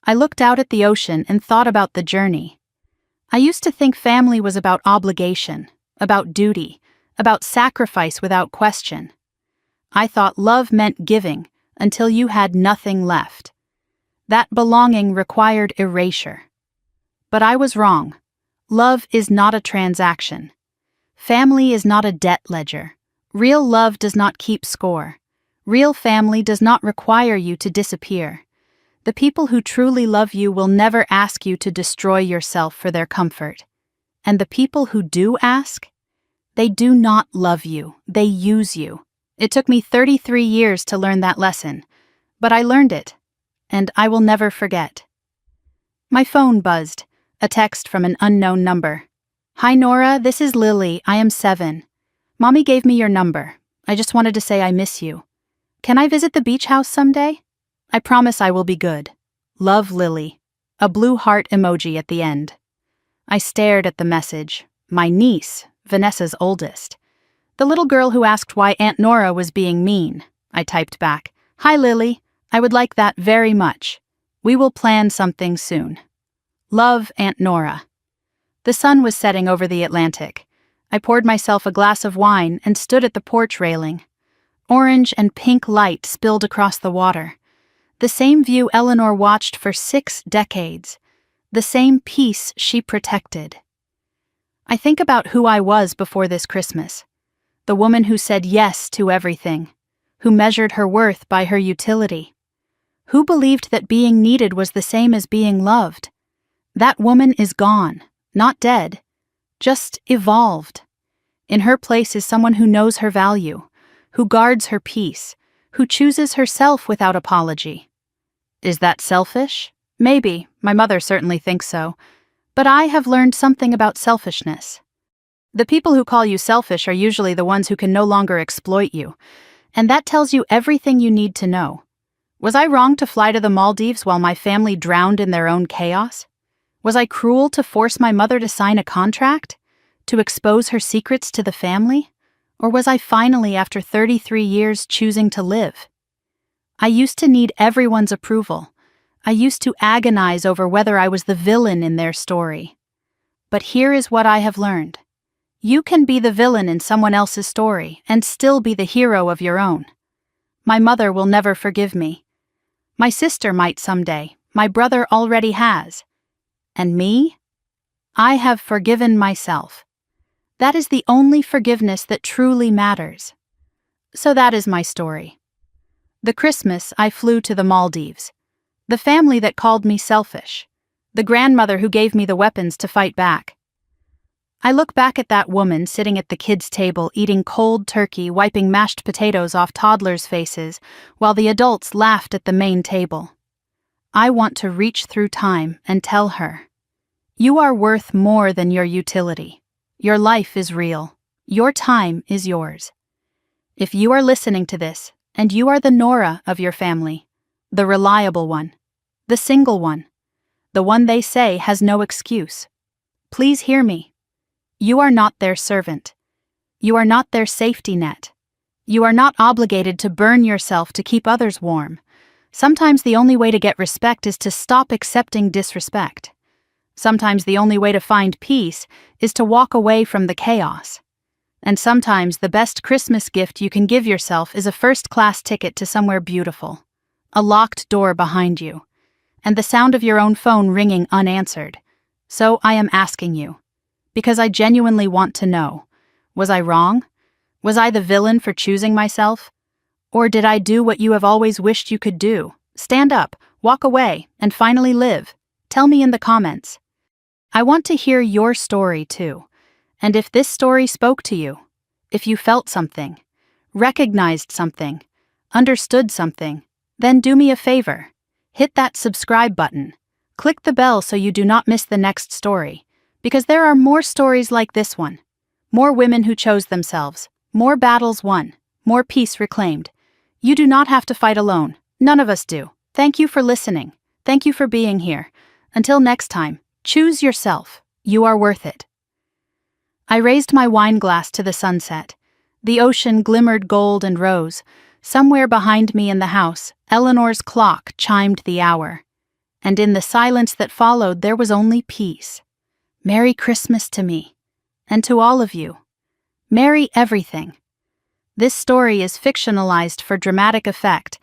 I looked out at the ocean and thought about the journey. I used to think family was about obligation, about duty, about sacrifice without question. I thought love meant giving until you had nothing left. That belonging required erasure. But I was wrong. Love is not a transaction. Family is not a debt ledger. Real love does not keep score. Real family does not require you to disappear. The people who truly love you will never ask you to destroy yourself for their comfort. And the people who do ask, they do not love you, they use you. It took me 33 years to learn that lesson, but I learned it, and I will never forget. My phone buzzed, a text from an unknown number. Hi Nora, this is Lily, I am 7. Mommy gave me your number. I just wanted to say I miss you. Can I visit the beach house someday? I promise I will be good. Love, Lily. A blue heart emoji at the end. I stared at the message. My niece, Vanessa's oldest. The little girl who asked why Aunt Nora was being mean. I typed back, Hi Lily, I would like that very much. We will plan something soon. Love, Aunt Nora. The sun was setting over the Atlantic. I poured myself a glass of wine and stood at the porch railing. Orange and pink light spilled across the water. The same view Eleanor watched for 6 decades. The same peace she protected. I think about who I was before this Christmas. The woman who said yes to everything. Who measured her worth by her utility. Who believed that being needed was the same as being loved. That woman is gone, not dead, just evolved. In her place is someone who knows her value, who guards her peace, who chooses herself without apology. Is that selfish? Maybe, my mother certainly thinks so. But I have learned something about selfishness. The people who call you selfish are usually the ones who can no longer exploit you, and that tells you everything you need to know. Was I wrong to fly to the Maldives while my family drowned in their own chaos? Was I cruel to force my mother to sign a contract? To expose her secrets to the family? Or was I finally, after 33 years, choosing to live? I used to need everyone's approval. I used to agonize over whether I was the villain in their story. But here is what I have learned. You can be the villain in someone else's story and still be the hero of your own. My mother will never forgive me. My sister might someday. My brother already has. And me? I have forgiven myself. That is the only forgiveness that truly matters. So that is my story. The Christmas I flew to the Maldives. The family that called me selfish. The grandmother who gave me the weapons to fight back. I look back at that woman sitting at the kids' table eating cold turkey, wiping mashed potatoes off toddlers' faces, while the adults laughed at the main table. I want to reach through time and tell her, you are worth more than your utility. Your life is real. Your time is yours. If you are listening to this, and you are the Nora of your family, the reliable one, the single one, the one they say has no excuse, please hear me. You are not their servant. You are not their safety net. You are not obligated to burn yourself to keep others warm. Sometimes the only way to get respect is to stop accepting disrespect. Sometimes the only way to find peace is to walk away from the chaos. And sometimes the best Christmas gift you can give yourself is a first-class ticket to somewhere beautiful, a locked door behind you, and the sound of your own phone ringing unanswered. So I am asking you, because I genuinely want to know, Was I wrong? Was I the villain for choosing myself? Or did I do what you have always wished you could do? Stand up, walk away, and finally live. Tell me in the comments. I want to hear your story too. And if this story spoke to you, if you felt something, recognized something, understood something, then do me a favor. Hit that subscribe button. Click the bell so you do not miss the next story, because there are more stories like this one. More women who chose themselves, more battles won, more peace reclaimed. You do not have to fight alone. None of us do. Thank you for listening. Thank you for being here. Until next time, choose yourself. You are worth it. I raised my wine glass to the sunset. The ocean glimmered gold and rose. Somewhere behind me in the house, Eleanor's clock chimed the hour. And in the silence that followed, there was only peace. Merry Christmas to me. And to all of you. Merry everything. This story is fictionalized for dramatic effect,